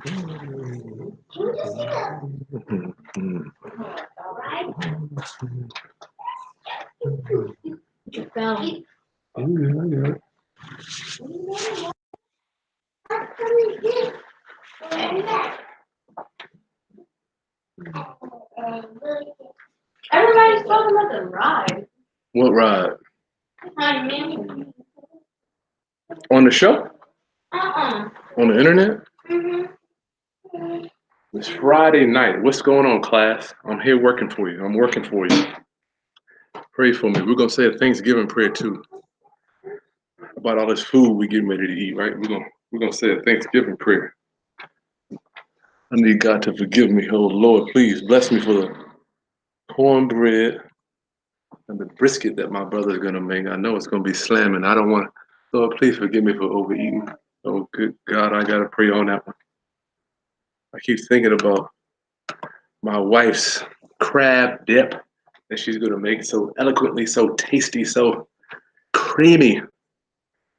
Everybody's talking about the ride. What ride? On the show? On the internet? It's Friday night. What's going on, class? I'm here working for you. I'm working for you. Pray for me. We're gonna say a Thanksgiving prayer too. About all this food we getting ready to eat, right? We're gonna say a Thanksgiving prayer. I need God to forgive me. Oh Lord, please bless me for the cornbread and the brisket that my brother's gonna make. I know it's gonna be slamming. I don't want. Lord, please forgive me for overeating. Oh, good God, I gotta pray on that one. I keep thinking about my wife's crab dip that she's gonna make so eloquently, so tasty, so creamy.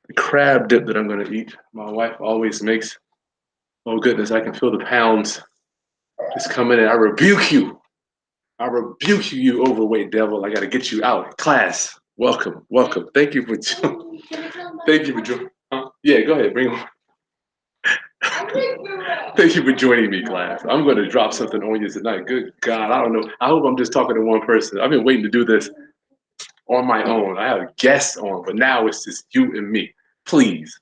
The crab dip that I'm gonna eat. My wife always makes. Oh goodness, I can feel the pounds just coming in. I rebuke you. I rebuke you, you overweight devil. I gotta get you out. Class, welcome, welcome. Thank you for joining. Thank you for joining. Yeah, go ahead, bring them. Thank you for joining me, class. I'm going to drop something on you tonight. Good God, I don't know. I hope I'm just talking to one person. I've been waiting to do this on my own. I have guests on, but now it's just you and me. Please.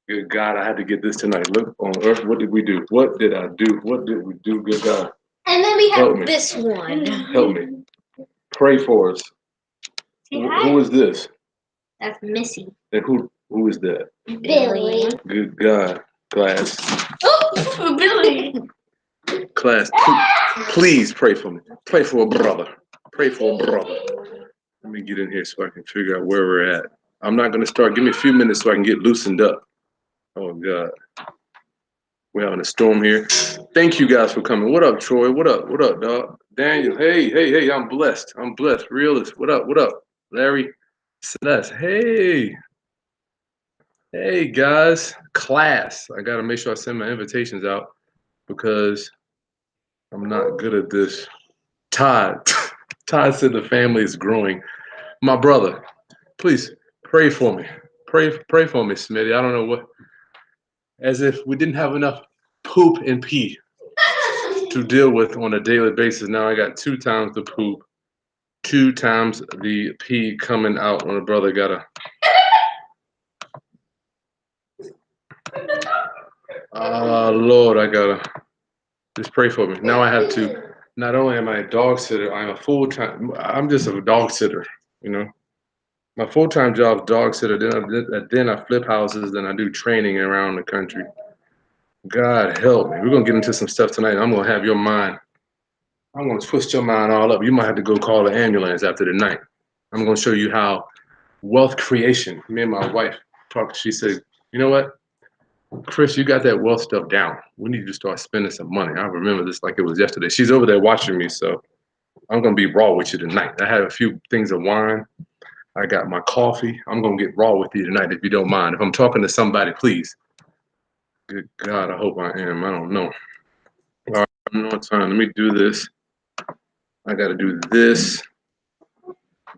Good God, I had to get this tonight. Look on earth, what did we do? What did I do? What did we do? Good God. And then we have this one. Help me. Pray for us. Who is this? That's Missy. And who is that? Billy. Good God, class. Oh, Billy. Class, please pray for me. Pray for a brother. Pray for a brother. Let me get in here so I can figure out where we're at. I'm not going to start. Give me a few minutes so I can get loosened up. Oh, God. We're having a storm here. Thank you guys for coming. What up, Troy? What up? What up, dog? Daniel, hey, I'm blessed. I'm blessed. Realist, what up? What up? Larry, Celeste, hey. Hey, guys. Class. I got to make sure I send my invitations out because I'm not good at this. Todd said the family is growing. My brother, please pray for me. Pray for me, Smitty. I don't know what. As if we didn't have enough poop and pee to deal with on a daily basis. Now I got 2 times the poop, 2 times the pee coming out when a brother got a. Lord, I gotta just pray for me. Now I have to. Not only am I a dog sitter, I'm a full-time. I'm just a dog sitter, you know. My full-time job is dog sitter. Then I flip houses. Then I do training around the country. God help me. We're gonna get into some stuff tonight. I'm gonna have your mind. I'm gonna twist your mind all up. You might have to go call the ambulance after the night. I'm gonna show you how wealth creation. Me and my wife talked. She said, "You know what, Chris, you got that wealth stuff down. We need to start spending some money." I remember this like it was yesterday. She's over there watching me, so I'm gonna be raw with you tonight. I have a few things of wine. I got my coffee. I'm gonna get raw with you tonight, if you don't mind. If I'm talking to somebody, please. Good God, I hope I am. I don't know. All right, no time. Let me do this. I got to do this.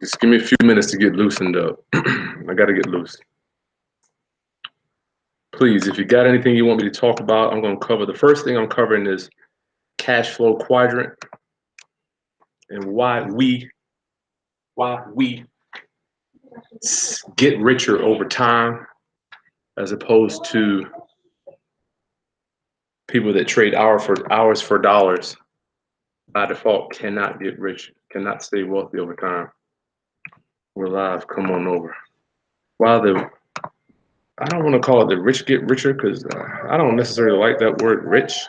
Just give me a few minutes to get loosened up. I got to get loose. Please, if you got anything you want me to talk about, I'm going to cover. The first thing I'm covering is cash flow quadrant and why we get richer over time as opposed to people that trade hours for dollars by default cannot get rich, cannot stay wealthy over time. We're live. Come on over. I don't want to call it the rich get richer because I don't necessarily like that word rich.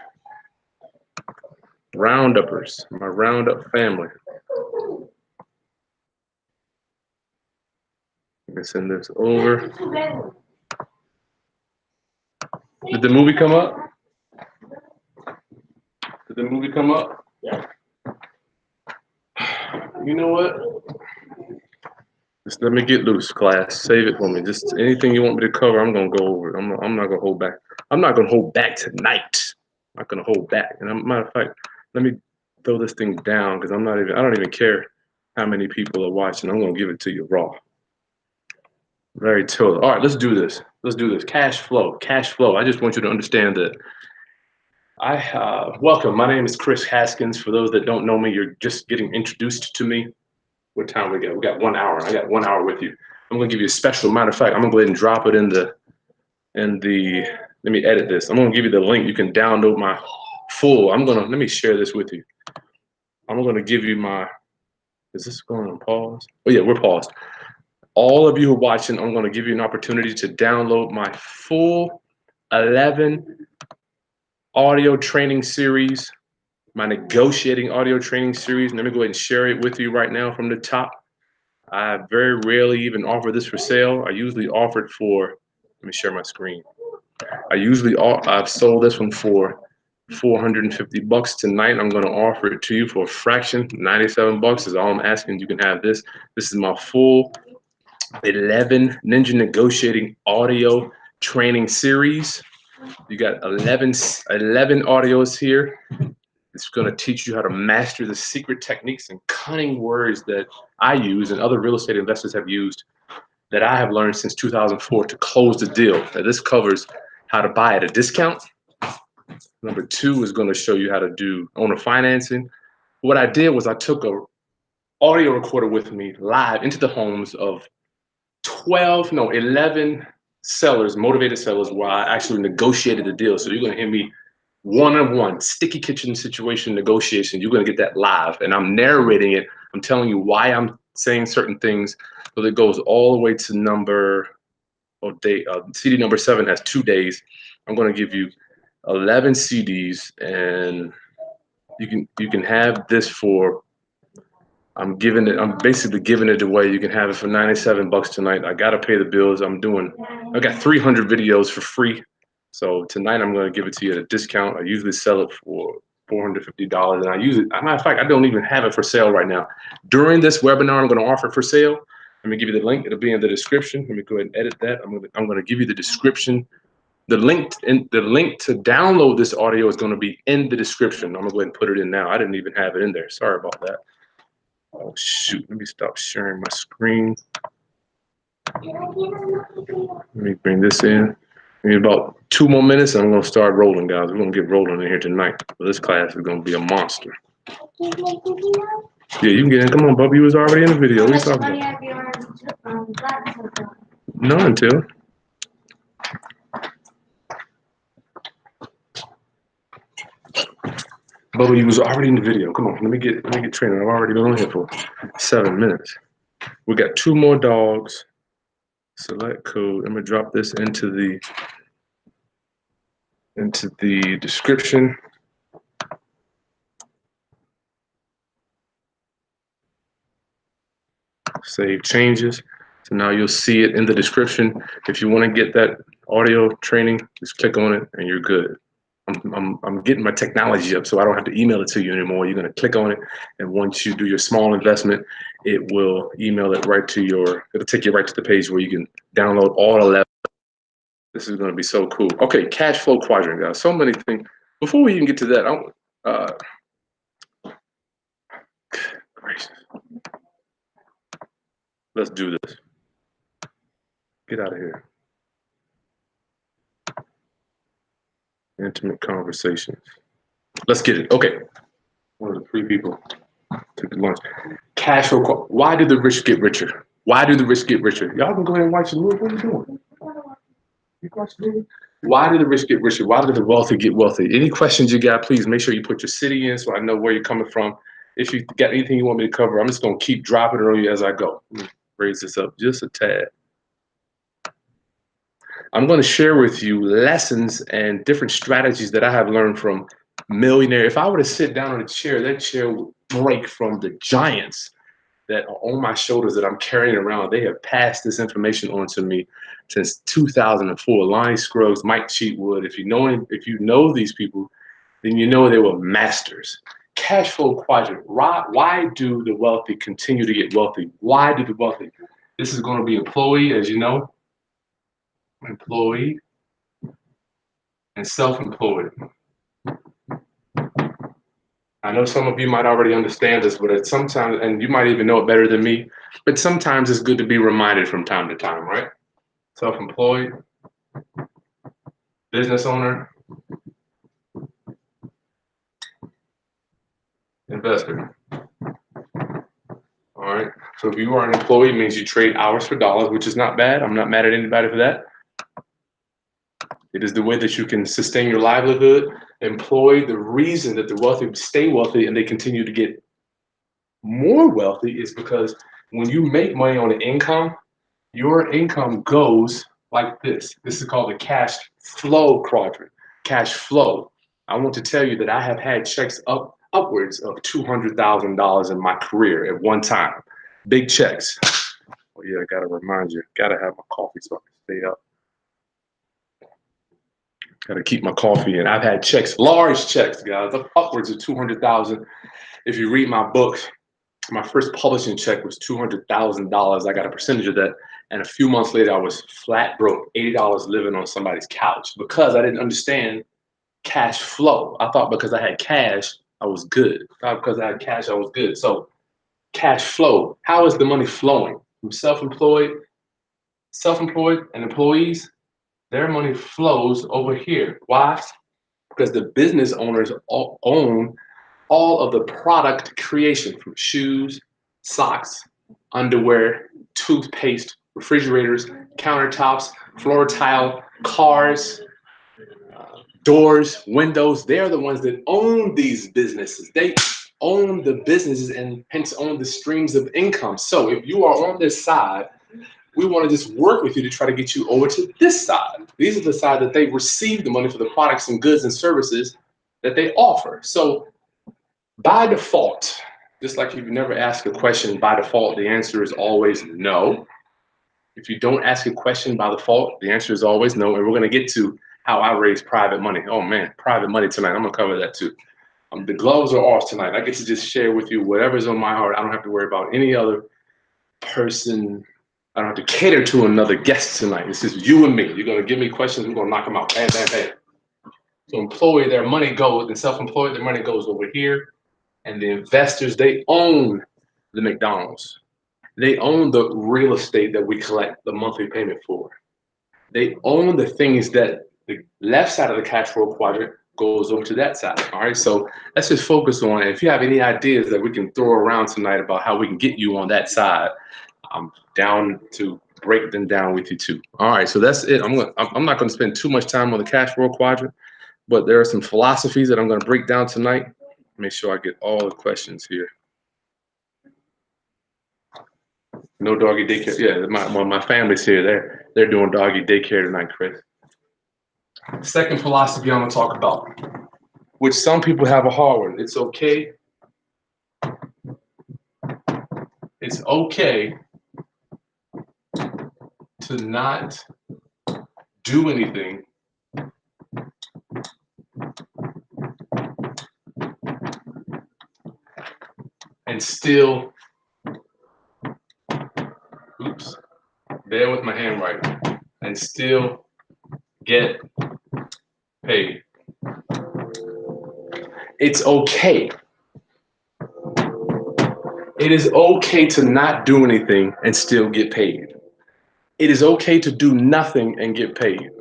Rounduppers, my Roundup family. Let me send this over. Did the movie come up? Did the movie come up? Yeah. You know what? Just let me get loose, class. Save it for me. Just anything you want me to cover, I'm gonna go over it. I'm not gonna hold back. I'm not gonna hold back tonight. not gonna hold back. And matter of fact, let me throw this thing down because I don't even care how many people are watching. I'm gonna give it to you raw. Very total. All right, let's do this. Let's do this. Cash flow. Cash flow. I just want you to understand that welcome. My name is Chris Haskins. For those that don't know me, you're just getting introduced to me. What time we got? We got 1 hour. I got 1 hour with you. I'm gonna give you a special. Matter of fact, I'm gonna go ahead and drop it in the. Let me edit this. I'm gonna give you the link. You can download my full. Let me share this with you. I'm gonna give you my. Is this going on pause? Oh yeah, we're paused. All of you who are watching, I'm gonna give you an opportunity to download my full 11 audio training series, my negotiating audio training series. Let me go ahead and share it with you right now from the top. I very rarely even offer this for sale. I usually offer it for, let me share my screen. I've sold this one for $450 tonight. I'm going to offer it to you for a fraction. $97 is all I'm asking. You can have this. This is my full 11 Ninja Negotiating audio training series. You got 11 audios here. It's going to teach you how to master the secret techniques and cunning words that I use and other real estate investors have used that I have learned since 2004 to close the deal. Now, this covers how to buy at a discount. Number 2 is going to show you how to do owner financing. What I did was I took a audio recorder with me live into the homes of 11 sellers, motivated sellers, where I actually negotiated the deal. So you're going to hear me one-on-one, sticky kitchen situation negotiation. You're going to get that live, and I'm narrating it. I'm telling you why I'm saying certain things. So it goes all the way to CD number 7 has 2 days. I'm going to give you 11 CDs, and you can have this for. I'm basically giving it away. You can have it for $97 tonight. I gotta pay the bills. I got 300 videos for free. So tonight I'm gonna give it to you at a discount. I usually sell it for $450, and I use it. As a matter of fact, I don't even have it for sale right now. During this webinar, I'm gonna offer it for sale. Let me give you the link. It'll be in the description. Let me go ahead and edit that. I'm gonna give you the description. The link to download this audio is gonna be in the description. I'm gonna go ahead and put it in now. I didn't even have it in there. Sorry about that. Oh shoot, let me stop sharing my screen. Let me bring this in. In about 2 more minutes, I'm gonna start rolling, guys. We're gonna get rolling in here tonight. So this class is gonna be a monster. Yeah, you can get in. Come on, Bubba, you was already in the video. What are you talking about? No, until. Bubba, you was already in the video. Come on, let me get training. I've already been on here for 7 minutes. We got 2 more dogs. Select code. I'm gonna drop this into the description. Save changes. So now you'll see it in the description. If you want to get that audio training, just click on it and you're good. I'm getting my technology up so I don't have to email it to you anymore. You're going to click on it, and once you do your small investment, it will email it right to it'll take you right to the page where you can download all 11. This is going to be so cool. Okay, cash flow quadrant, guys. So many things. Before we even get to that, gracious. Let's do this. Get out of here. Intimate conversations. Let's get it. Okay. One of the 3 people took the lunch. Cash flow. Why do the rich get richer? Why do the rich get richer? Y'all can go ahead and watch the movie. What are you doing? You watch the movie? Why do the rich get richer? Why do the wealthy get wealthy? Any questions you got, please make sure you put your city in so I know where you're coming from. If you got anything you want me to cover, I'm just going to keep dropping it on you as I go. Let me raise this up just a tad. I'm going to share with you lessons and different strategies that I have learned from Millionaire. If I were to sit down on a chair, that chair would break from the giants that are on my shoulders that I'm carrying around. They have passed this information on to me since 2004. Lonnie Scruggs, Mike Cheatwood. If you know these people, then you know they were masters. Cash flow quadrant. Why do the wealthy continue to get wealthy? Why do the wealthy? This is going to be employee, as you know. Employee and self-employed. I know some of you might already understand this, but it's sometimes, and you might even know it better than me, but sometimes it's good to be reminded from time to time, right? Self-employed, business owner, investor. All right. So if you are an employee, it means you trade hours for dollars, which is not bad. I'm not mad at anybody for that. It is the way that you can sustain your livelihood. Employee, the reason that the wealthy stay wealthy and they continue to get more wealthy is because when you make money on an income, your income goes like this. This is called the cash flow quadrant. Cash flow. I want to tell you that I have had checks upwards of $200,000 in my career at one time. Big checks. Oh yeah, I gotta remind you, gotta have my coffee so I can stay up. Gotta keep my coffee in. I've had checks, large checks, guys, upwards of 200,000. If you read my book, my first publishing check was $200,000. I got a percentage of that. And a few months later, I was flat broke, $80 living on somebody's couch because I didn't understand cash flow. I thought because I had cash, I was good. I thought because I had cash, I was good. So cash flow, how is the money flowing? From self-employed and employees, their money flows over here. Why? Because the business owners own all of the product creation from shoes, socks, underwear, toothpaste, refrigerators, countertops, floor tile, cars, doors, windows. They're the ones that own these businesses. They own the businesses and hence own the streams of income. So if you are on this side, we want to just work with you to try to get you over to this side. These are the side that they receive the money for the products and goods and services that they offer. So by default, just like if you never ask a question by default, the answer is always no. If you don't ask a question by default, the answer is always no. And we're going to get to how I raise private money. Oh man, private money tonight. I'm going to cover that too. The gloves are off tonight. I get to just share with you whatever's on my heart. I don't have to worry about any other person. I don't have to cater to another guest tonight. It's just you and me. You're going to give me questions. We're going to knock them out. Bam, bam, bam. So employee, their money goes, and self-employed, their money goes over here. And the investors, they own the McDonald's. They own the real estate that we collect the monthly payment for. They own the things that the left side of the cash flow quadrant goes over to that side. All right, so let's just focus on it. If you have any ideas that we can throw around tonight about how we can get you on that side, I'm down to break them down with you too. All right, so that's it. I'm not going to spend too much time on the cash flow quadrant, but there are some philosophies that I'm going to break down tonight. Make sure I get all the questions here. No doggy daycare. Yeah, my family's here. They're doing doggy daycare tonight, Chris. Second philosophy I'm going to talk about, which some people have a hard one. It's okay. It's okay to not do anything and still, oops, bear with my handwriting, and still get paid. It's okay. It is okay to not do anything and still get paid. It is okay to do nothing and get paid.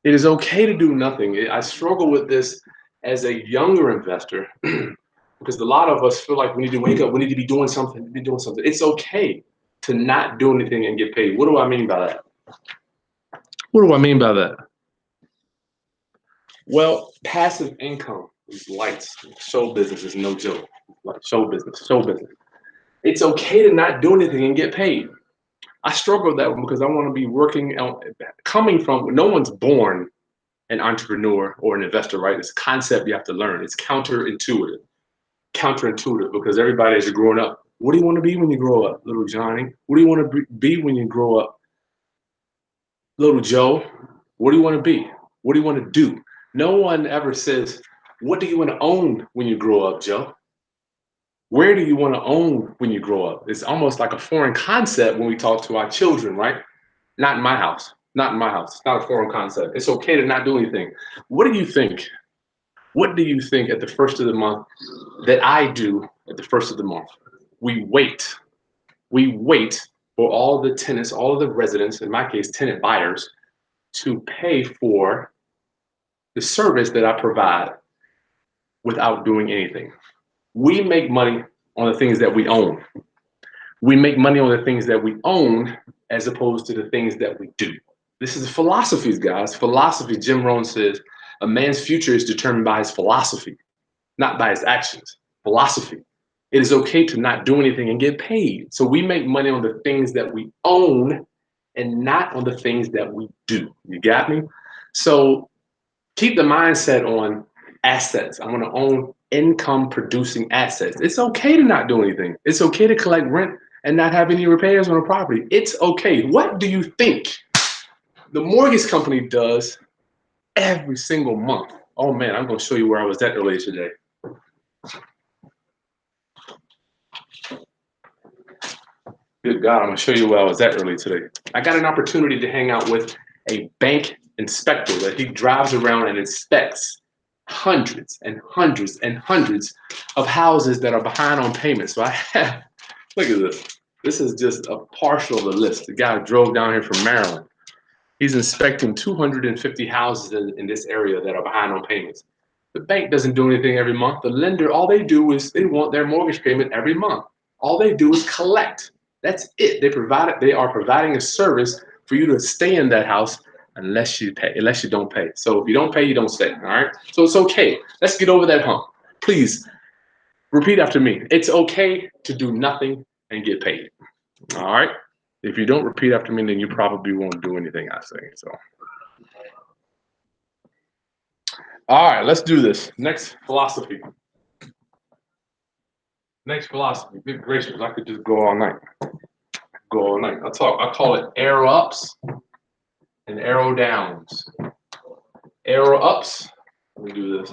It is okay to do nothing. I struggle with this as a younger investor because a lot of us feel like we need to wake up, we need to be doing something, It's okay to not do anything and get paid. What do I mean by that? What do I mean by that? Well, passive income is lights. Show business is no joke. Like show business. It's okay to not do anything and get paid. I struggle with that one because I want to be working out, coming from, no one's born an entrepreneur or an investor, right? It's a concept you have to learn. It's counterintuitive because everybody as you're growing up, what do you want to be when you grow up, little Johnny? What do you want to be when you grow up? Little Joe, what do you want to be? What do you want to do? No one ever says, what do you want to own when you grow up, Joe? Where do you want to own when you grow up? It's almost like a foreign concept when we talk to our children, right? Not in my house. Not in my house. It's not a foreign concept. It's okay to not do anything. What do you think? What do you think at the first of the month that I do at the first of the month? We wait. We wait for all the tenants, all of the residents, in my case, tenant buyers, to pay for the service that I provide without doing anything. We make money on the things that we own. We make money on the things that we own as opposed to the things that we do. This is philosophies, guys. Philosophy, Jim Rohn says, a man's future is determined by his philosophy, not by his actions. Philosophy. It is okay to not do anything and get paid. So we make money on the things that we own and not on the things that we do. You got me? So keep the mindset on assets. I want to own income producing assets. It's okay to not do anything. It's okay to collect rent and not have any repairs on a property. It's okay. What do you think the mortgage company does every single month? Oh man, I'm going to show you where I was at earlier today. Good God, I'm going to show you where I was at earlier today. I got an opportunity to hang out with a bank inspector that he drives around and inspects hundreds and hundreds and hundreds of houses that are behind on payments. So I have, look at this. This is just a partial of the list. The guy drove down here from Maryland. He's inspecting 250 houses in this area that are behind on payments. The bank doesn't do anything every month. The lender, all they do is they want their mortgage payment every month. All they do is collect. That's it. They are providing a service for you to stay in that house unless you don't pay. So if you don't pay, you don't stay. All right. So it's okay. Let's get over that hump. Please repeat after me. It's okay to do nothing and get paid. All right. If you don't repeat after me, then you probably won't do anything I say. So, all right, let's do this. Next philosophy. Next philosophy. Good gracious, I could just go all night. I call it arrow ups and arrow downs. Arrow ups. Let me do this.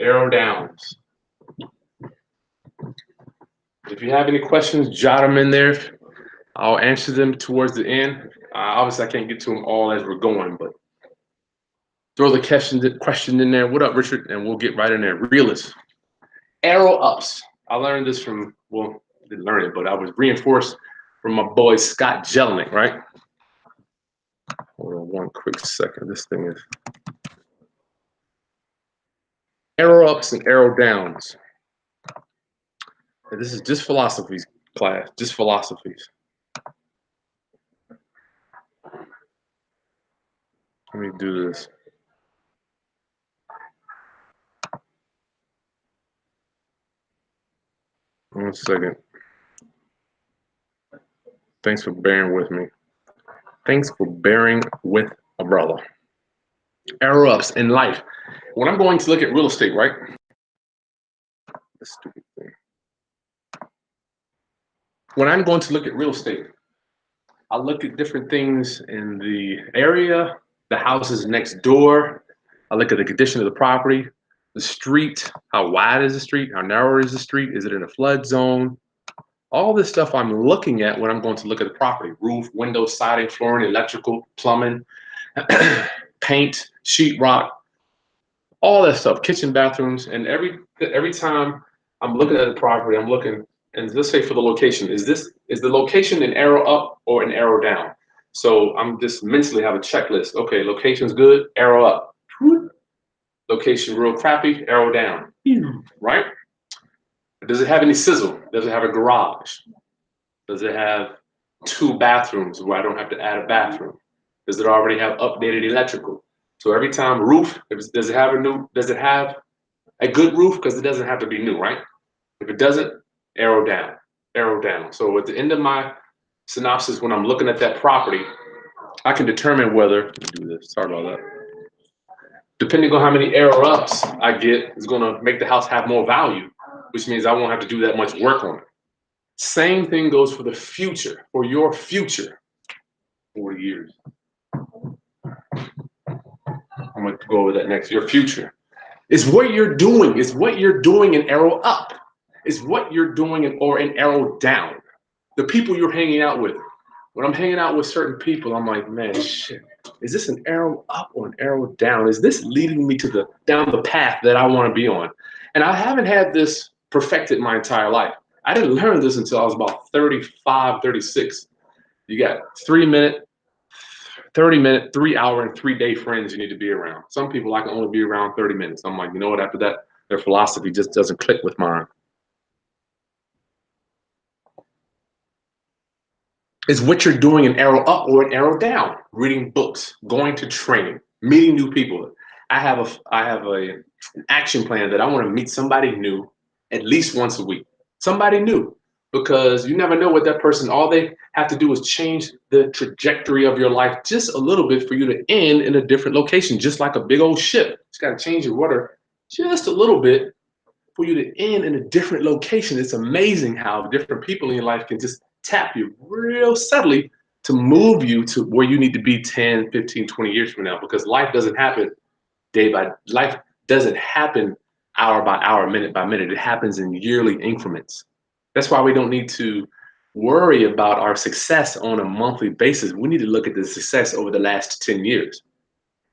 Arrow downs. If you have any questions, jot them in there. I'll answer them towards the end. Obviously, I can't get to them all as we're going, but throw the question in there. What up, Richard? And we'll get right in there. Realist. Arrow ups. I learned this from, well, I didn't learn it, but I was reinforced from my boy Scott Jelinek, right? Hold on one quick second. This thing is arrow ups and arrow downs. And this is just philosophies class, just philosophies. Let me do this. One second. Thanks for bearing with me. Thanks for bearing with a brother. Arrow ups in life. When I'm going to look at real estate, right? This stupid thing. When I'm going to look at real estate, I look at different things in the area, the houses next door. I look at the condition of the property, the street, how wide is the street, how narrow is the street, is it in a flood zone? All this stuff I'm looking at when I'm going to look at the property: roof, windows, siding, flooring, electrical, plumbing, paint, sheetrock, all that stuff, kitchen, bathrooms. And every time I'm looking at the property, I'm looking, and let's say for the location, is the location an arrow up or an arrow down? So I'm just mentally have a checklist. Okay, location's good, arrow up. Location real crappy, arrow down. Right? Does it have any sizzle? Does it have a garage? Does it have 2 bathrooms where I don't have to add a bathroom? Does it already have updated electrical? So every time roof, does it have a good roof? Because it doesn't have to be new, right? If it doesn't, arrow down, arrow down. So at the end of my synopsis, when I'm looking at that property, I can determine whether, let me do this, sorry about that. Depending on how many arrow ups I get, is gonna make the house have more value, which means I won't have to do that much work on it. Same thing goes for the future, for your future. 40 years. I'm gonna go over that next. Your future is what you're doing. Is what you're doing an arrow up. Is what you're doing or an arrow down. The people you're hanging out with. When I'm hanging out with certain people, I'm like, man, shit. Is this an arrow up or an arrow down? Is this leading me to down the path that I want to be on? And I haven't had this perfected my entire life. I didn't learn this until I was about 35, 36. You got 3 minute, 30-minute, 3 hour, and 3 day friends you need to be around. Some people I can only be around 30 minutes. I'm like, you know what? After that, their philosophy just doesn't click with mine. Is what you're doing an arrow up or an arrow down? Reading books, going to training, meeting new people. I have an action plan that I want to meet somebody new at least once a week. Somebody new, because you never know what that person, all they have to do is change the trajectory of your life just a little bit for you to end in a different location, just like a big old ship. It's got to change your rudder just a little bit for you to end in a different location. It's amazing how different people in your life can just tap you real subtly to move you to where you need to be 10, 15, 20 years from now, because life doesn't happen life doesn't happen hour by hour, minute by minute. It happens in yearly increments. That's why we don't need to worry about our success on a monthly basis. We need to look at the success over the last 10 years.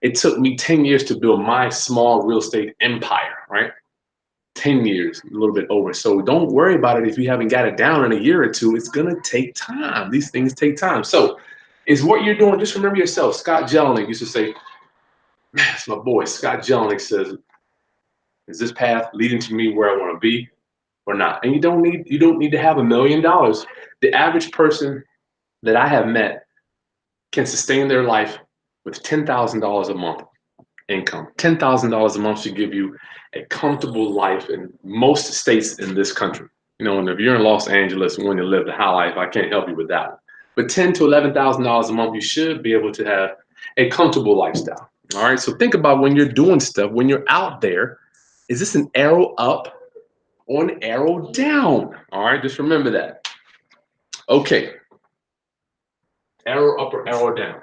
It took me 10 years to build my small real estate empire, right? 10 years, a little bit over. So don't worry about it if you haven't got it down in a year or two. It's going to take time. These things take time. So is what you're doing, just remember yourself. Scott Jelinek used to say, man, it's my boy. Scott Jelinek says, is this path leading to me where I want to be or not? And you don't need to have $1 million. The average person that I have met can sustain their life with $10,000 a month income. $10,000 a month should give you a comfortable life in most states in this country. You know, and if you're in Los Angeles and want to live the high life, I can't help you with that. But $10,000 to $11,000 a month, you should be able to have a comfortable lifestyle. All right. So think about when you're doing stuff, when you're out there, is this an arrow up or an arrow down? All right. Just remember that. Okay. Arrow up or arrow down?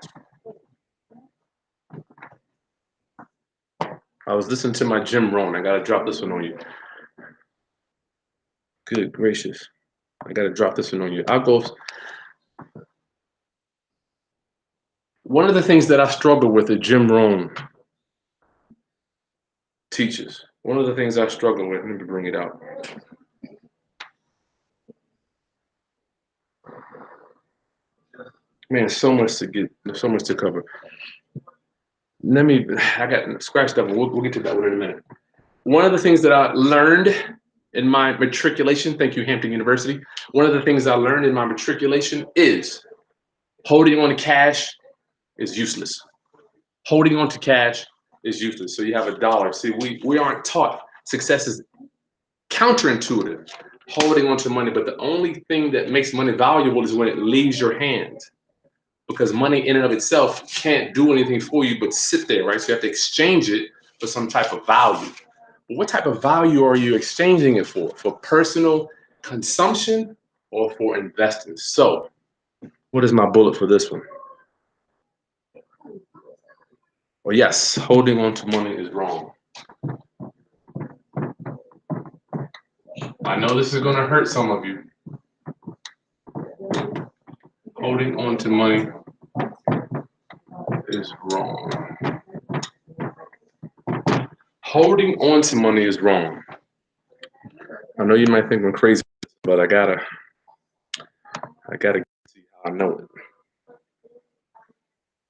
I was listening to my Jim Rohn. I got to drop this one on you. Good gracious. I got to drop this one on you. I'll go. One of the things that I struggle with that Jim Rohn teaches, one of the things I struggle with, let me bring it out. Man, so much to get, so much to cover. I got scratched up. We'll get to that one in a minute. One of the things that I learned in my matriculation, thank you, Hampton University. One of the things I learned in my matriculation is holding on to cash is useless. Holding on to cash is useless. So you have $1. See, we aren't taught. Success is counterintuitive, holding on to money. But the only thing that makes money valuable is when it leaves your hands. Because money in and of itself can't do anything for you but sit there, right? So you have to exchange it for some type of value. But what type of value are you exchanging it for? For personal consumption or for investing? So what is my bullet for this one? Well, yes, holding on to money is wrong. I know this is going to hurt some of you. Holding on to money is wrong. Holding on to money is wrong. I know you might think I'm crazy, but I gotta see how I know it.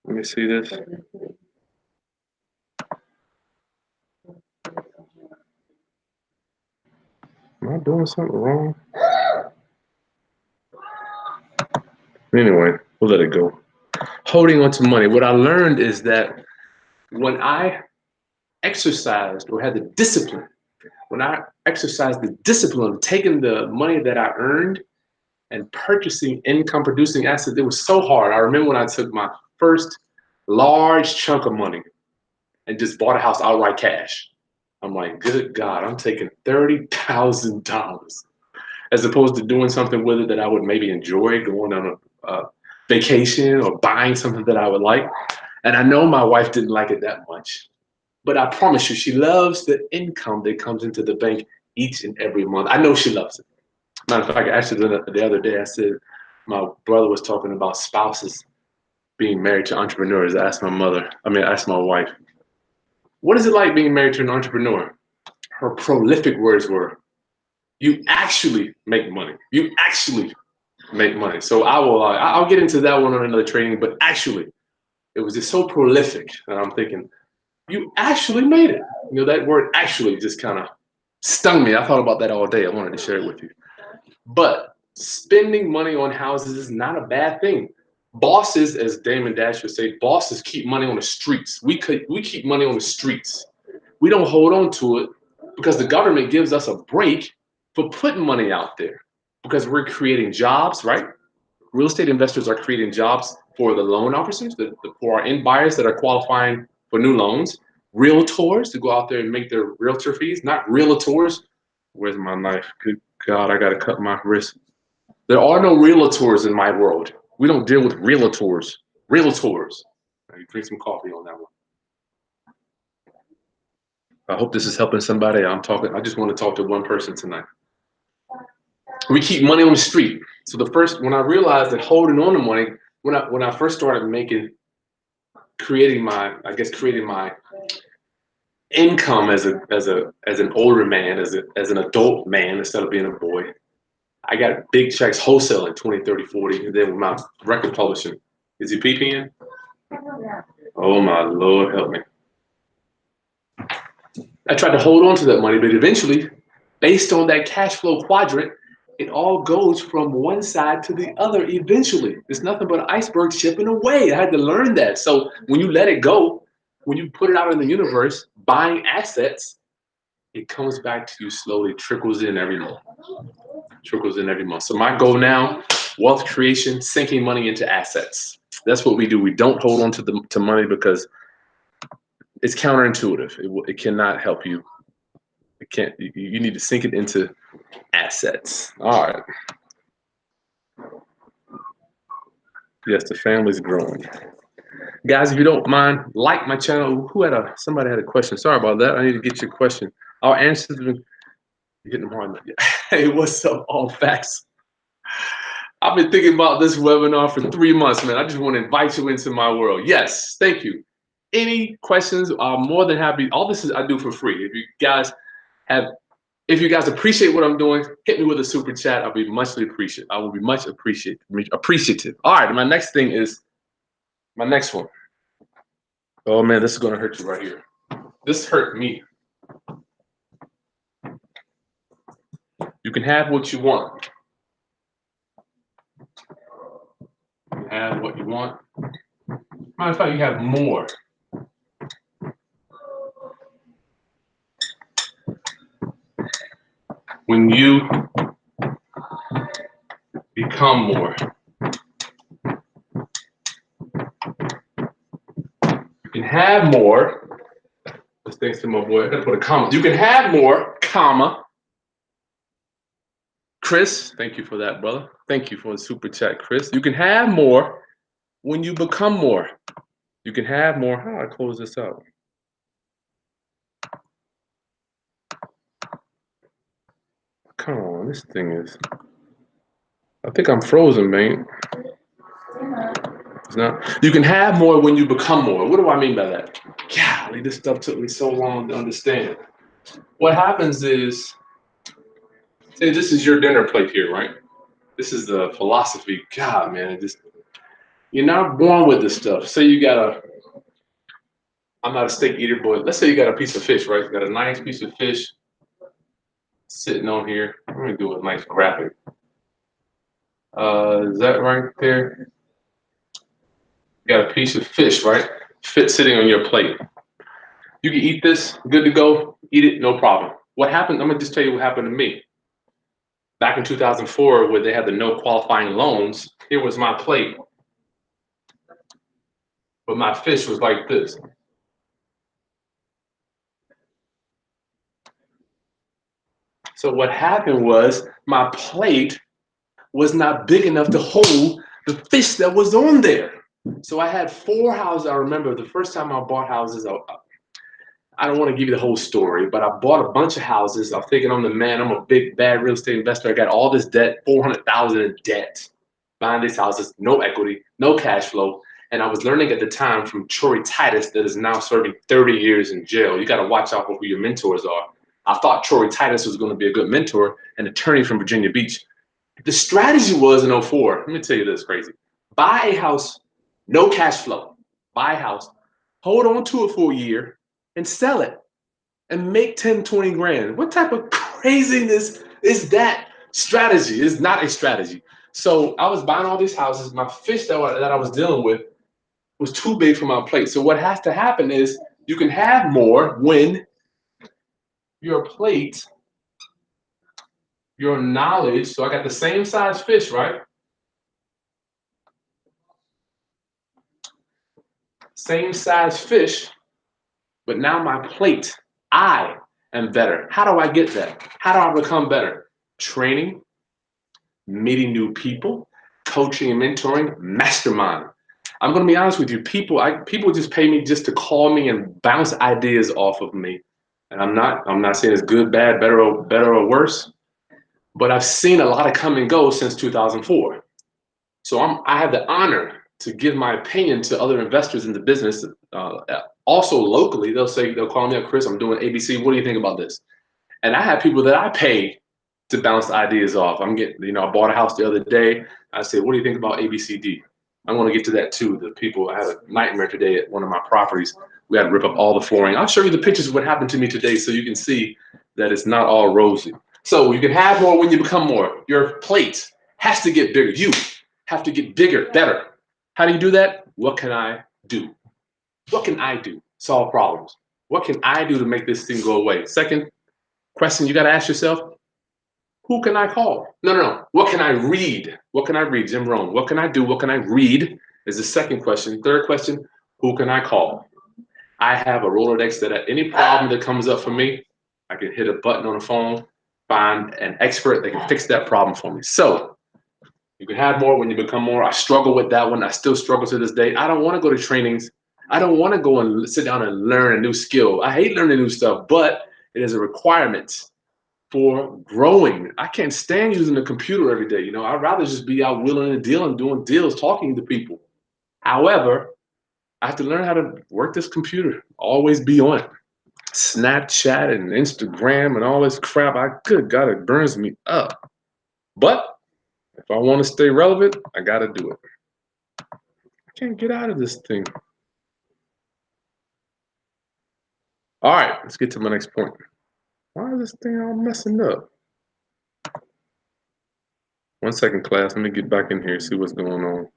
Let me see this. Am I doing something wrong? Anyway, we'll let it go. Holding on to money. What I learned is that when I exercised or had the discipline, when I exercised the discipline of taking the money that I earned and purchasing income producing assets, it was so hard. I remember when I took my first large chunk of money and just bought a house outright cash. I'm like, good God, I'm taking $30,000 as opposed to doing something with it that I would maybe enjoy, going on a vacation or buying something that I would like. And I know my wife didn't like it that much, but I promise you, she loves the income that comes into the bank each and every month. I know she loves it. Matter of fact, actually, the other day I said my brother was talking about spouses being married to entrepreneurs. I asked my wife, what is it like being married to an entrepreneur? Her prolific words were, you actually make money. You actually make money. So I'll get into that one on another training, but actually, it was just so prolific that I'm thinking, you actually made it. That word actually just kind of stung me. I thought about that all day. I wanted to share it with you. But spending money on houses is not a bad thing. Bosses, as Damon Dash would say, bosses keep money on the streets. We keep money on the streets. We don't hold on to it because the government gives us a break for putting money out there because we're creating jobs, right? Real estate investors are creating jobs for the loan officers, for our end buyers that are qualifying for new loans, realtors to go out there and make their realtor fees, not realtors. Where's my knife? Good God, I gotta cut my wrist. There are no realtors in my world. We don't deal with realtors. Realtors. You drink some coffee on that one. I hope this is helping somebody. I just want to talk to one person tonight. We keep money on the street. So when I realized that holding on to money, when I first started creating my income as an older man, as an adult man instead of being a boy, I got big checks wholesaling 20, 30, 40, and then with my record publishing. Is he peeing? Oh my Lord, help me. I tried to hold on to that money, but eventually, based on that cash flow quadrant, it all goes from one side to the other eventually. It's nothing but an iceberg chipping away. I had to learn that. So when you let it go, when you put it out in the universe, buying assets, it comes back to you slowly, trickles in every month. Trickles in every month. So my goal now, wealth creation, sinking money into assets. That's what we do. We don't hold on to money because it's counterintuitive. It cannot help you. It can't. You need to sink it into assets. All right. Yes, the family's growing. Guys, if you don't mind, like my channel. Somebody had a question. Sorry about that. I need to get your question. I'll answer them. Getting them hard. Hey, what's up, all facts? I've been thinking about this webinar for 3 months, man. I just want to invite you into my world. Yes, thank you. Any questions? I'm more than happy. All this is I do for free. If you guys appreciate what I'm doing, hit me with a super chat. I'll be muchly appreciated. I will be much appreciative. All right, my next thing is my next one. Oh man, this is gonna hurt you right here. This hurt me. You can have what you want. You can have what you want. Matter of fact, you have more. When you become more. You can have more. This thanks to my boy. I gotta put a comma. You can have more, comma. Chris, thank you for that, brother. Thank you for the super chat, Chris. You can have more when you become more. You can have more. How do I close this out? Come on, this thing is. I think I'm frozen, man. It's not. You can have more when you become more. What do I mean by that? Golly, this stuff took me so long to understand. What happens is, say this is your dinner plate here, right? This is the philosophy. God, man, you're not born with this stuff. Say you got I'm not a steak eater, but let's say you got a piece of fish, right? You got a nice piece of fish sitting on here. Let me do a nice graphic. Is that right there? You got a piece of fish, right? Sitting on your plate. You can eat this, good to go, eat it, no problem. What happened? I'm gonna just tell you what happened to me. Back in 2004, where they had the no qualifying loans, here was my plate. But my fish was like this. So what happened was my plate was not big enough to hold the fish that was on there. So I had 4 houses. I remember the first time I bought houses, I don't want to give you the whole story, but I bought a bunch of houses. I'm thinking I'm the man. I'm a big, bad real estate investor. I got all this debt, $400,000 in debt, buying these houses, no equity, no cash flow. And I was learning at the time from Troy Titus, that is now serving 30 years in jail. You got to watch out for who your mentors are. I thought Troy Titus was going to be a good mentor, an attorney from Virginia Beach. The strategy was in '04. Let me tell you this crazy. Buy a house, no cash flow. Buy a house, hold on to it for a year, and sell it and make 10, 20 grand. What type of craziness is that strategy? It's not a strategy. So I was buying all these houses. My fish that I was dealing with was too big for my plate. So what has to happen is you can have more when your plate, your knowledge, so I got the same size fish, right? Same size fish, but now my plate, I am better. How do I get that? How do I become better? Training, meeting new people, coaching and mentoring, mastermind. I'm going to be honest with you. People just pay me just to call me and bounce ideas off of me. And I'm not saying it's good, bad, better or worse, but I've seen a lot of come and go since 2004. So I have the honor to give my opinion to other investors in the business. Also locally, they'll call me up, Chris, I'm doing ABC. What do you think about this? And I have people that I pay to bounce ideas off. I bought a house the other day. I said, what do you think about ABCD? I'm going to get to that too. The people, I had a nightmare today at one of my properties. We had to rip up all the flooring. I'll show you the pictures of what happened to me today so you can see that it's not all rosy. So you can have more when you become more. Your plate has to get bigger. You have to get bigger, better. How do you do that? What can I do? What can I do? Solve problems. What can I do to make this thing go away? Second question you got to ask yourself, who can I call? No. What can I read? What can I read? Jim Rohn. What can I do? What can I read is the second question. Third question, who can I call? I have a Rolodex that at any problem that comes up for me, I can hit a button on the phone, find an expert that can fix that problem for me. So you can have more when you become more. I struggle with that one. I still struggle to this day. I don't want to go to trainings. I don't want to go and sit down and learn a new skill. I hate learning new stuff, but it is a requirement for growing. I can't stand using the computer every day. I'd rather just be out wheeling and dealing, doing deals, talking to people. However, I have to learn how to work this computer, always be on it. Snapchat and Instagram and all this crap. Good God, it burns me up. But if I want to stay relevant, I got to do it. I can't get out of this thing. All right, let's get to my next point. Why is this thing all messing up? 1 second, class. Let me get back in here, see what's going on.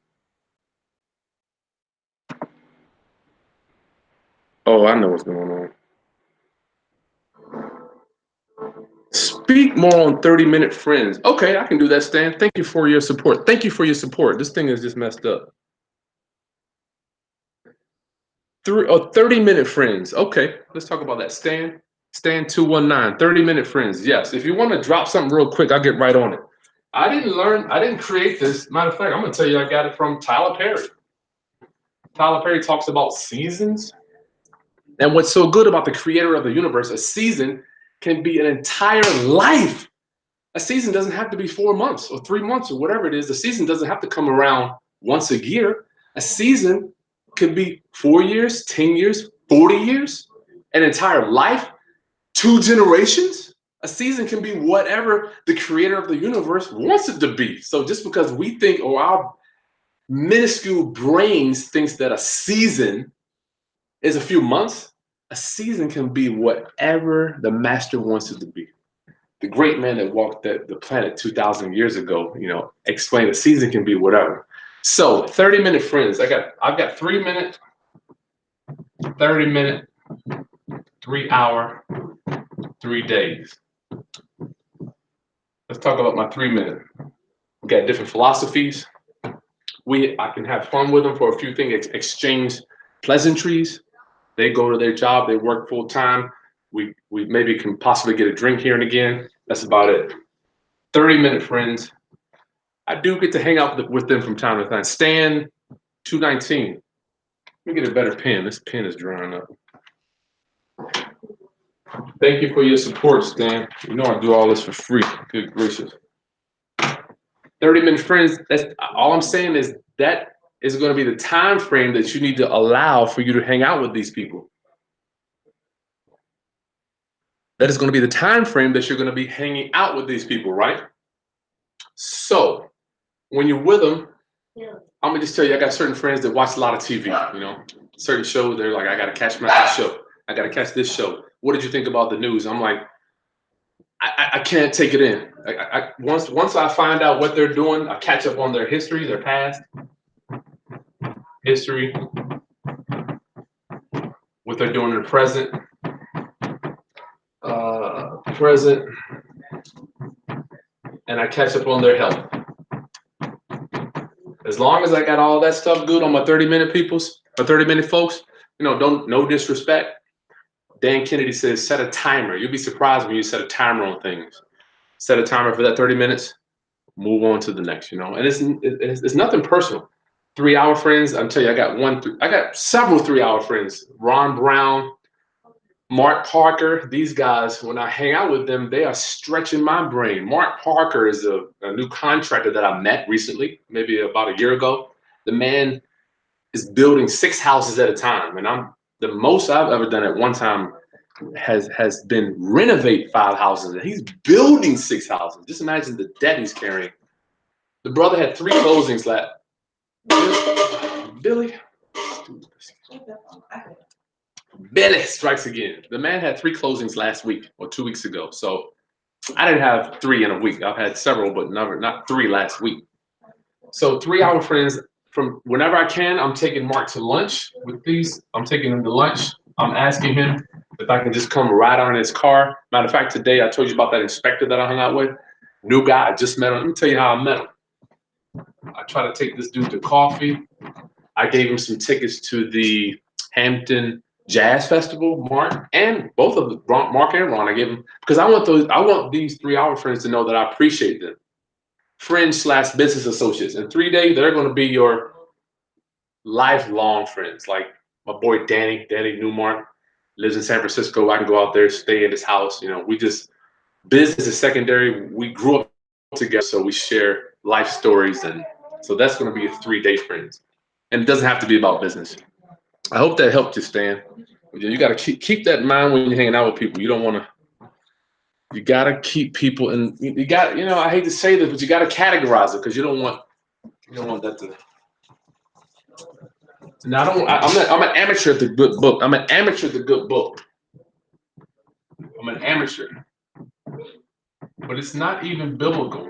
Oh, I know what's going on. Speak more on 30-minute friends. Okay, I can do that, Stan. Thank you for your support. Thank you for your support. This thing is just messed up. 30-minute friends. Okay, let's talk about that. Stan 219, 30-minute friends. Yes, if you want to drop something real quick, I'll get right on it. I didn't create this. Matter of fact, I'm going to tell you I got it from Tyler Perry. Tyler Perry talks about seasons. And what's so good about the creator of the universe, a season can be an entire life. A season doesn't have to be 4 months or 3 months or whatever it is. The season doesn't have to come around once a year. A season could be 4 years, 10 years, 40 years, an entire life, 2 generations. A season can be whatever the creator of the universe wants it to be. So just because we think, or our minuscule brains thinks that a season is a few months, a season can be whatever the master wants it to be. The great man that walked the planet 2,000 years ago, explained a season can be whatever. So 30-minute friends. I've got 3 minute, 30-minute, 3 hour, 3 days. Let's talk about my 3 minute. We got different philosophies. I can have fun with them for a few things, exchange pleasantries. They go to their job, they work full time. We maybe can possibly get a drink here and again. That's about it. 30-minute friends. I do get to hang out with them from time to time. Stan 219. Let me get a better pen. This pen is drying up. Thank you for your support, Stan. I do all this for free. Good gracious. 30-minute friends. That's all I'm saying is that is going to be the time frame that you need to allow for you to hang out with these people. That is going to be the time frame that you're going to be hanging out with these people, right? So when you're with them, I'm gonna just tell you, I got certain friends that watch a lot of TV. You know, certain shows. They're like, I gotta catch my next show. I gotta catch this show. What did you think about the news? I'm like, I can't take it in. Once I find out what they're doing, I catch up on their history, their past history, what they're doing in the present, and I catch up on their health. As long as I got all that stuff good on my 30-minute peoples or 30-minute folks, you know, no disrespect. Dan Kennedy says, set a timer. You'll be surprised when you set a timer on things. Set a timer for that 30 minutes, move on to the next, you know. And it's nothing personal. 3-hour friends, I'm telling you, I got several 3-hour friends. Ron Brown, Mark Parker, these guys, when I hang out with them, they are stretching my brain. Mark Parker is a new contractor that I met recently, maybe about a year ago. The man is building 6 houses at a time. And the most I've ever done at one time has been renovate 5 houses. And he's building 6 houses. Just imagine the debt he's carrying. The brother had 3 closings left. Billy strikes again. The man had 3 closings last week or 2 weeks ago. So I didn't have 3 in a week. I've had several, but not 3 last week. So 3-hour friends, from whenever I can, I'm taking Mark to lunch with these. I'm taking him to lunch. I'm asking him if I can just come ride on his car. Matter of fact, today I told you about that inspector that I hung out with. New guy, I just met him. Let me tell you how I met him. I tried to take this dude to coffee. I gave him some tickets to the Hampton Jazz Festival, Mark, and both of them, Mark and Ron. I gave them because I want these 3-hour friends to know that I appreciate them. Friends / business associates. In 3 days, they're going to be your lifelong friends. Like my boy Danny Newmark lives in San Francisco. I can go out there, stay in his house. You know, business is secondary. We grew up together, so we share life stories, and so that's going to be a 3-day friends. And it doesn't have to be about business. I hope that helped you, Stan. You got to keep that in mind when you're hanging out with people. You don't want to. You got to keep people in. You got, you know, I hate to say this, but you got to categorize it because you don't want that to. Now I'm an amateur at the good book. I'm an amateur at the good book. I'm an amateur, but it's not even biblical.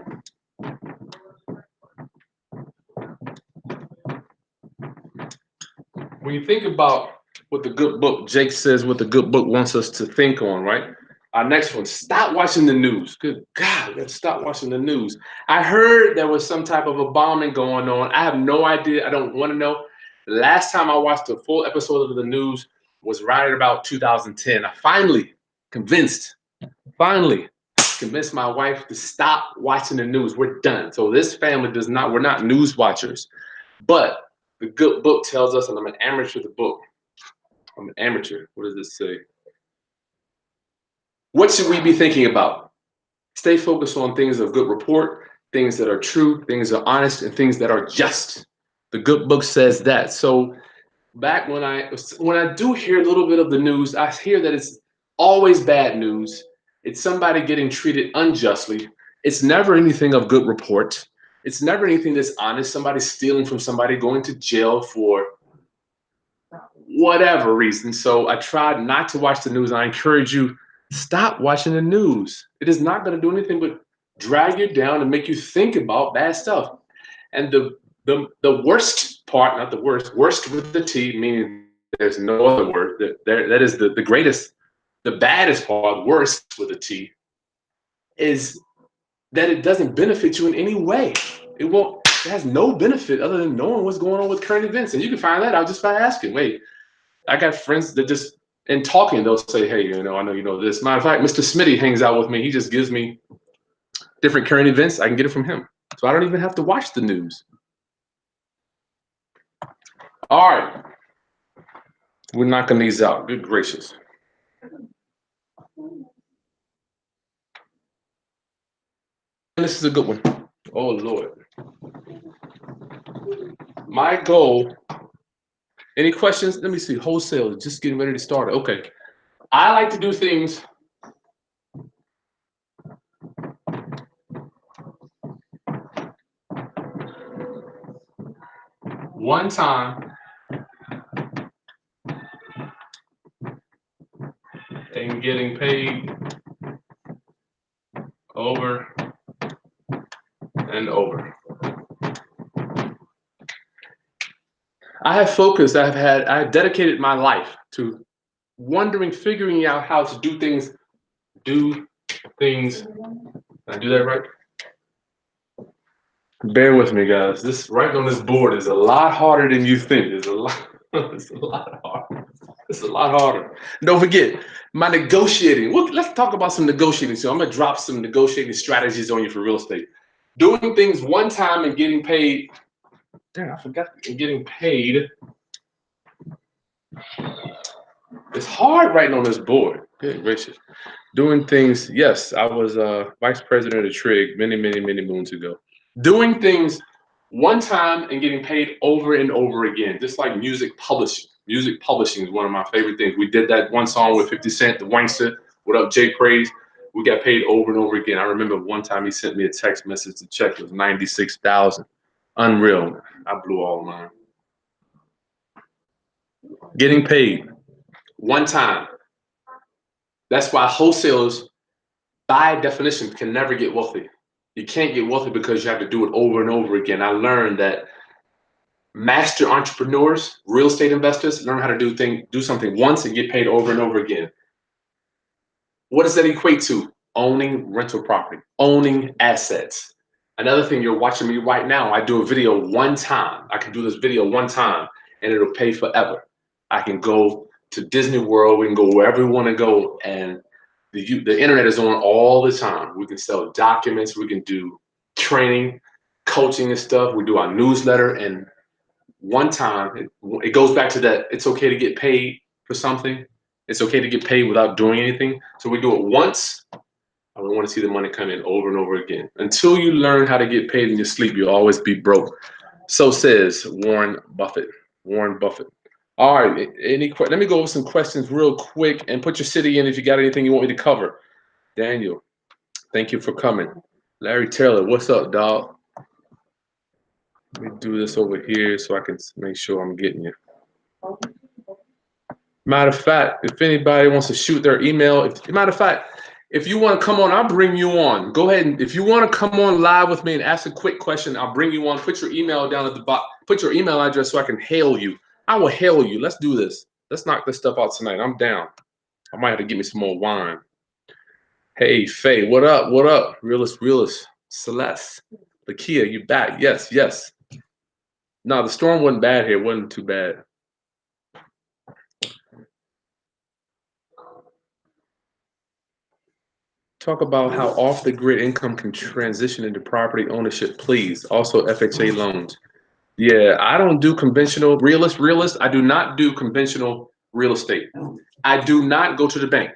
When you think about what the good book, Jake says what the good book wants us to think on, right? Our next one, stop watching the news. Good God, let's stop watching the news. I heard there was some type of a bombing going on. I have no idea. I don't want to know. The last time I watched a full episode of the news was right about 2010. I finally convinced my wife to stop watching the news. We're done. So this family we're not news watchers. But the good book tells us, and I'm an amateur of the book. I'm an amateur. What does it say? What should we be thinking about? Stay focused on things of good report, things that are true, things that are honest, and things that are just. The good book says that. So back when I do hear a little bit of the news, I hear that it's always bad news. It's somebody getting treated unjustly. It's never anything of good report. It's never anything that's honest. Somebody stealing from somebody, going to jail for whatever reason. So I tried not to watch the news. I encourage you, stop watching the news. It is not going to do anything but drag you down and make you think about bad stuff. And the worst part, not the worst with the T, meaning there's no other word. That is the greatest, the baddest part, worst with a T, is that it doesn't benefit you in any way. It has no benefit other than knowing what's going on with current events. And you can find that out just by asking. Wait, I got friends that just, in talking, they'll say, hey, you know, I know you know this. Matter of fact, Mr. Smitty hangs out with me. He just gives me different current events. I can get it from him. So I don't even have to watch the news. All right. We're knocking these out. Good gracious. This is a good one. Oh, Lord. My goal. Any questions? Let me see. Wholesale, just getting ready to start. Okay. I like to do things one time and getting paid over and over. I have focused, I have dedicated my life to figuring out how to do things. Did I do that right? Bear with me, guys. This writing on this board is a lot harder than you think. It's a lot, it's a lot harder. It's a lot harder. Don't forget, my negotiating. Let's talk about some negotiating. So I'm gonna drop some negotiating strategies on you for real estate. Doing things one time and getting paid. Damn, I forgot. Getting paid. It's hard writing on this board. Good gracious. Doing things. Yes, I was vice president of Trig many moons ago. Doing things one time and getting paid over and over again, just like music publishing. Music publishing is one of my favorite things. We did that one song with 50 Cent, The Wankster. What up, Jay Praise? We got paid over and over again. I remember one time he sent me a text message. The check was $96,000. Unreal. I blew all mine. Getting paid one time. That's why wholesalers, by definition, can never get wealthy. You can't get wealthy because you have to do it over and over again. I learned that master entrepreneurs, real estate investors, learn how to do something once and get paid over and over again. What does that equate to? Owning rental property, owning assets. Another thing, you're watching me right now. I do a video one time. I can do this video one time and it'll pay forever. I can go to Disney World. We can go wherever we want to go, and the internet is on all the time. We can sell documents. We can do training, coaching and stuff. We do our newsletter, and one time, it goes back to that. It's okay to get paid for something. It's okay to get paid without doing anything. So we do it once, and we want to see the money come in over and over again. Until you learn how to get paid in your sleep, you'll always be broke. So says Warren Buffett. Warren Buffett. All right, let me go over some questions real quick and put your city in if you got anything you want me to cover. Daniel, thank you for coming. Larry Taylor, what's up, dog? Let me do this over here so I can make sure I'm getting you. Matter of fact, if anybody wants to shoot their email, if you want to come on, I'll bring you on. Go ahead, and if you want to come on live with me and ask a quick question, I'll bring you on. Put your email down at the bottom. Put your email address so I can hail you. I will hail you. Let's do this. Let's knock this stuff out tonight. I'm down. I might have to get me some more wine. Hey, Faye, what up? What up? Realist. Celeste. Lakia, you back? Yes. No, the storm wasn't bad here. It wasn't too bad. Talk about how off-the-grid income can transition into property ownership, please. Also, FHA loans. Yeah, I don't do conventional realist. I do not do conventional real estate. I do not go to the bank.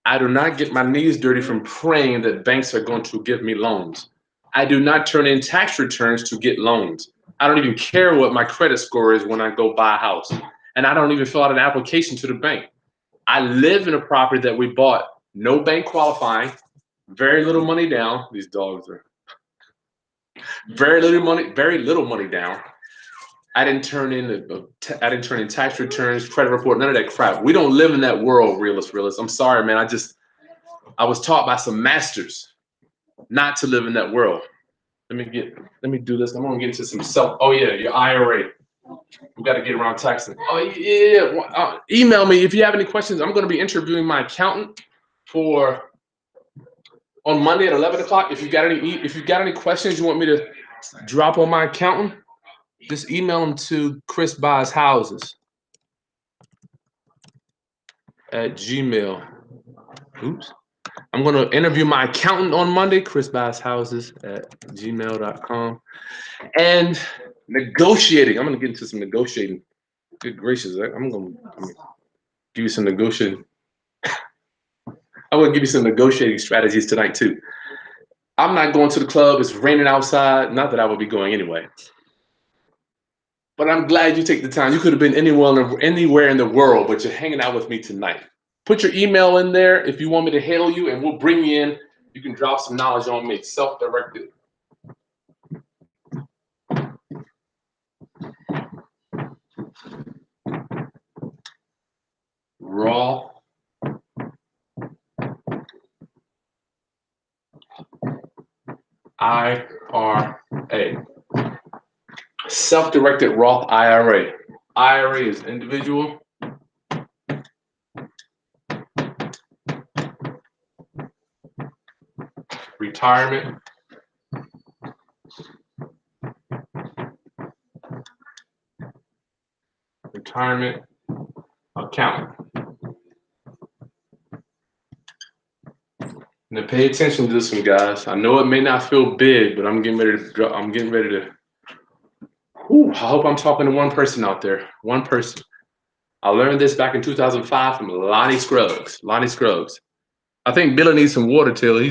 I do not get my knees dirty from praying that banks are going to give me loans. I do not turn in tax returns to get loans. I don't even care what my credit score is when I go buy a house. And I don't even fill out an application to the bank. I live in a property that we bought, no bank qualifying, very little money down. These dogs are very little money down. I didn't turn in tax returns, credit report, none of that crap. We don't live in that world, realist. I'm sorry, man. I was taught by some masters not to live in that world. Let me do this. I'm gonna get into some oh yeah, your IRA. We got to get around taxing. Oh yeah. Email me if you have any questions. I'm gonna be interviewing my accountant on Monday at 11 o'clock. If you got any questions you want me to drop on my accountant, just email them to Chris Buys Houses at Gmail. Oops. I'm going to interview my accountant on Monday, Chris Buys Houses at gmail.com. And negotiating. I'm going to get into some negotiating. Good gracious. I'm going to give you some negotiating. I'm going to give you some negotiating strategies tonight, too. I'm not going to the club. It's raining outside. Not that I would be going anyway. But I'm glad you take the time. You could have been anywhere in the world, but you're hanging out with me tonight. Put your email in there if you want me to hail you, and we'll bring you in. You can drop some knowledge on me. Self-directed. Roth IRA. Self-directed Roth IRA. IRA is individual. Retirement. Retirement account. Now pay attention to this one, guys. I know it may not feel big, but I'm getting ready to. I hope I'm talking to one person out there. One person. I learned this back in 2005 from Lonnie Scruggs. Lonnie Scruggs. I think Billy needs some water, Taylor.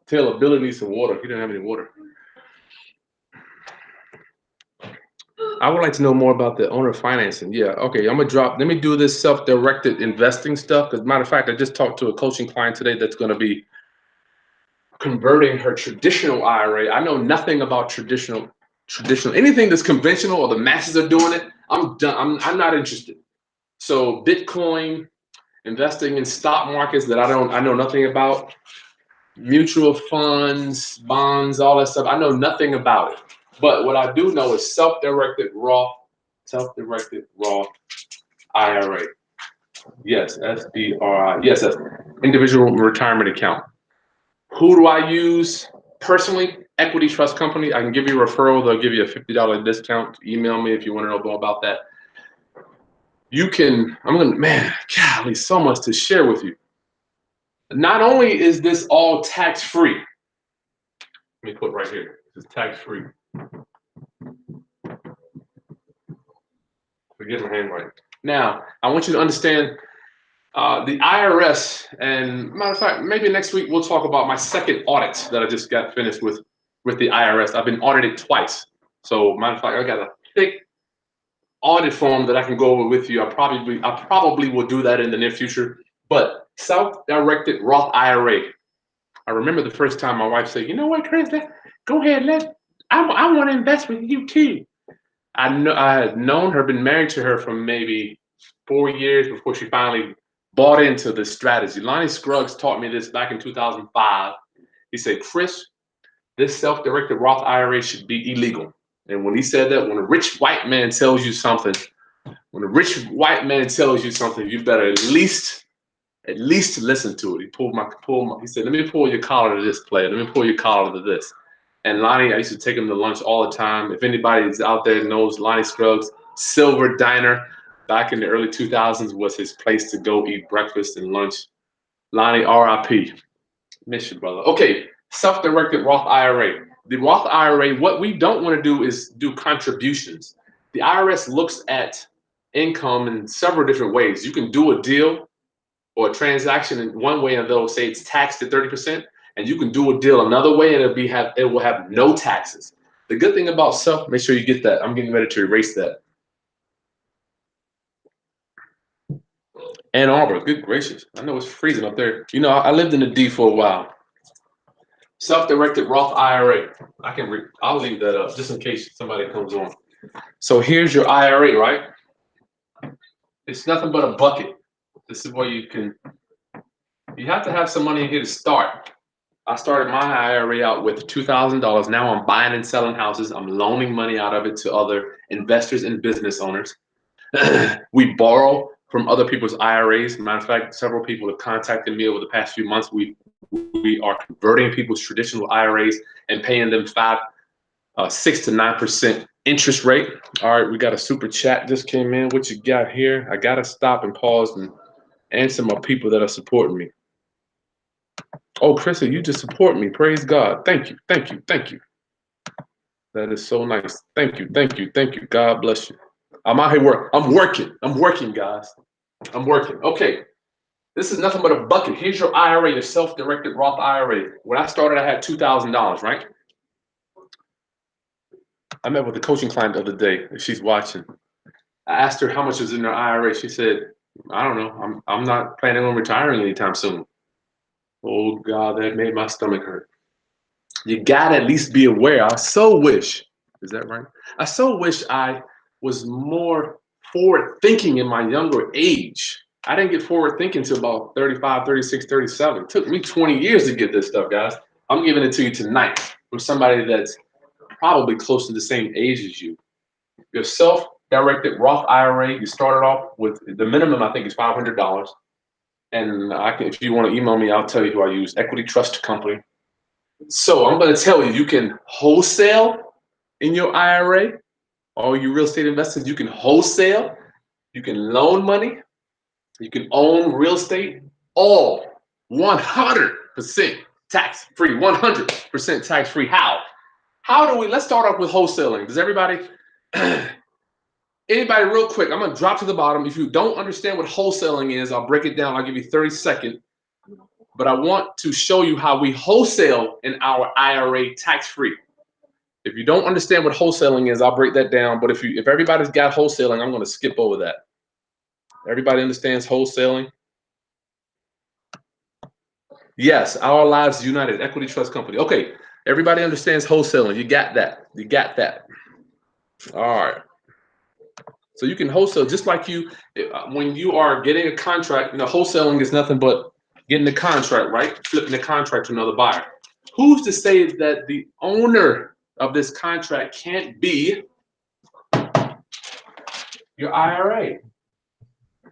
Taylor, Billy needs some water. He didn't have any water. I would like to know more about the owner financing. Yeah, okay, I'm gonna let me do this self-directed investing stuff. As a matter of fact, I just talked to a coaching client today that's gonna be converting her traditional IRA. I know nothing about traditional, anything that's conventional or the masses are doing it. I'm done. I'm not interested. So Bitcoin, investing in stock markets that I know nothing about, mutual funds, bonds, all that stuff. I know nothing about it. But what I do know is self-directed Roth IRA. Yes, SBRI. Yes, that's individual retirement account. Who do I use personally? Equity Trust Company. I can give you a referral. They'll give you a $50 discount. Email me if you want to know more about that. Golly, so much to share with you. Not only is this all tax-free, let me put right here. This is tax-free. Forget my handwriting. Now, I want you to understand the IRS, and matter of fact, maybe next week we'll talk about my second audit that I just got finished with the IRS. I've been audited twice. So matter of fact, I got a thick audit form that I can go over with you. I probably will do that in the near future. But self-directed Roth IRA. I remember the first time my wife said, "You know what, Chris? Go ahead, I want to invest with you too." I had known her, been married to her for maybe 4 years before she finally bought into this strategy. Lonnie Scruggs taught me this back in 2005. He said, "Chris, this self-directed Roth IRA should be illegal." And when he said that, when a rich white man tells you something, you better at least listen to it. He said, "Let me pull your collar to this, player. Let me pull your collar to this." And Lonnie, I used to take him to lunch all the time. If anybody's out there knows Lonnie Scruggs, Silver Diner, back in the early 2000s was his place to go eat breakfast and lunch. Lonnie, RIP. Miss you, brother. Okay, self-directed Roth IRA. The Roth IRA, what we don't want to do is do contributions. The IRS looks at income in several different ways. You can do a deal or a transaction in one way, and they'll say it's taxed at 30%, and you can do a deal another way, and it will have no taxes. The good thing about make sure you get that. I'm getting ready to erase that. Ann Arbor, good gracious. I know it's freezing up there. You know, I lived in the D for a while. Self-directed Roth IRA. I'll leave that up just in case somebody comes on. So here's your IRA, right? It's nothing but a bucket. This is where you have to have some money in here to start. I started my IRA out with $2,000. Now I'm buying and selling houses. I'm loaning money out of it to other investors and business owners. We borrow from other people's IRAs. Matter of fact, several people have contacted me over the past few months. We are converting people's traditional IRAs and paying them 6 to 9% interest rate. All right, we got a super chat just came in. What you got here? I gotta stop and pause and answer my people that are supporting me. Oh, Krista, you just support me. Praise God. Thank you. Thank you. Thank you. That is so nice. Thank you. Thank you. Thank you. God bless you. I'm out here I'm working, guys. I'm working. Okay. This is nothing but a bucket. Here's your IRA, your self-directed Roth IRA. When I started, I had $2,000, right? I met with a coaching client the other day, and she's watching. I asked her how much is in her IRA. She said, I don't know. I'm not planning on retiring anytime soon. Oh God, that made my stomach hurt. You gotta at least be aware. I so wish, is that right? I so wish I was more forward thinking in my younger age. I didn't get forward thinking until about 35, 36, 37. It took me 20 years to get this stuff, guys. I'm giving it to you tonight from somebody that's probably close to the same age as you. Your self-directed Roth IRA, you started off with the minimum, I think, is $500. And I can, if you want to email me, I'll tell you who I use, Equity Trust Company. So I'm going to tell you, you can wholesale in your IRA. All you real estate investors, you can wholesale, you can loan money, you can own real estate, all 100% tax-free, 100% tax-free. How do we, let's start off with wholesaling. Does everybody, anybody real quick, I'm going to drop to the bottom. If you don't understand what wholesaling is, I'll break it down. I'll give you 30 seconds. But I want to show you how we wholesale in our IRA tax-free. If you don't understand what wholesaling is, I'll break that down. But if everybody's got wholesaling, I'm going to skip over that. Everybody understands wholesaling? Yes, Our Lives United, Equity Trust Company. Okay, everybody understands wholesaling. You got that. You got that. All right. So you can wholesale just like you, when you are getting a contract, wholesaling is nothing but getting the contract, right? Flipping the contract to another buyer. Who's to say that the owner of this contract can't be your IRA?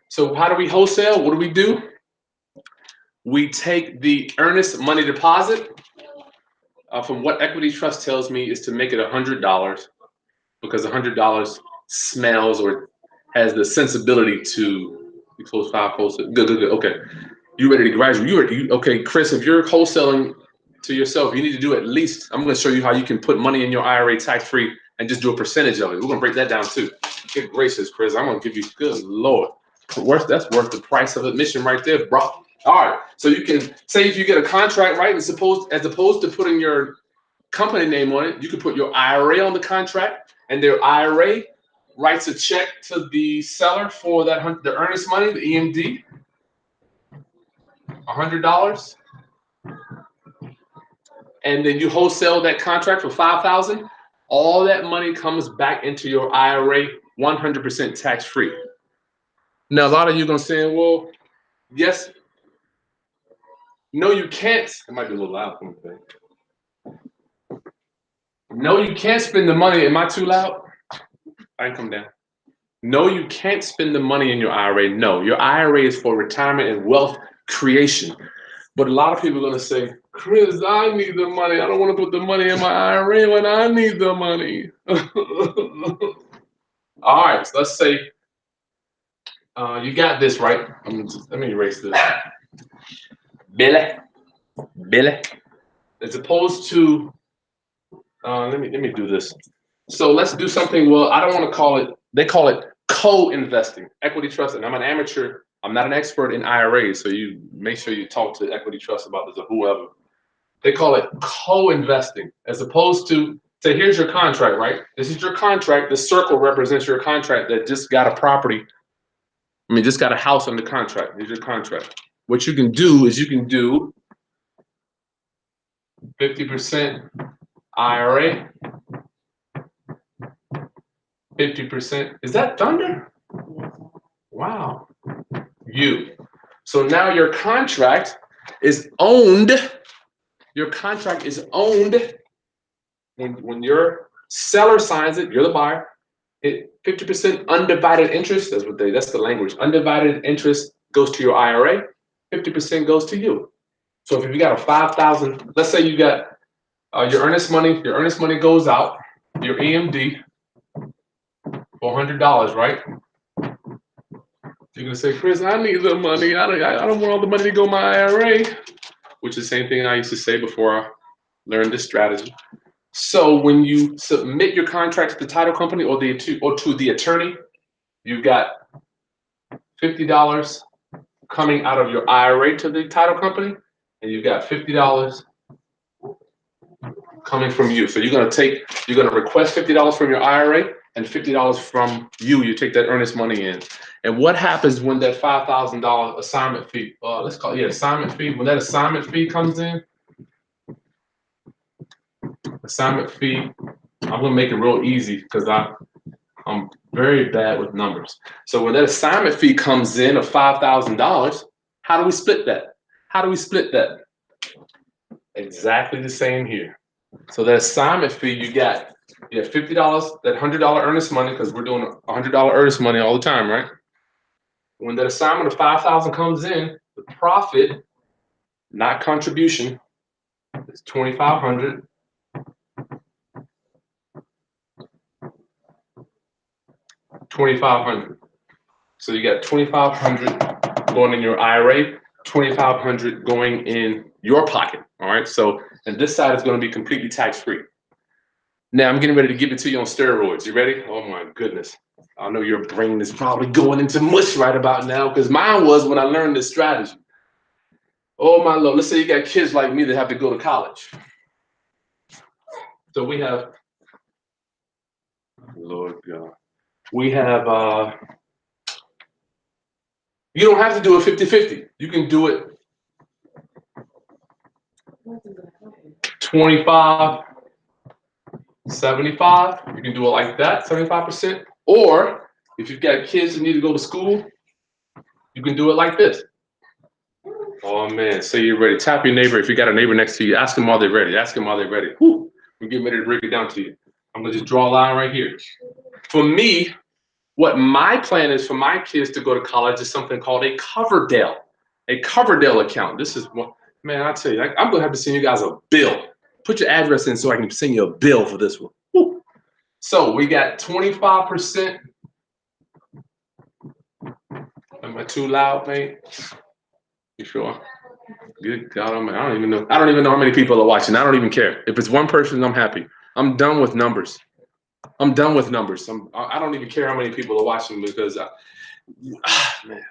So how do we wholesale? What do? We take the earnest money deposit. From what Equity Trust tells me is to make it $100 because $100 smells or has the sensibility to close 5 wholesale. Good. Okay, you ready to graduate? Okay, Chris. If you're wholesaling to yourself, you need to do at least. I'm going to show you how you can put money in your IRA tax free and just do a percentage of it. We're going to break that down too. Good gracious, Chris. I'm going to give you. Good Lord. That's worth the price of admission right there, bro. All right, so you can say if you get a contract, right, as opposed to putting your company name on it, you can put your IRA on the contract, and their IRA writes a check to the seller for that the earnest money, the EMD, $100, and then you wholesale that contract for $5,000. All that money comes back into your IRA, 100% tax free. Now, a lot of you are gonna say, well, yes. No, you can't. It might be a little loud. No, you can't spend the money. Am I too loud? I can come down. No, you can't spend the money in your IRA. No, your IRA is for retirement and wealth creation. But a lot of people are going to say, Chris, I need the money. I don't want to put the money in my IRA when I need the money. All right, so let's say you got this, right? Let me erase this. Billy. As opposed to, let me do this. So let's do something. Well, I don't want to call it. They call it co-investing, equity trust. And I'm an amateur. I'm not an expert in IRAs, so you make sure you talk to Equity Trust about this or whoever. They call it co-investing, as opposed to say, here's your contract, right? This is your contract. The circle represents your contract that just got a property. Just got a house under contract. Here's your contract. What you can do is you can do 50% IRA, 50%. Is that thunder? Wow. So now your contract is owned. Your contract is owned when your seller signs it. You're the buyer. 50% undivided interest. That's the language. Undivided interest goes to your IRA. 50% goes to you. So if you got a 5,000, let's say you got your earnest money. Your earnest money goes out. Your EMD for $100, right? You're gonna say, Chris, I need the money. I don't want all the money to go in my IRA, which is the same thing I used to say before I learned this strategy. So when you submit your contract to the title company or to the attorney, you've got $50 coming out of your IRA to the title company, and you've got $50 coming from you. So you're gonna request $50 from your IRA and $50 from you. You take that earnest money in. And what happens when that $5,000 assignment fee, let's call it assignment fee, when that assignment fee comes in, assignment fee, I'm gonna make it real easy because I'm very bad with numbers. So when that assignment fee comes in of $5,000, how do we split that? How do we split that? Exactly the same here. So that assignment fee, you have $50, that $100 earnest money, because we're doing $100 earnest money all the time, right? When that assignment of $5,000 comes in, the profit, not contribution, is $2,500. $2,500. So you got $2,500 going in your IRA, $2,500 going in your pocket. All right. So, and this side is going to be completely tax-free. Now I'm getting ready to give it to you on steroids. You ready? Oh my goodness. I know your brain is probably going into mush right about now, because mine was when I learned this strategy. Oh my Lord. Let's say you got kids like me that have to go to college. So we have, Lord God, we have, you don't have to do it 50-50. You can do it 25, 75. You can do it like that, 75%. Or if you've got kids that need to go to school, you can do it like this. Oh man, say you're ready. Tap your neighbor. If you got a neighbor next to you, ask them while they're ready. Ask them while they're ready. Whew. We're getting ready to break it down to you. I'm gonna just draw a line right here. For me, what my plan is for my kids to go to college is something called a Coverdale account. This is what, man, I tell you, I'm gonna have to send you guys a bill. Put your address in so I can send you a bill for this one. Woo. So we got 25%. Am I too loud, mate? You sure? Good God, I don't even know. I don't even know how many people are watching. I don't even care. If it's one person, I'm happy. I'm done with numbers. I'm done with numbers. I don't even care how many people are watching, because man,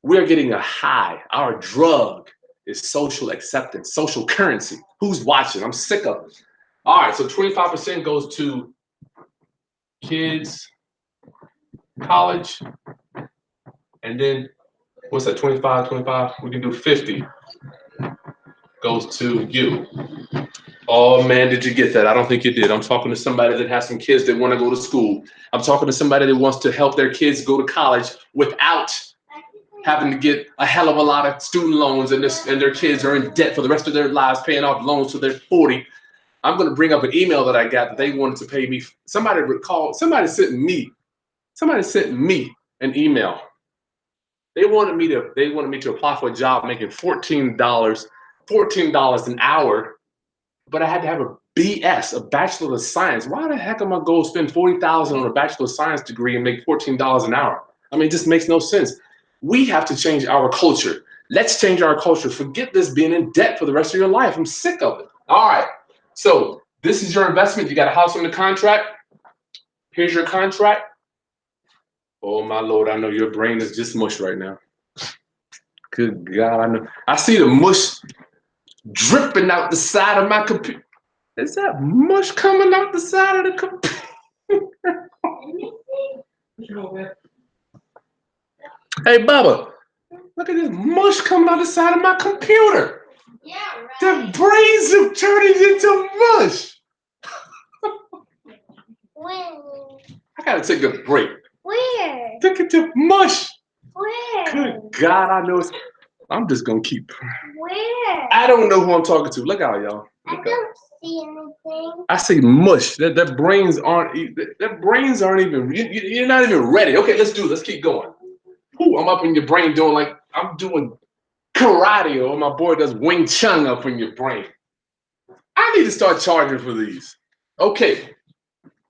we're getting a high. Our drug is social acceptance, social currency. Who's watching? I'm sick of it. All right, so 25% goes to kids, college, and then what's that, 25, we can do 50 goes to you. Oh man, did you get that? I don't think you did. I'm talking to somebody that has some kids that want to go to school. I'm talking to somebody that wants to help their kids go to college without having to get a hell of a lot of student loans, and their kids are in debt for the rest of their lives, paying off loans till they're 40. I'm going to bring up an email that I got that they wanted to pay me. Somebody sent me an email. They wanted me to apply for a job making $14 an hour, but I had to have a BS, a Bachelor of Science. Why the heck am I going to spend $40,000 on a Bachelor of Science degree and make $14 an hour? I mean, it just makes no sense. We have to change our culture. Let's change our culture. Forget this being in debt for the rest of your life. I'm sick of it. All right. So this is your investment. You got a house under contract. Here's your contract. Oh my Lord, I know your brain is just mush right now. Good God, I know. I see the mush dripping out the side of my computer. Is that mush coming out the side of the computer? Hey, Bubba, look at this mush coming out the side of my computer. Yeah, right. The brains are turning into mush. When? I gotta take a break. Where? Look at the mush. Where? Good God, I know. I'm just gonna keep. Where? I don't know who I'm talking to. Look out, y'all. I don't see anything. I see mush. Their brains aren't even. You're not even ready. Okay, let's do it. Let's keep going. Ooh, I'm up in your brain doing like I'm doing karate, or my boy does Wing Chun up in your brain. I need to start charging for these. Okay,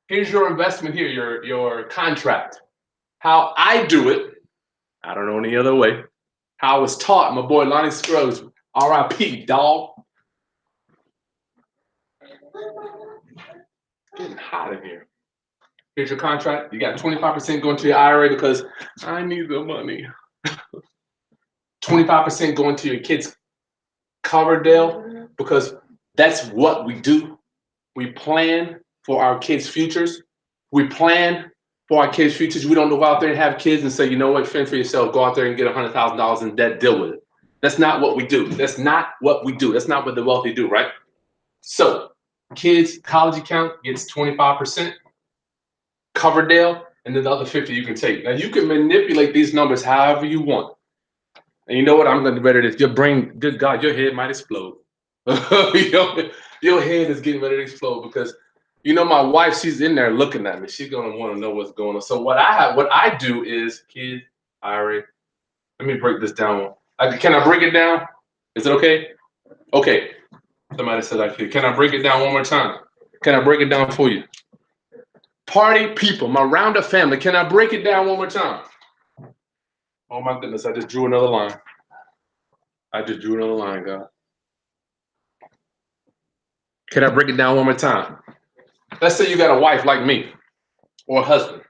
here's your investment here, your contract. How I do it, I don't know any other way. How I was taught, my boy Lonnie Scruggs, R.I.P. dog. Getting hot in here. Here's your contract. You got 25% going to your IRA because I need the money. 25% going to your kids' Coverdale, because that's what we do. We plan for our kids' futures. We plan for our kids' futures. We don't go out there and have kids and say, you know what, fend for yourself. Go out there and get $100,000 in debt, deal with it. That's not what we do. That's not what we do. That's not what the wealthy do, right? So kids' college account gets 25%, Coverdale, and then the other 50 you can take. Now you can manipulate these numbers however you want. And you know what? I'm going to better this. Your brain, good God, your head might explode. Your head is getting ready to explode because, you know, my wife, she's in there looking at me. She's going to want to know what's going on. So what I do is, kids, IRA. Let me break this down. Can I break it down? Is it okay? Okay. Somebody said I could. Can I break it down one more time? Can I break it down for you? Party people, my Roundup family. Can I break it down one more time? Oh my goodness, I just drew another line. God. Can I break it down one more time? Let's say you got a wife like me, or a husband.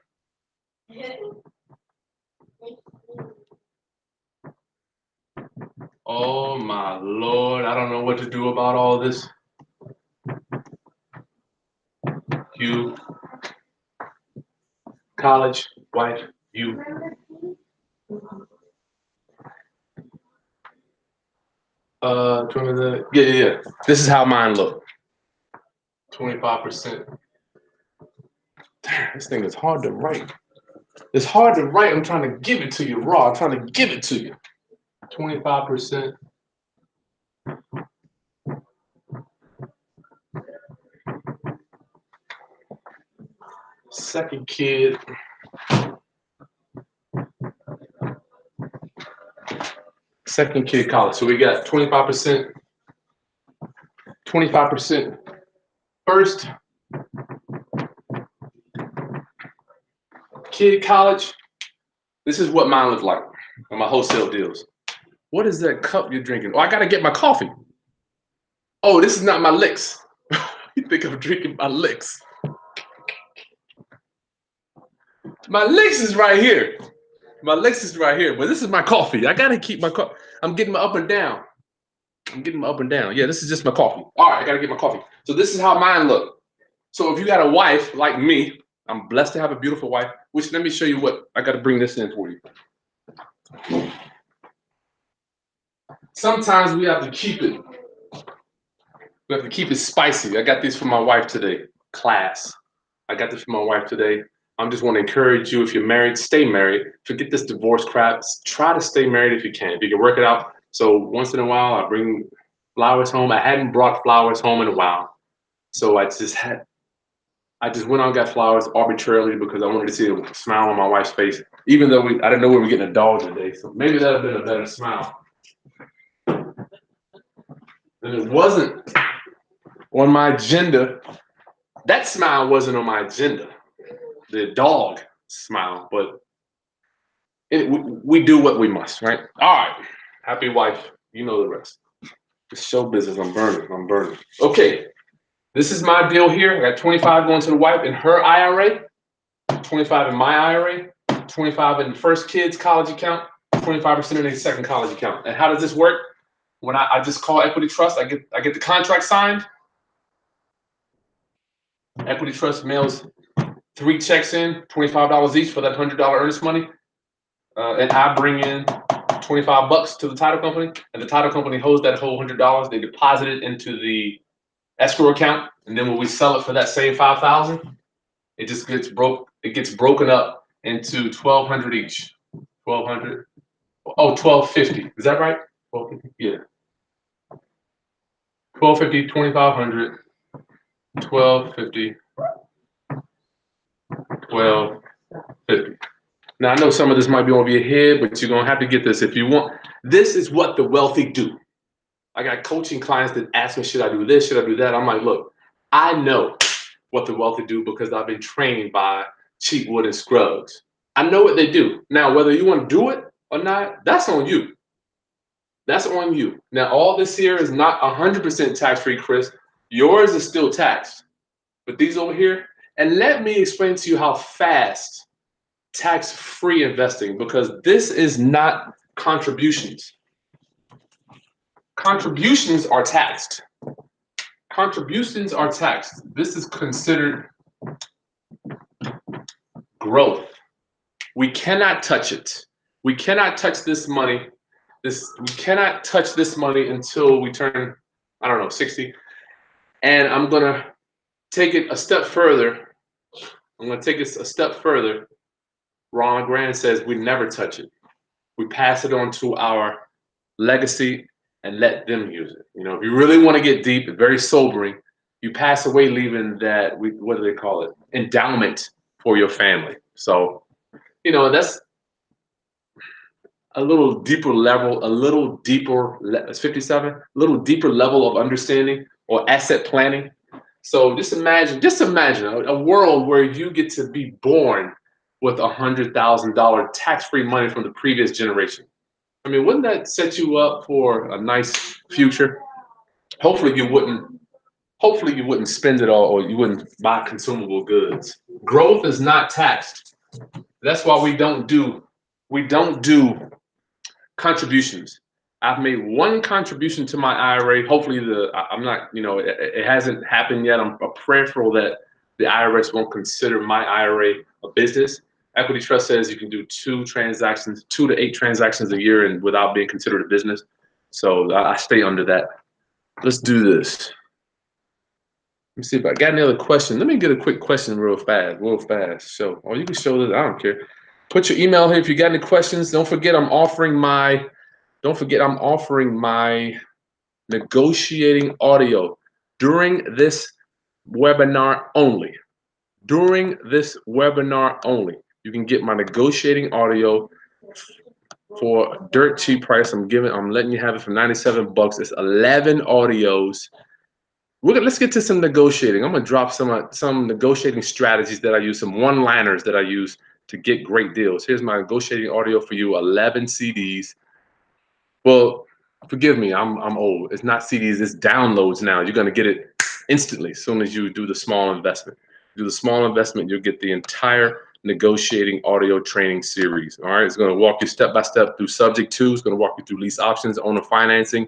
Oh my Lord, I don't know what to do about all this. You, college, wife, you. Yeah. This is how mine look. 25%. Damn, this thing is hard to write. It's hard to write. I'm trying to give it to you raw. I'm trying to give it to you. 25%. Second kid. Second kid college. So we got 25%. 25% first kid college. This is what mine look like on my wholesale deals. What is that cup you're drinking? Oh, I gotta get my coffee. Oh, this is not my licks. You think I'm drinking my licks? My licks is right here. My licks is right here, but this is my coffee. I gotta keep my coffee. I'm getting my up and down. Yeah, this is just my coffee. All right, I gotta get my coffee. So this is how mine look. So if you got a wife like me, I'm blessed to have a beautiful wife, which let me show you what, I gotta bring this in for you. Sometimes we have to keep it. We have to keep it spicy. I got this for my wife today. Class. I got this for my wife today. I'm just want to encourage you, if you're married, stay married. Forget this divorce crap. Try to stay married if you can. If you can work it out. So once in a while, I bring flowers home. I hadn't brought flowers home in a while. So I just went out and got flowers arbitrarily because I wanted to see a smile on my wife's face, even though I didn't know we were getting a dog today. So maybe that would have been a better smile. And it wasn't on my agenda. That smile wasn't on my agenda. The dog smile, but we do what we must, right? All right. Happy wife. You know the rest. It's show business. I'm burning. Okay. This is my deal here. I got 25 going to the wife in her IRA, 25 in my IRA, 25 in the first kid's college account, 25% in the second college account. And how does this work? When I just call Equity Trust, I get the contract signed. Equity Trust mails 3 checks in, $25 each for that $100 earnest money. And I bring in $25 to the title company, and the title company holds that whole $100. They deposit it into the escrow account, and then when we sell it for that same $5,000, it just gets broken up into $1,200 each. $1,200. Oh, $1,250. Is that right? $1,250. Yeah. $1,250, $2,500, $1,250, $1,250. Now I know some of this might be over your head, but you're gonna have to get this if you want. This is what the wealthy do. I got coaching clients that ask me, should I do this? Should I do that? I'm like, look, I know what the wealthy do because I've been trained by Cheapwood and Scruggs. I know what they do. Now, whether you want to do it or not, that's on you. That's on you. Now, all this here is not 100% tax-free, Chris. Yours is still taxed. But these over here, and let me explain to you how fast tax-free investing, because this is not contributions. Contributions are taxed. Contributions are taxed. This is considered growth. We cannot touch it. We cannot touch this money. We cannot touch this money until we turn, I don't know, 60. And I'm gonna take it a step further. I'm gonna take it a step further. Ron Grant says we never touch it. We pass it on to our legacy and let them use it. You know, if you really want to get deep, very sobering, you pass away leaving that, what do they call it? Endowment for your family. So, you know, that's a little deeper level, it's 57, a little deeper level of understanding or asset planning. So just imagine a world where you get to be born with $100,000 tax-free money from the previous generation. I mean, wouldn't that set you up for a nice future? Hopefully you wouldn't spend it all, or you wouldn't buy consumable goods. Growth is not taxed. That's why we don't do contributions. I've made one contribution to my IRA. Hopefully I'm not, you know, it hasn't happened yet. I'm prayerful that the IRS won't consider my IRA a business. Equity Trust says you can do 2 to 8 transactions a year and without being considered a business. So I stay under that. Let's do this. Let me see if I got any other questions. Let me get a quick question real fast. So, or you can show this, I don't care. Put your email here if you got any questions. Don't forget I'm offering my negotiating audio during this webinar only. During this webinar only. You can get my negotiating audio for a dirt cheap price. I'm letting you have it for 97 bucks. It's 11 audios. Let's get to some negotiating. I'm gonna drop some negotiating strategies that I use, some one-liners that I use to get great deals. Here's my negotiating audio for you, 11 CDs. Well, forgive me, I'm old. It's not CDs, it's downloads now. You're gonna get it instantly as soon as you do the small investment. Do the small investment, you'll get the entire negotiating audio training series. All right, it's gonna walk you step by step through subject 2. It's gonna walk you through lease options, owner financing,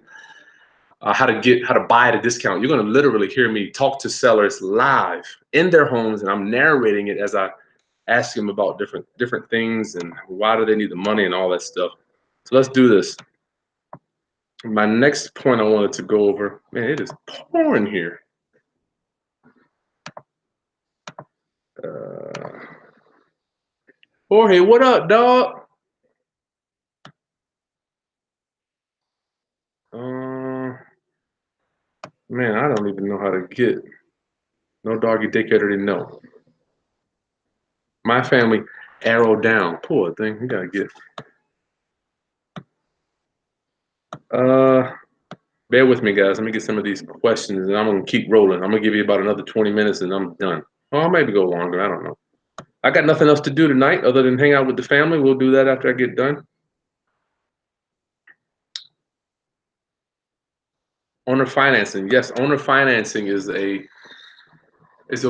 how to buy at a discount. You're gonna literally hear me talk to sellers live in their homes, and I'm narrating it as I ask them about different things and why do they need the money and all that stuff. So let's do this. My next point I wanted to go over, man, it is pouring here. Jorge, what up, dog? Man, I don't even know how to get. No doggy daycare already know. My family arrow down. Poor thing, we gotta get. Bear with me, guys. Let me get some of these questions, and I'm gonna keep rolling. I'm gonna give you about another 20 minutes, and I'm done. Well, I'll maybe go longer. I don't know. I got nothing else to do tonight other than hang out with the family. We'll do that after I get done. Owner financing. Yes, owner financing is a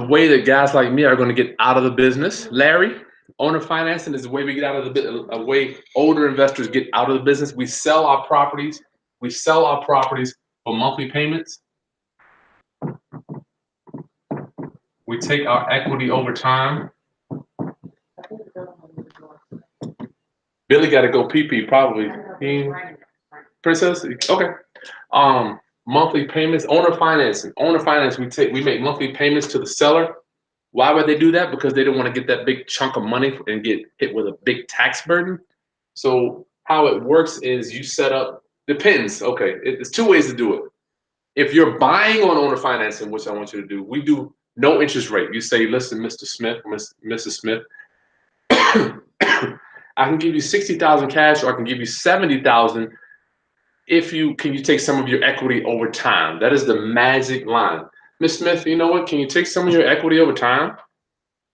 way that guys like me are going to get out of the business. Larry, owner financing is the way we get out of a way older investors get out of the business. We sell our properties. We sell our properties for monthly payments. We take our equity over time. Billy got to go pee probably. Princess, okay. Monthly payments, owner financing. Owner finance, we make monthly payments to the seller. Why would they do that? Because they don't want to get that big chunk of money and get hit with a big tax burden. So how it works is you set up, depends. Okay, it's 2 ways to do it. If you're buying on owner financing, which I want you to do, we do no interest rate. You say, listen, Mr. Smith, Mrs. Smith, I can give you 60,000 cash, or I can give you 70,000. Can you take some of your equity over time? That is the magic line. Ms. Smith, you know what? Can you take some of your equity over time?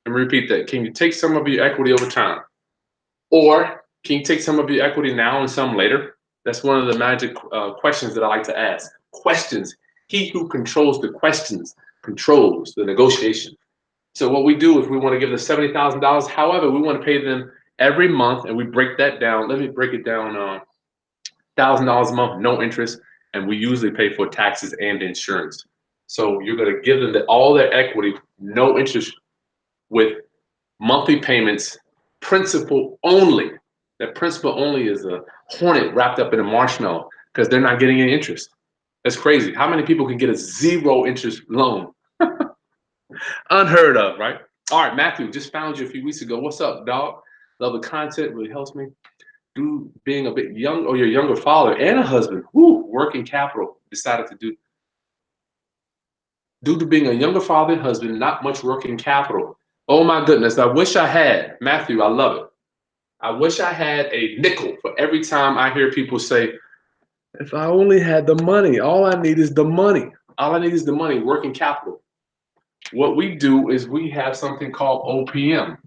And repeat that. Can you take some of your equity over time? Or can you take some of your equity now and some later? That's one of the magic questions that I like to ask. Questions. He who controls the questions controls the negotiation. So what we do, if we want to give them $70,000, however, we want to pay them every month, and we break that down. Let me break it down. $1,000 a month, no interest. and we usually pay for taxes and insurance. So you're going to give them all their equity, no interest, with monthly payments, principal only. That principal only is a hornet wrapped up in a marshmallow because they're not getting any interest. That's crazy. How many people can get a 0 interest loan? Unheard of, right? All right, Matthew, just found you a few weeks ago. What's up, dog? Love the content, really helps me. Do being a bit young, or your younger father and a husband, working capital, decided to do. Due to being a younger father and husband, not much working capital. Oh my goodness, I wish I had. Matthew, I love it. I wish I had a nickel for every time I hear people say, if I only had the money, all I need is the money. All I need is the money, working capital. What we do is we have something called OPM.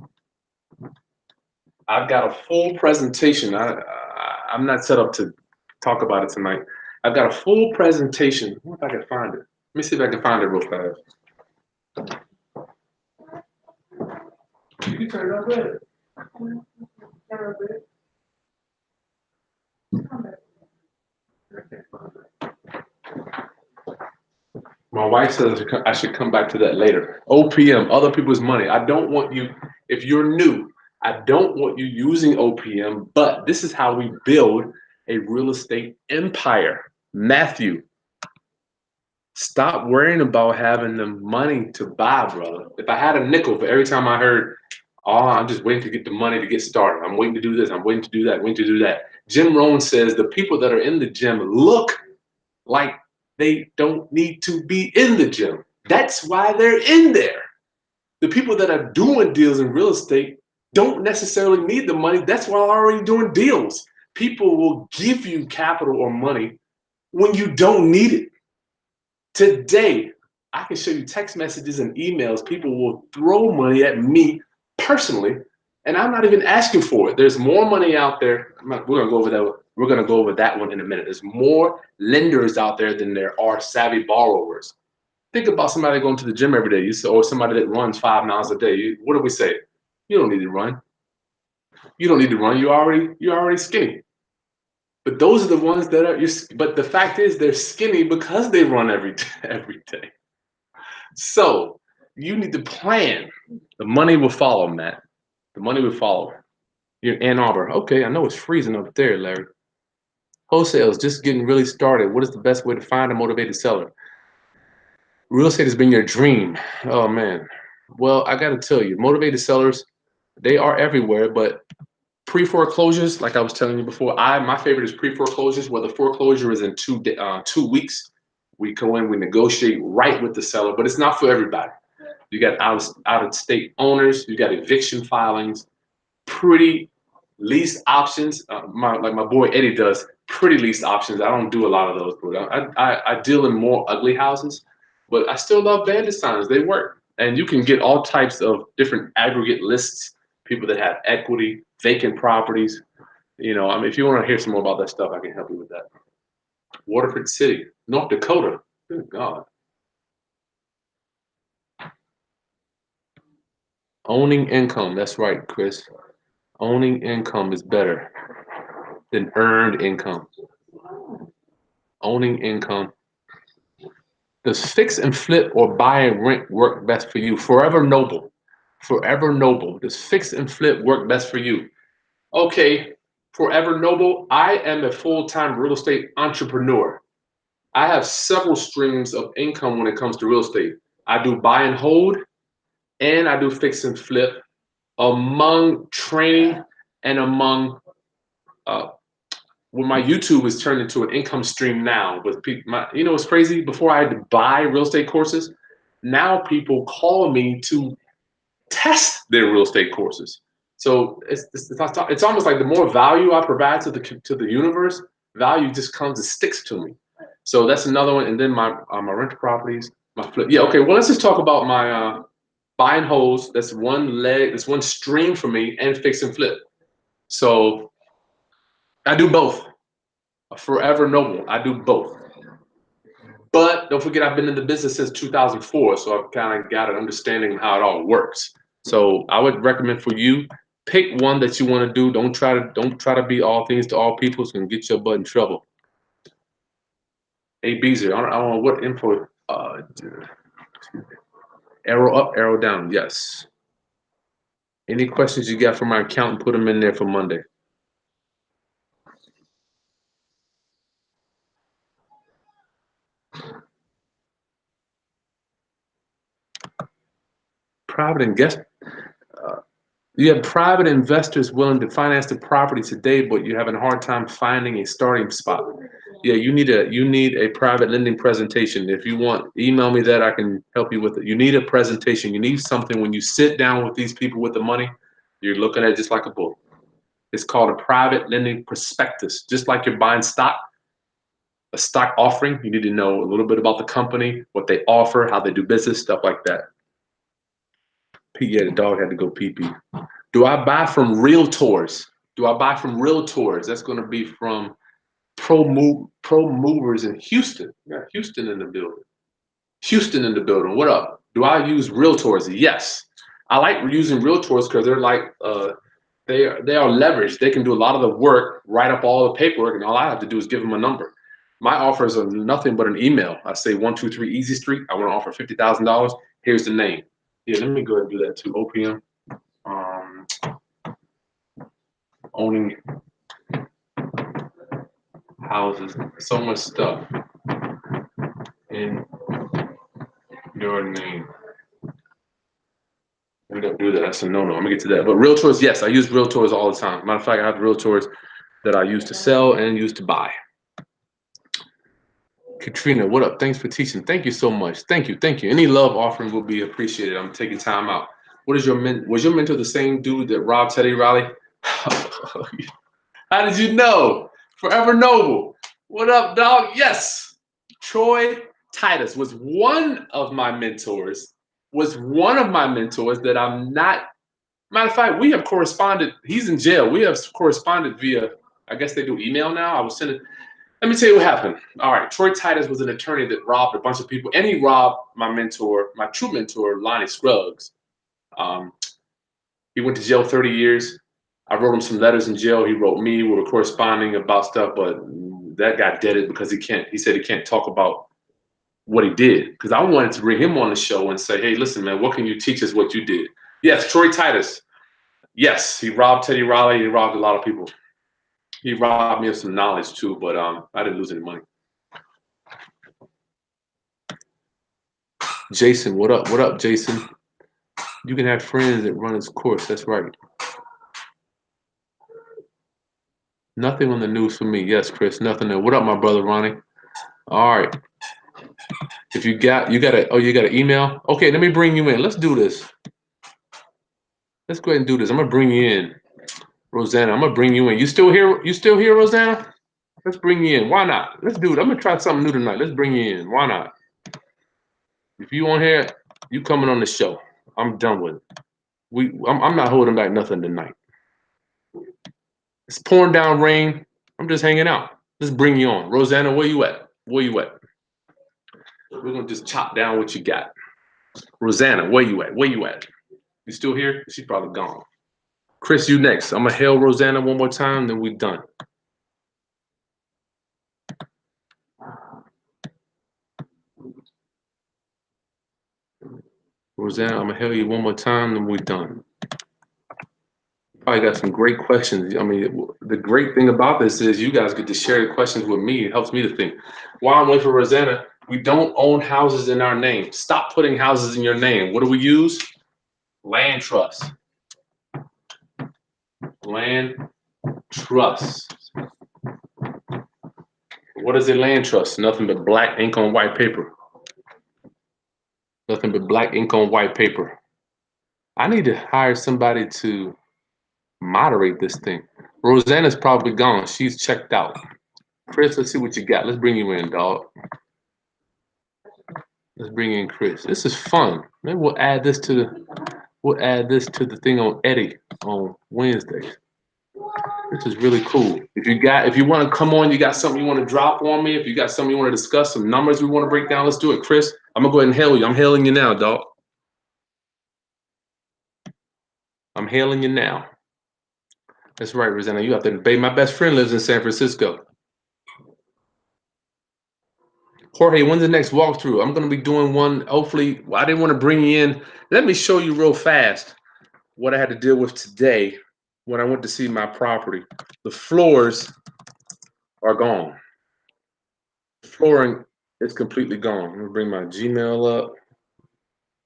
I've got a full presentation. I'm not set up to talk about it tonight. I've got a full presentation. What if I can find it? Let me see if I can find it real fast. You can turn it up later. My wife says I should come back to that later. OPM, other people's money. I don't want you, if you're new, I don't want you using OPM, but this is how we build a real estate empire. Matthew, stop worrying about having the money to buy, brother. If I had a nickel for every time I heard, oh, I'm just waiting to get the money to get started. I'm waiting to do this. I'm waiting to do that. I'm waiting to do that. Jim Rohn says the people that are in the gym look like they don't need to be in the gym. That's why they're in there. The people that are doing deals in real estate don't necessarily need the money. That's why they're already doing deals. People will give you capital or money when you don't need it. Today, I can show you text messages and emails. People will throw money at me personally, and I'm not even asking for it. There's more money out there. We're gonna go over that. We're gonna go over that one in a minute. There's more lenders out there than there are savvy borrowers. Think about somebody going to the gym every day. Or somebody that runs 5 miles a day. What do we say? You don't need to run. You don't need to run. You're already skinny. But those are the ones that are. But the fact is, they're skinny because they run every day. So you need to plan. The money will follow, Matt. The money will follow. You're in Ann Arbor. Okay, I know it's freezing up there, Larry. Wholesale is just getting really started. What is the best way to find a motivated seller? Real estate has been your dream. Oh man. Well, I got to tell you, motivated sellers, they are everywhere, but pre-foreclosures, like I was telling you before, my favorite is pre-foreclosures, where the foreclosure is in 2 weeks. We go in, we negotiate right with the seller, but it's not for everybody. You got out-of-state owners, you got eviction filings, pretty lease options. Like my boy Eddie does, pretty lease options. I don't do a lot of those, but I deal in more ugly houses, but I still love bandit signs. They work. And you can get all types of different aggregate lists, people that have equity, vacant properties. I mean, if you want to hear some more about that stuff, I can help you with that. Waterford City, North Dakota. Good God. Owning income. That's right, Chris. Owning income is better than earned income. Owning income. Does fix and flip or buy and rent work best for you? Forever Noble. Forever Noble. Does fix and flip work best for you? Okay, Forever Noble, I am a full-time real estate entrepreneur. I have several streams of income when it comes to real estate. I do buy and hold, and I do fix and flip, among training and among when my YouTube is turned into an income stream now with people. It's crazy. Before I had to buy real estate courses, now people call me to test their real estate courses. So it's almost like the more value I provide to the universe, value just comes and sticks to me. So that's another one. And then my rental properties, my flip. Yeah, okay. Well, let's just talk about my buy and holds. That's one leg. That's one stream for me, and fix and flip. So I do both. Forever Noble. I do both. But don't forget, I've been in the business since 2004, so I've kind of got an understanding of how it all works. So I would recommend for you, pick one that you want to do. Don't try to be all things to all people. It's gonna get your butt in trouble. A Beezer. I don't know what info. Arrow up, arrow down. Yes. Any questions you got for my accountant, put them in there for Monday. Private investors. You have private investors willing to finance the property today, but you're having a hard time finding a starting spot. Yeah, you need a private lending presentation. If you want, email me that. I can help you with it. You need a presentation. You need something when you sit down with these people with the money. You're looking at it just like a book. It's called a private lending prospectus. Just like you're buying stock, a stock offering, you need to know a little bit about the company, what they offer, how they do business, stuff like that. Yeah, the dog had to go pee pee. Do I buy from realtors? Do I buy from realtors? That's going to be from pro movers in Houston. Yeah, Houston in the building. Houston in the building. What up? Do I use realtors? Yes. I like using realtors because they're like they are leveraged. They can do a lot of the work, write up all the paperwork, and all I have to do is give them a number. My offers are nothing but an email. I say 123 Easy Street. I want to offer $50,000. Here's the name. Yeah, let me go ahead and do that too. OPM. Owning houses. So much stuff in your name. We don't do that. That's a no-no. I'm gonna get to that. But realtors, yes, I use realtors all the time. Matter of fact, I have realtors that I use to sell and use to buy. Katrina, what up? Thanks for teaching. Thank you so much. Thank you. Thank you. Any love offering will be appreciated. I'm taking time out. What is was your mentor the same dude that robbed Teddy Riley? How did you know? Forever Noble. What up, dog? Yes. Troy Titus was one of my mentors. That I'm not. Matter of fact, we have corresponded. He's in jail. We have corresponded via, I guess they do email now. I was sending. Let me tell you what happened. All right. Troy Titus was an attorney that robbed a bunch of people. And he robbed my mentor, my true mentor, Lonnie Scruggs. He went to jail 30 years. I wrote him some letters in jail. He wrote me. We were corresponding about stuff, but that got deaded because he said he can't talk about what he did. Because I wanted to bring him on the show and say, hey, listen, man, what can you teach us what you did? Yes, Troy Titus. Yes, he robbed Teddy Riley. He robbed a lot of people. He robbed me of some knowledge too, but I didn't lose any money. Jason, what up? What up, Jason? You can have friends that run his course. That's right. Nothing on the news for me. Yes, Chris, nothing there. What up, my brother Ronnie? All right. If you got an email? Okay, let me bring you in. Let's do this. Let's go ahead and do this. I'm gonna bring you in. Rosanna, I'm gonna bring you in. You still here? You still here, Rosanna? Let's bring you in. Why not? Let's do it. I'm gonna try something new tonight. Let's bring you in. Why not? If you on here, you coming on the show. I'm done with it. I'm not holding back nothing tonight. It's pouring down rain. I'm just hanging out. Let's bring you on. Rosanna, where you at? Where you at? We're gonna just chop down what you got. Rosanna, where you at? Where you at? You still here? She's probably gone. Chris, you next. I'm gonna hail Rosanna one more time, then we're done. Rosanna, I'm gonna hail you one more time, then we're done. Probably got some great questions. I mean, the great thing about this is you guys get to share your questions with me. It helps me to think. While I'm waiting for Rosanna, we don't own houses in our name. Stop putting houses in your name. What do we use? Land trust. Land trust. What is a land trust? Nothing but black ink on white paper. Nothing but black ink on white paper. I need to hire somebody to moderate this thing. Rosanna's probably gone. She's checked out. Chris, let's see what you got. Let's bring you in, dog. Let's bring in Chris. This is fun. Maybe we'll add this to the thing on Eddie on Wednesdays. This is really cool. If you want to come on, you got something you want to drop on me, if you got something you want to discuss, some numbers we want to break down, let's do it. Chris, I'm gonna go ahead and hail you. I'm hailing you now, dog. I'm hailing you now. That's right, Rosanna. You have to obey. My best friend lives in San Francisco. Jorge, when's the next walkthrough? I'm going to be doing one. Hopefully, well, I didn't want to bring you in. Let me show you real fast what I had to deal with today when I went to see my property. The floors are gone. The flooring is completely gone. I'm going to bring my Gmail up.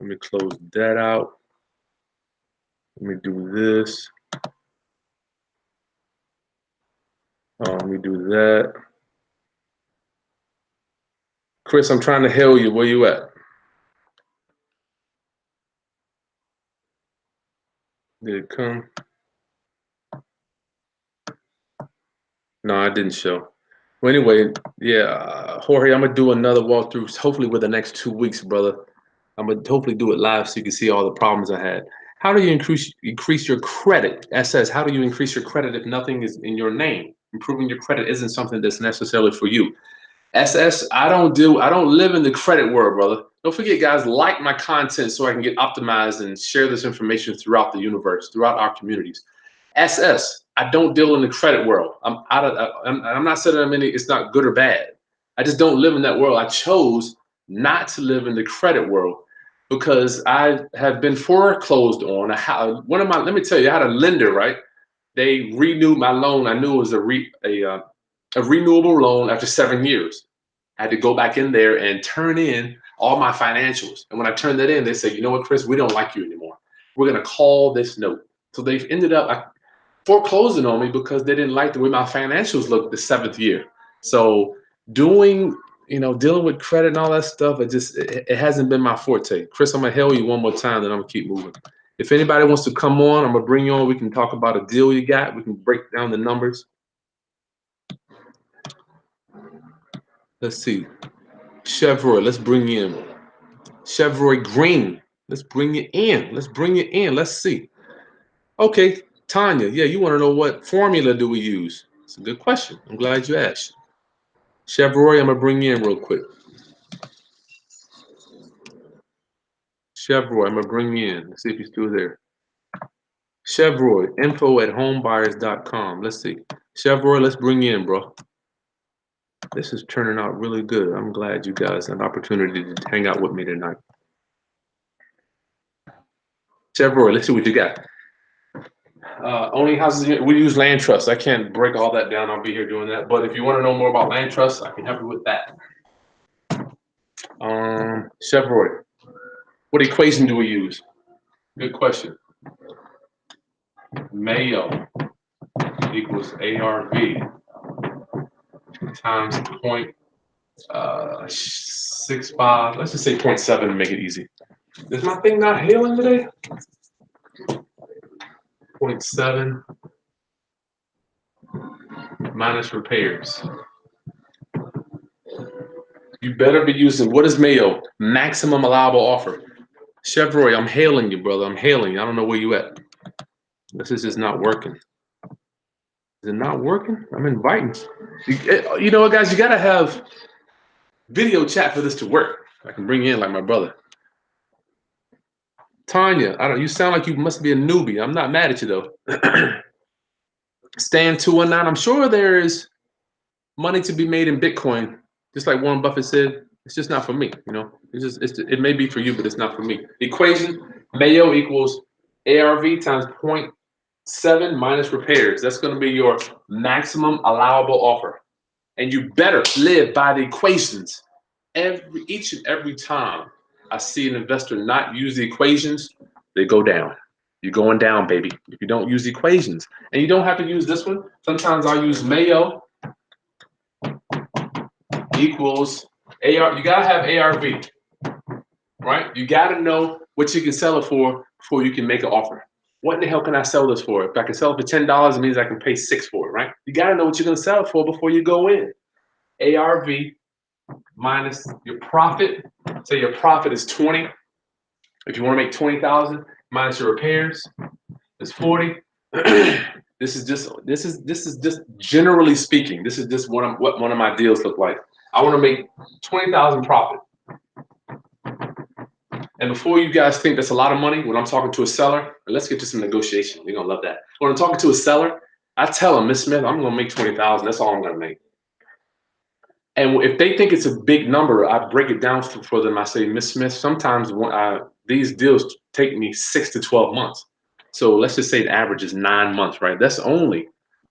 Let me close that out. Let me do this. Let me do that. Chris, I'm trying to hail you. Where you at? Did it come? No, I didn't show. Well, anyway, yeah, Jorge, I'm gonna do another walkthrough, hopefully within the next 2 weeks, brother. I'm gonna hopefully do it live so you can see all the problems I had. How do you increase your credit? SS, how do you increase your credit if nothing is in your name? Improving your credit isn't something that's necessarily for you. SS, I don't live in the credit world, brother. Don't forget, guys, like my content so I can get optimized and share this information throughout the universe, throughout our communities. SS, I don't deal in the credit world. I'm not saying it's not good or bad. I just don't live in that world. I chose not to live in the credit world because I have been foreclosed on. Let me tell you, I had a lender, right? They renewed my loan. I knew it was a renewable loan after 7 years. I had to go back in there and turn in all my financials. And when I turned that in, they said, you know what, Chris, we don't like you anymore. We're going to call this note. So they've ended up foreclosing on me because they didn't like the way my financials looked the 7th year. So dealing with credit and all that stuff, it hasn't been my forte. Chris, I'm going to hail you one more time, then I'm going to keep moving. If anybody wants to come on, I'm going to bring you on. We can talk about a deal you got. We can break down the numbers. Let's see. Chevrolet, let's bring you in. Chevrolet Green, let's bring you in. Let's see. Okay, Tanya, yeah, you want to know what formula do we use? It's a good question. I'm glad you asked. Chevrolet, I'm going to bring you in real quick. Chevrolet, I'm going to bring you in. Let's see if you're still there. Chevrolet, info@homebuyers.com. Let's see. Chevrolet, let's bring you in, bro. This is turning out really good. I'm glad you guys had an opportunity to hang out with me tonight. Chevrolet, let's see what you got. Owning houses, we use land trusts. I can't break all that down. I'll be here doing that. But if you want to know more about land trusts, I can help you with that. Chevrolet, what equation do we use? Good question. Mayo equals ARV times 0.65. Let's just say 0.7 to make it easy. Is my thing not hailing today? 0.7 minus repairs. You better be using, what is Mayo? Maximum allowable offer. Chevrolet, I'm hailing you, brother. I'm hailing you. I don't know where you at. This is just not working. Is it not working? I'm inviting. You know what, guys? You got to have video chat for this to work. I can bring you in like my brother. Tanya, you sound like you must be a newbie. I'm not mad at you, though. Stan 219, I'm sure there is money to be made in Bitcoin. Just like Warren Buffett said, it's just not for me, it may be for you, but it's not for me. Equation, Mayo equals ARV times 0.7 minus repairs. That's going to be your maximum allowable offer. And you better live by the equations. Each and every time I see an investor not use the equations, they go down. You're going down, baby, if you don't use equations. And you don't have to use this one. Sometimes I'll use Mayo equals AR. You gotta have ARV, right? You gotta know what you can sell it for before you can make an offer. What in the hell can I sell this for? If I can sell it for $10, it means I can pay $6 for it, right? You gotta know what you're gonna sell it for before you go in. ARV minus your profit. Say your profit is 20. If you want to make 20,000 minus your repairs, it's 40. This is just generally speaking. This is just what one of my deals look like. I want to make 20,000 profit. And before you guys think that's a lot of money, when I'm talking to a seller, and let's get to some negotiation. You're gonna love that. When I'm talking to a seller, I tell them, Miss Smith, I'm gonna make 20,000. That's all I'm gonna make. And if they think it's a big number, I break it down for them. I say, Miss Smith, sometimes these deals take me 6 to 12 months. So let's just say the average is 9 months, right? That's only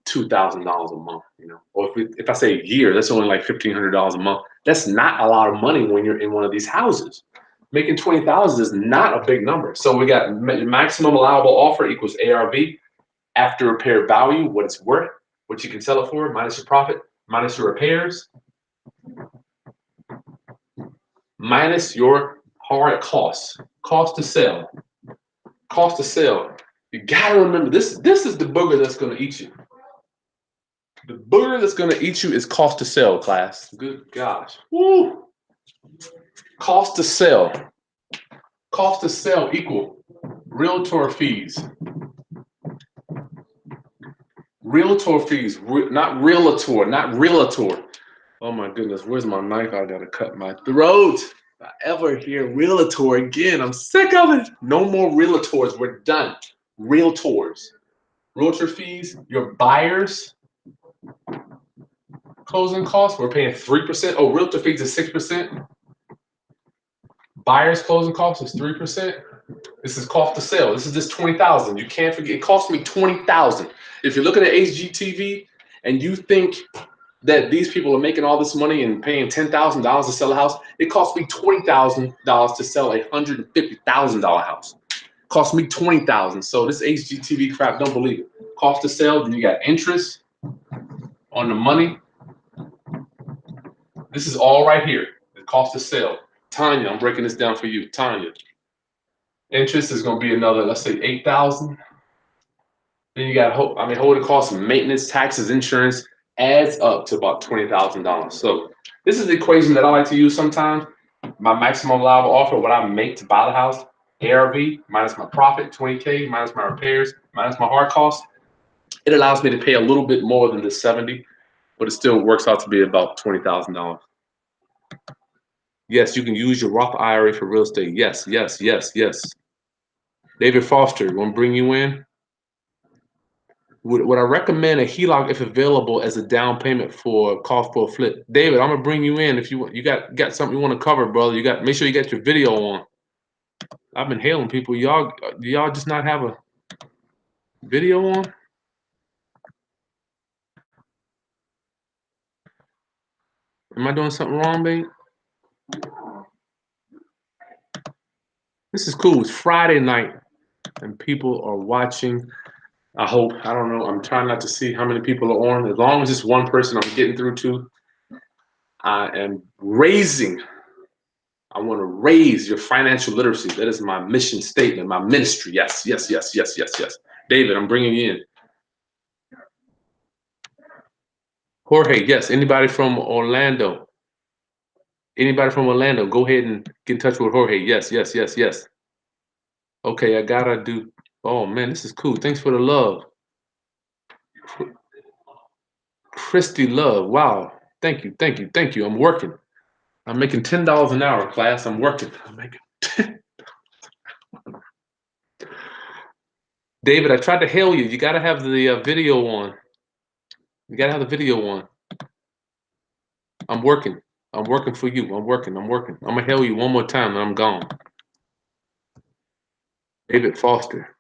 $2,000 a month, you know. Or if I say a year, that's only like $1,500 a month. That's not a lot of money when you're in one of these houses. Making 20,000 is not a big number. So we got maximum allowable offer equals ARV, after repair value, what it's worth, what you can sell it for, minus your profit, minus your repairs, minus your hard costs, cost to sell, cost to sell. You gotta remember this. This is the booger that's gonna eat you. The booger that's gonna eat you is cost to sell, class. Good gosh. Woo. Cost to sell. Cost to sell equal realtor fees. Realtor fees, not realtor, not realtor. Oh my goodness, where's my knife? I gotta cut my throat. If I ever hear realtor again, I'm sick of it. No more realtors, we're done. Realtors. Realtor fees, your buyers, closing costs, we're paying 3%. Oh, realtor fees is 6%. Buyers closing costs is 3%. This is cost to sell. This is just 20,000. You can't forget, it cost me 20,000. If you're looking at HGTV and you think that these people are making all this money and paying $10,000 to sell a house, it cost me $20,000 to sell a $150,000 house. It cost me $20,000. So this HGTV crap, don't believe it. Cost to sell, then you got interest on the money. This is all right here. The cost to sell. Tanya, I'm breaking this down for you. Tanya. Interest is going to be another, let's say, 8,000. Then you got, holding costs, maintenance, taxes, insurance adds up to about $20,000. So this is the equation that I like to use sometimes. My maximum allowable offer, what I make to buy the house, ARV minus my profit, 20K, minus my repairs, minus my hard costs. It allows me to pay a little bit more than the 70, but it still works out to be about $20,000. Yes, you can use your Roth IRA for real estate. Yes, yes, yes, yes. David Foster, want to bring you in? Would I recommend a HELOC if available as a down payment for cost for a flip? David, I'm gonna bring you in if you got something you want to cover, brother. Make sure you got your video on. I've been hailing people. Y'all just not have a video on? Am I doing something wrong, babe? This is cool. It's Friday night and people are watching. I hope. I don't know. I'm trying not to see how many people are on. As long as it's one person I'm getting through to, I am raising. I want to raise your financial literacy. That is my mission statement, my ministry. Yes, yes, yes, yes, yes, yes. David, I'm bringing you in. Jorge, yes. Anybody from Orlando? Anybody from Orlando? Go ahead and get in touch with Jorge. Yes, yes, yes, yes. Okay, I gotta do. Oh man, this is cool. Thanks for the love. Christy Love. Wow. Thank you, thank you, thank you. I'm working. I'm making $10 an hour, class. I'm working. I'm making David, I tried to hail you. You gotta have the video on. You gotta have the video on. I'm working. I'm working for you. I'm working. I'm working. I'm gonna hail you one more time and I'm gone. David Foster.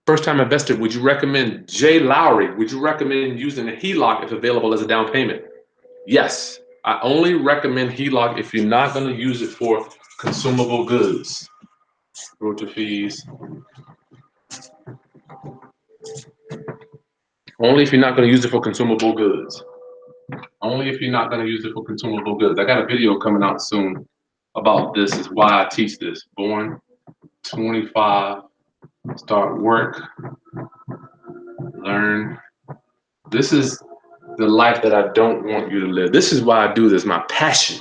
First time investor, would you recommend Jay Lowry? Would you recommend using a HELOC if available as a down payment? Yes. I only recommend HELOC if you're not going to use it for consumable goods. Realtor fees. Only if you're not going to use it for consumable goods. Only if you're not going to use it for consumable goods. I got a video coming out soon about this. Is why I teach this. Born 25, start work, learn. This is the life that I don't want you to live. This is why I do this, my passion.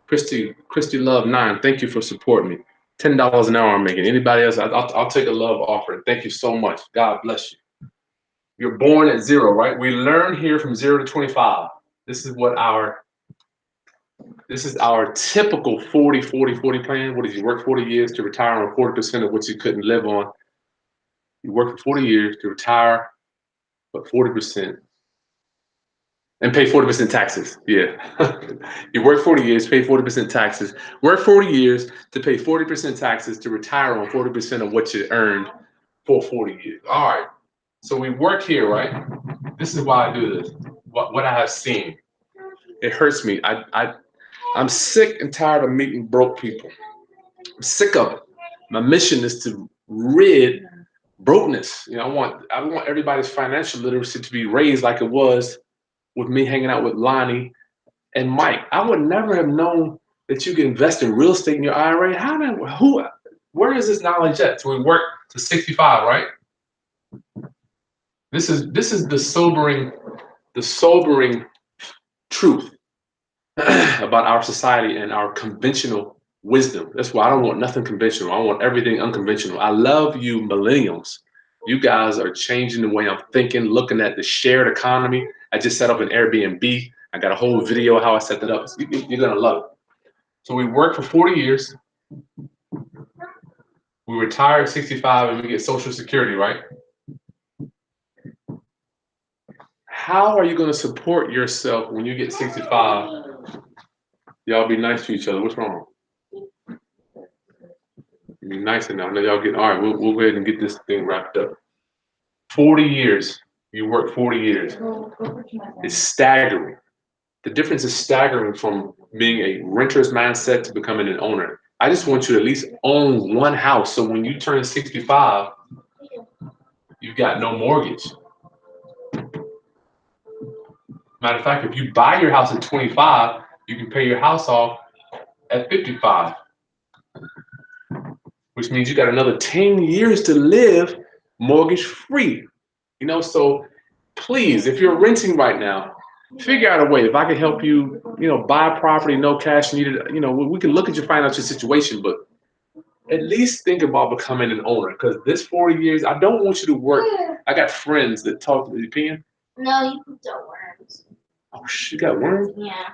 Christy Love 9, thank you for supporting me. $10 an hour I'm making. Anybody else? I'll take a love offering. Thank you so much. God bless you. You're born at 0, right? We learn here from 0 to 25. This is our typical 40 plan. What is you work 40 years to retire on 40% of what you couldn't live on? You work for 40 years to retire, but 40%. And pay 40% taxes. Yeah. You work 40 years, pay 40% taxes. Work 40 years to pay 40% taxes to retire on 40% of what you earned for 40 years. All right. So we work here, right? This is why I do this. What I have seen. It hurts me. I'm sick and tired of meeting broke people. I'm sick of it. My mission is to rid brokenness. You know, I want everybody's financial literacy to be raised like it was with me hanging out with Lonnie and Mike. I would never have known that you can invest in real estate in your IRA. Where is this knowledge at? So we work to 65, right? This is the sobering truth about our society and our conventional wisdom. That's why I don't want nothing conventional. I want everything unconventional. I love you millennials. You guys are changing the way I'm thinking, looking at the shared economy. I just set up an Airbnb. I got a whole video of how I set that up. You're gonna love it. So we work for 40 years. We retire at 65 and we get Social Security, right? How are you gonna support yourself when you get 65? Y'all be nice to each other. What's wrong? Be nice enough. I know y'all get, all right, we'll go ahead and get this thing wrapped up. 40 years. You work 40 years. It's staggering. The difference is staggering from being a renter's mindset to becoming an owner. I just want you to at least own one house. So when you turn 65, you've got no mortgage. Matter of fact, if you buy your house at 25, you can pay your house off at 55. Which means you got another 10 years to live mortgage free. You know, so please, if you're renting right now, figure out a way. If I can help you, buy a property, no cash needed, we can look at your financial situation, but at least think about becoming an owner, because this 40 years, I don't want you to work. I got friends that talk to the opinion. No, you put the worms. Oh, she got worms? Yeah.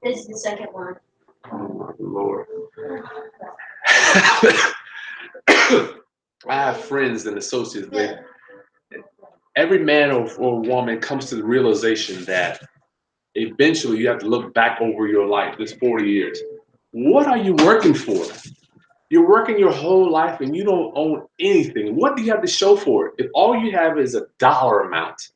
This is the second one. Oh my Lord. I have friends and associates. Every man or woman comes to the realization that eventually you have to look back over your life, this 40 years. What are you working for? You're working your whole life and you don't own anything. What do you have to show for it? If all you have is a dollar amount,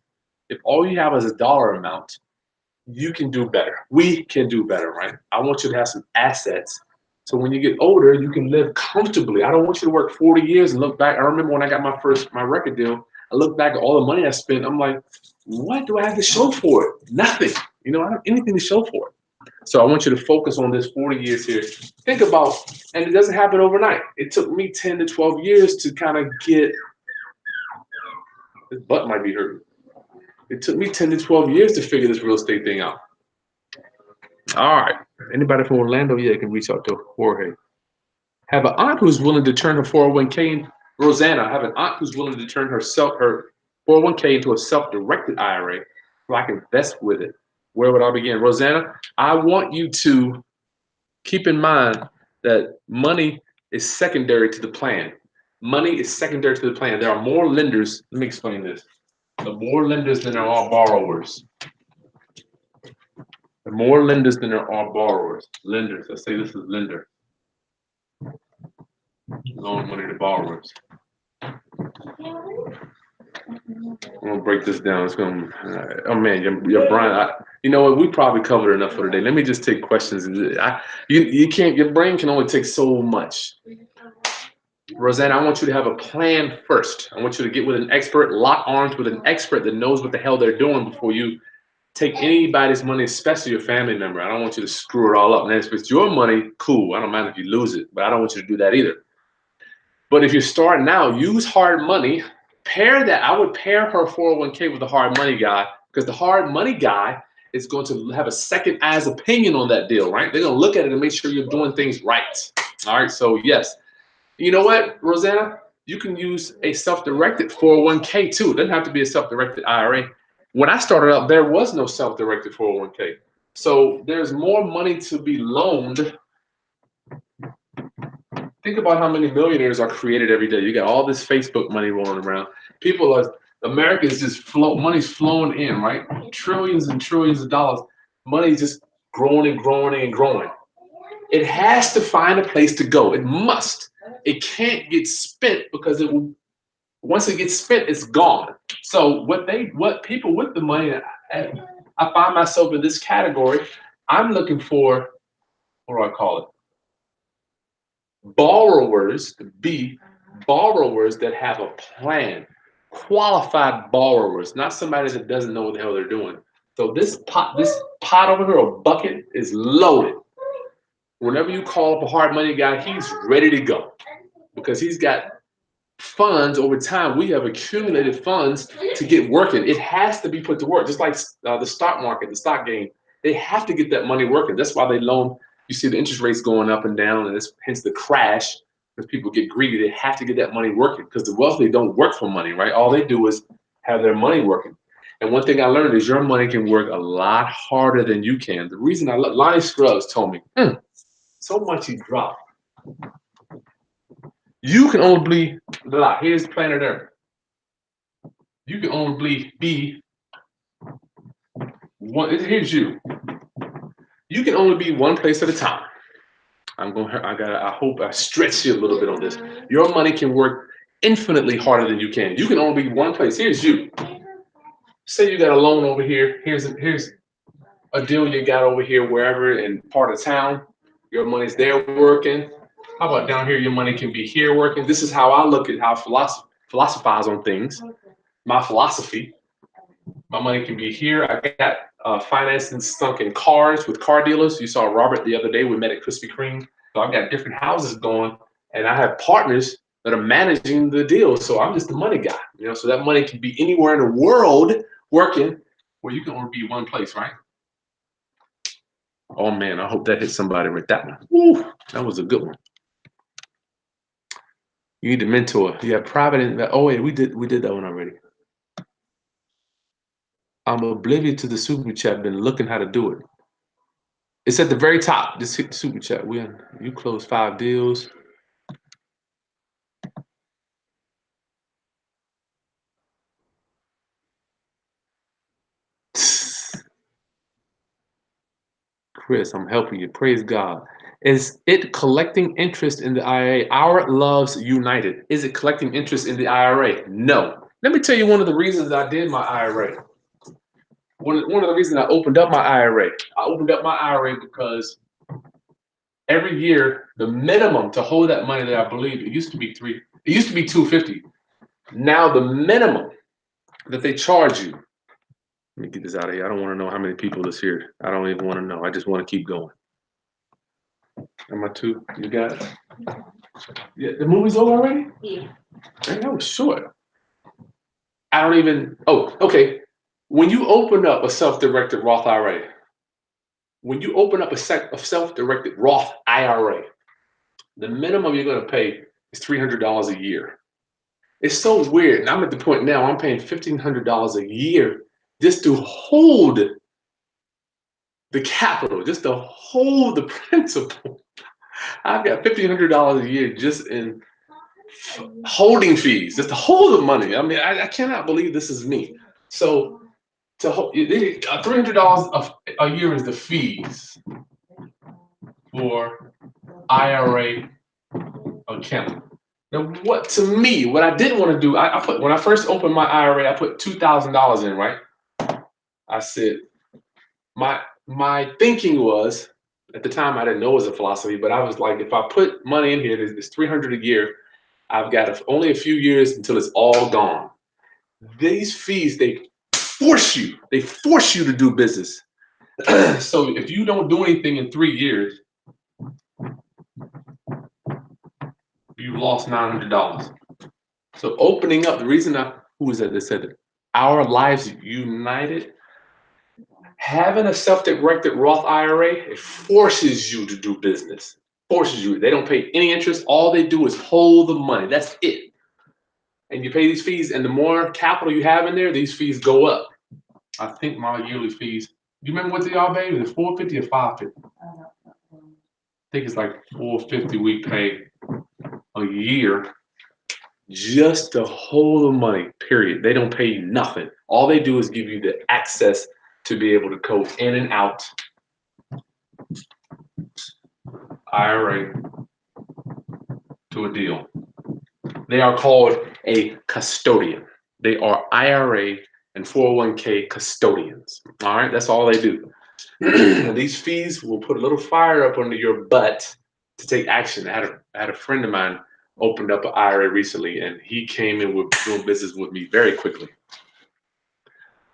you can do better. We can do better, right? I want you to have some assets. So when you get older, you can live comfortably. I don't want you to work 40 years and look back. I remember when I got my record deal, I look back at all the money I spent. I'm like, what do I have to show for it? Nothing. I don't have anything to show for it. So I want you to focus on this 40 years here. Think about, and it doesn't happen overnight. It took me 10 to 12 years to kind of get, this butt might be hurting. It took me 10 to 12 years to figure this real estate thing out. All right. Anybody from Orlando? Yeah, can reach out to Jorge. Have an aunt who's willing to turn her 401k. Rosanna, I have an aunt who's willing to turn her 401k into a self-directed IRA so I can invest with it. Where would I begin? Rosanna, I want you to keep in mind that money is secondary to the plan. Money is secondary to the plan. There are more lenders. Let me explain this. There are more lenders than there are borrowers. There are more lenders than there are borrowers. Lenders. Let's say this is lender. Loan money to borrowers. I'm gonna break this down. It's gonna. Oh man, your Brian. You know what? We probably covered enough for today. Let me just take questions. You can't. Your brain can only take so much. Rosanna, I want you to have a plan first. I want you to get with an expert, lock arms with an expert that knows what the hell they're doing before you take anybody's money, especially your family member. I don't want you to screw it all up. And if it's your money, cool. I don't mind if you lose it, but I don't want you to do that either. But if you're starting out, use hard money. Pair that. I would pair her 401k with the hard money guy, because the hard money guy is going to have a second eyes opinion on that deal, right? They're going to look at it and make sure you're doing things right. All right. So yes. You know what, Rosanna? You can use a self-directed 401k too. It doesn't have to be a self-directed IRA. When I started out, there was no self-directed 401k. So there's more money to be loaned. Think about how many millionaires are created every day. You got all this Facebook money rolling around. People are America is just money's flowing in, right? Trillions and trillions of dollars. Money's just growing and growing and growing. It has to find a place to go. It must. It can't get spent because it will. Once it gets spent, it's gone. So what people with the money, I find myself in this category. I'm looking for, what do I call it? Borrowers, borrowers that have a plan, qualified borrowers, not somebody that doesn't know what the hell they're doing. So this pot over here, a bucket, is loaded. Whenever you call up a hard money guy, he's ready to go because he's got funds over time. We have accumulated funds to get working. It has to be put to work, just like the stock market, the stock game. They have to get that money working. That's why they loan. You see the interest rates going up and down, and it's hence the crash because people get greedy. They have to get that money working because the wealthy don't work for money, right? All they do is have their money working. And one thing I learned is your money can work a lot harder than you can. The reason Lonnie Scruggs told me, so much he dropped. You can only here's planet Earth. You can only be one. Here's you. You can only be one place at a time. I hope I stretch you a little bit on this. Your money can work infinitely harder than you can. You can only be one place. Here's you. Say you got a loan over here. Here's a deal you got over here, wherever in part of town. Your money's there working. How about down here? Your money can be here working. This is how I look at how philosophize on things. My philosophy. My money can be here. I got financing sunk in cars with car dealers. You saw Robert the other day. We met at Krispy Kreme. So I've got different houses going, and I have partners that are managing the deal. So I'm just the money guy, So that money can be anywhere in the world working, where you can only be one place, right? Oh man, I hope that hit somebody with that one. Woo, that was a good one. You need a mentor. You have private. Oh wait, we did that one already. I'm oblivious to the super chat. Been looking how to do it. It's at the very top. Just hit the super chat. You closed 5 deals. Chris, I'm helping you. Praise God. Is it collecting interest in the IRA? Our loves united. Is it collecting interest in the IRA? No. Let me tell you one of the reasons I did my IRA. One of the reasons I opened up my IRA. I opened up my IRA because every year the minimum to hold that money there, I believe it used to be $250. Now the minimum that they charge you. Let me get this out of here. I don't want to know how many people is here. I don't even want to know. I just want to keep going. Am I two? You got it? Yeah, the movie's over already? Yeah. Man, that was short. Okay. When you open up a self-directed Roth IRA, the minimum you're going to pay is $300 a year. It's so weird. And I'm at the point now I'm paying $1,500 a year just to hold the capital, just to hold the principal. I've got $1,500 a year just in holding fees, just to hold the money. I mean, I cannot believe this is me. So to hold $300 a year is the fees for IRA account. Now, what I didn't want to do, when I first opened my IRA, I put $2,000 in, right? I said, my thinking was, at the time I didn't know it was a philosophy, but I was like, if I put money in here, there's $300 a year, I've got only a few years until it's all gone. These fees, they force you to do business. So if you don't do anything in 3 years, you lost $900. So opening up, the reason who was that said it? Our lives united. Having a self-directed Roth IRA, it forces you to do business. Forces you. They don't pay any interest. All they do is hold the money. That's it. And you pay these fees, and the more capital you have in there, these fees go up. I think my yearly fees. Do you remember what they are, baby? Is it $450 or $550? I think it's like $450 we pay a year just to hold the money, period. They don't pay you nothing. All they do is give you the access to be able to go in and out IRA to a deal. They are called a custodian. They are IRA and 401k custodians. All right, that's all they do. These fees will put a little fire up under your butt to take action. I had a friend of mine opened up an IRA recently, and he came in with doing business with me very quickly.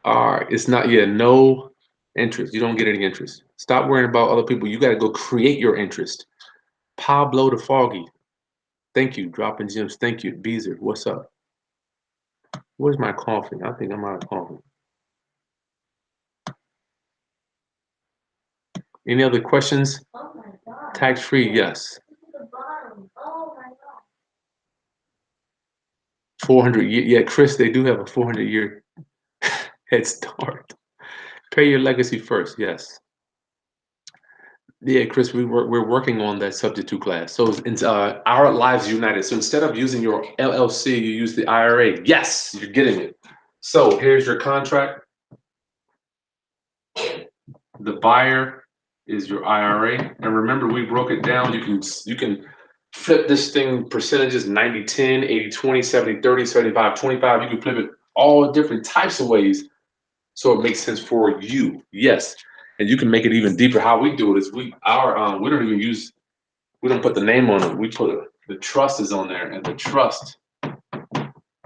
All right, it's not yet no interest. You don't get any interest. Stop worrying about other people. You got to go create your interest. Pablo the Foggy, thank you. Dropping gems, thank you. Beezer, what's up? Where's my coffee? I think I'm out of coffee. Any other questions? Oh my god. Tax free, yes. Look at the bottom. Oh my god. 400 year, yeah, Chris, they do have a 400-year head start. Pay your legacy first, yes. Yeah, Chris, we're working on that subject to class. So it's Our Lives United. So instead of using your LLC, you use the IRA. Yes, you're getting it. So here's your contract. The buyer is your IRA, and remember we broke it down. You can flip this thing percentages 90-10, 80-20, 70-30, 75-25. You can flip it all different types of ways so it makes sense for you. Yes, and you can make it even deeper. How we do it is we don't put the name on it. We put the trust is on there, and the trust. Because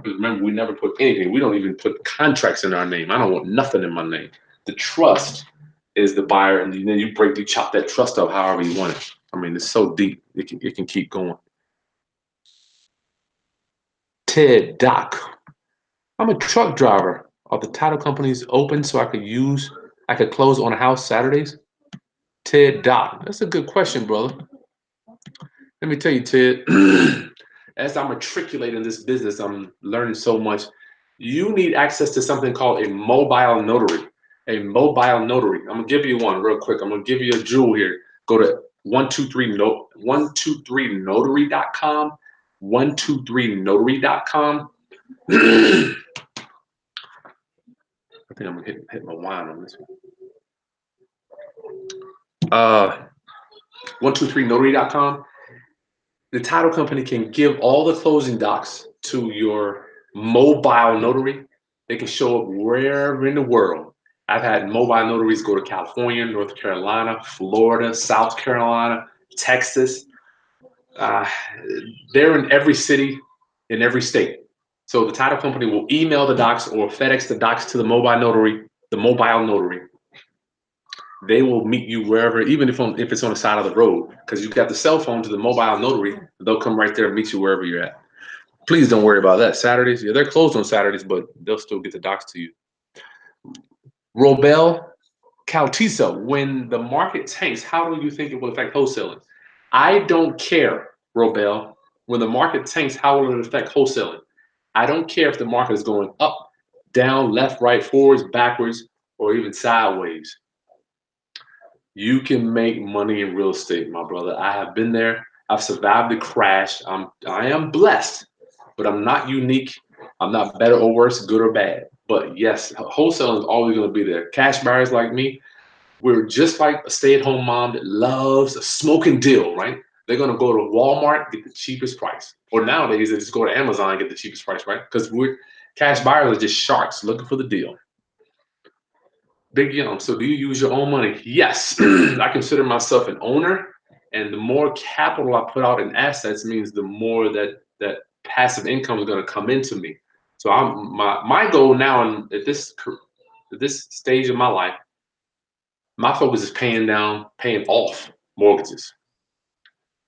remember, we never put anything. We don't even put contracts in our name. I don't want nothing in my name. The trust is the buyer, and then you chop that trust up however you want it. I mean, it's so deep. It can keep going. Ted, Doc, I'm a truck driver. Are the title companies open so I could close on a house Saturdays? Ted, Doc, that's a good question, brother. Let me tell you, Ted, as I'm matriculating this business, I'm learning so much. You need access to something called a mobile notary. A mobile notary. I'm gonna give you one real quick. I'm gonna give you a jewel here. Go to 123notary.com. 123notary.com. I think I'm gonna hit my wine on this one. 123notary.com. The title company can give all the closing docs to your mobile notary. They can show up wherever in the world. I've had mobile notaries go to California, North Carolina, Florida, South Carolina, Texas. They're in every city, in every state. So the title company will email the docs or FedEx the docs to the mobile notary. They will meet you wherever, even if it's on the side of the road, because you've got the cell phone to the mobile notary. They'll come right there and meet you wherever you're at. Please don't worry about that. Saturdays, yeah, they're closed on Saturdays, but they'll still get the docs to you. Robel Cautisa, when the market tanks, how do you think it will affect wholesaling? I don't care, Robel. When the market tanks, how will it affect wholesaling? I don't care if the market is going up, down, left, right, forwards, backwards, or even sideways. You can make money in real estate, my brother. I have been there. I've survived the crash. I am blessed, but I'm not unique. I'm not better or worse, good or bad. But yes, wholesaling is always going to be there. Cash buyers like me, we're just like a stay-at-home mom that loves a smoking deal, right? They're going to go to Walmart, get the cheapest price. Or nowadays, they just go to Amazon and get the cheapest price, right? Because cash buyers are just sharks looking for the deal. Big Young, so do you use your own money? Yes, I consider myself an owner, and the more capital I put out in assets means the more that passive income is going to come into me. So my goal now, and at this stage of my life, my focus is paying off mortgages.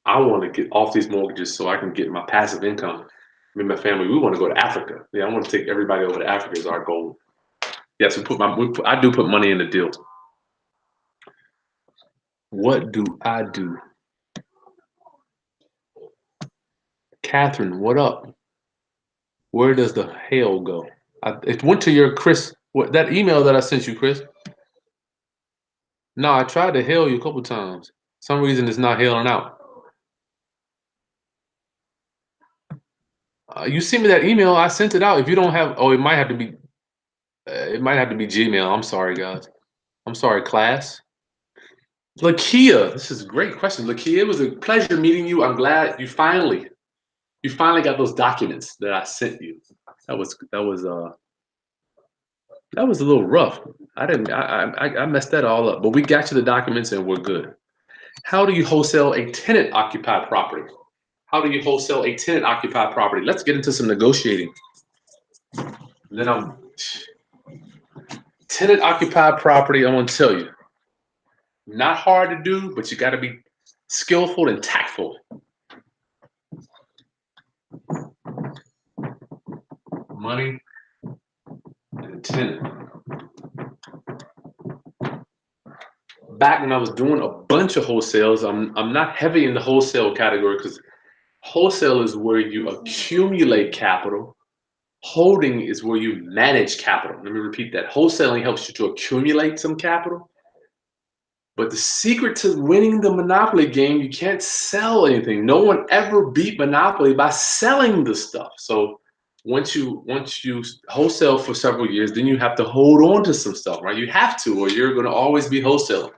I want to get off these mortgages so I can get my passive income. Me and my family, we want to go to Africa. Yeah, I want to take everybody over to Africa is our goal. Yes, I do put money in the deal. What do I do? Catherine, what up? Where does the hail go? It went to your Chris, that email that I sent you, Chris. No, I tried to hail you a couple times. Some reason it's not hailing out. You sent me that email. I sent it out. If you don't have, oh, it might have to be. It might have to be Gmail. I'm sorry, guys. I'm sorry, class. Lakia, this is a great question. Lakia, it was a pleasure meeting you. I'm glad you finally got those documents that I sent you. That was a little rough. I messed that all up, but we got you the documents and we're good. How do you wholesale a tenant occupied property? How do you wholesale a tenant occupied property? Let's get into some negotiating. Then tenant occupied property, I'm gonna tell you, not hard to do, but you gotta be skillful and tactful. Money and tenant. Back when I was doing a bunch of wholesales, I'm not heavy in the wholesale category because wholesale is where you accumulate capital. Holding is where you manage capital. Let me repeat that. Wholesaling helps you to accumulate some capital. But the secret to winning the Monopoly game, you can't sell anything. No one ever beat Monopoly by selling the stuff. So once you wholesale for several years, then you have to hold on to some stuff, right? You have to, or you're going to always be wholesaling.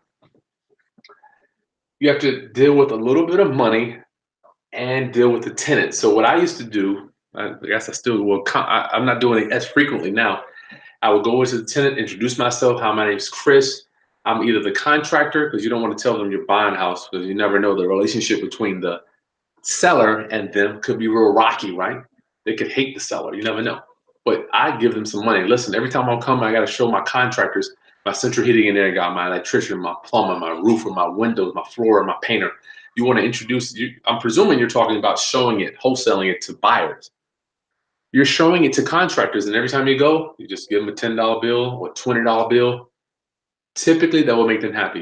You have to deal with a little bit of money and deal with the tenant. So what I used to do, I guess I still will. I'm not doing it as frequently now. I would go into the tenant, introduce myself. Hi, my name's Chris. I'm either the contractor, because you don't want to tell them you're buying a house, because you never know the relationship between the seller and them could be real rocky, right? They could hate the seller. You never know. But I give them some money. Listen, every time I'm coming, I got to show my contractors my central heating and air guy, my electrician, my plumber, my roofer, my windows, my floor, my painter. You want to introduce, I'm presuming you're talking about showing it, wholesaling it to buyers. You're showing it to contractors, and every time you go, you just give them a $10 bill or $20 bill. Typically, that will make them happy.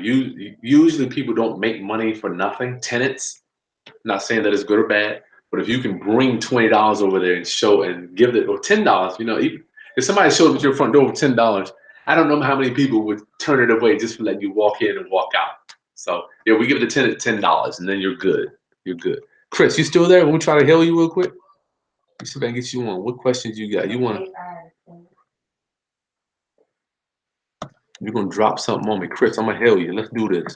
Usually, people don't make money for nothing. Tenants, not saying that it's good or bad, but if you can bring $20 over there and show and give it, or $10, if somebody showed up at your front door with $10, I don't know how many people would turn it away just for letting you walk in and walk out. So yeah, we give the tenant $10, and then you're good. You're good. Chris, you still there? Let me try to hail you real quick. Let's see if I can get you on. What questions you got? You're gonna drop something on me, Chris. I'm gonna hail you. Let's do this.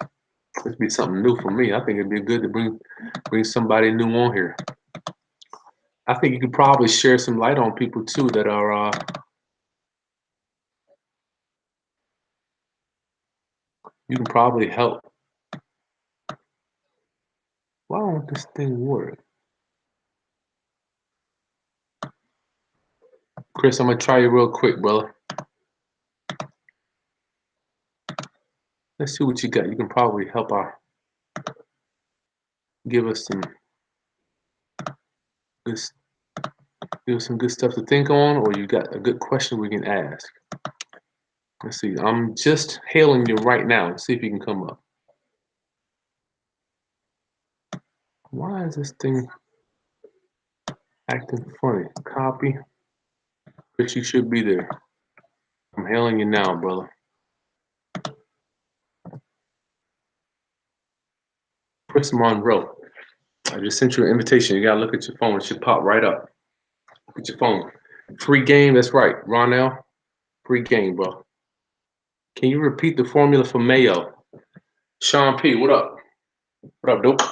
This be something new for me. I think it'd be good to bring somebody new on here. I think you could probably share some light on people too that are you can probably help. Why won't this thing work? Chris, I'm gonna try you real quick, brother. Let's see what you got. You can probably help give us some good stuff to think on, or you got a good question we can ask. Let's see. I'm just hailing you right now. Let's see if you can come up. Why is this thing acting funny? Copy. But you should be there. I'm hailing you now, brother. Chris Monroe. I just sent you an invitation. You gotta look at your phone. It should pop right up. Look at your phone. Free game. That's right, Ronell. Free game, bro. Can you repeat the formula for Mayo? Sean P. What up? What up, dope?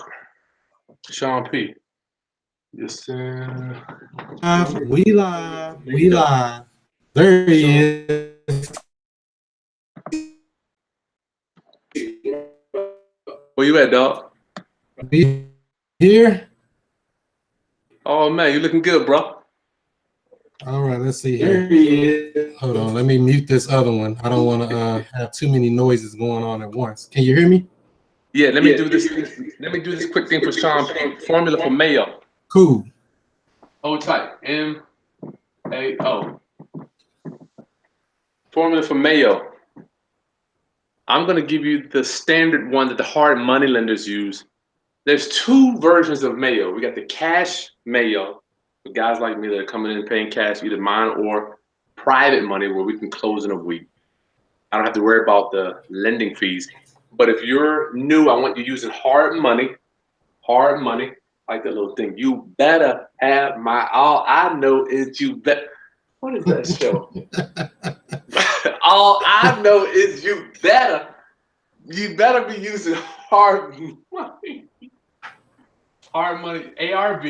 Sean P. Yes, We live. There he is. Where you at, dog? We here. Oh man, you looking good, bro. All right, let's see here. Hold on, let me mute this other one. I don't want to have too many noises going on at once. Can you hear me? Yeah, let me do this. Let me do this quick thing for Sean P. Formula for Mayo. Cool. Hold tight. M-A-O. Formula for Mayo. I'm going to give you the standard one that the hard money lenders use. There's two versions of Mayo. We got the cash Mayo for guys like me that are coming in and paying cash, either mine or private money where we can close in a week. I don't have to worry about the lending fees. But if you're new, I want you using hard money. like that little thing. You better have my all. I know is you bet. What is that show? All I know is you better. You better be using hard money. Hard money. ARV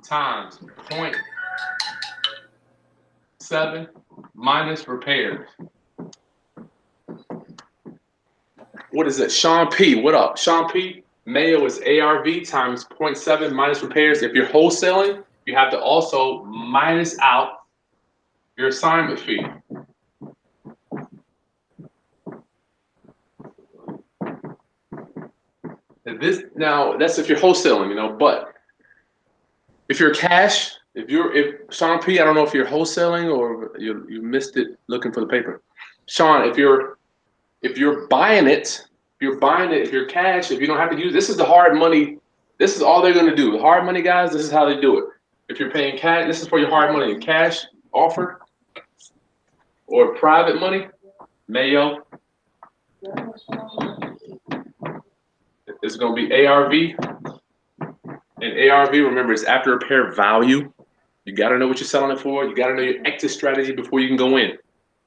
times 0.7 minus repairs. What is it? Sean P. What up? Sean P. Mayo is ARV times 0.7 minus repairs. If you're wholesaling, you have to also minus out your assignment fee. Now that's if you're wholesaling, you know, but if you're cash, if Sean P, I don't know if you're wholesaling or you missed it looking for the paper. Sean, if you're buying it, if you're cash, if you don't have to use, this is the hard money. This is all they're going to do. The hard money guys, this is how they do it. If you're paying cash, this is for your hard money. Cash offer or private money, Mayo. It's going to be ARV. And ARV, remember, it's after repair value. You got to know what you're selling it for. You got to know your exit strategy before you can go in.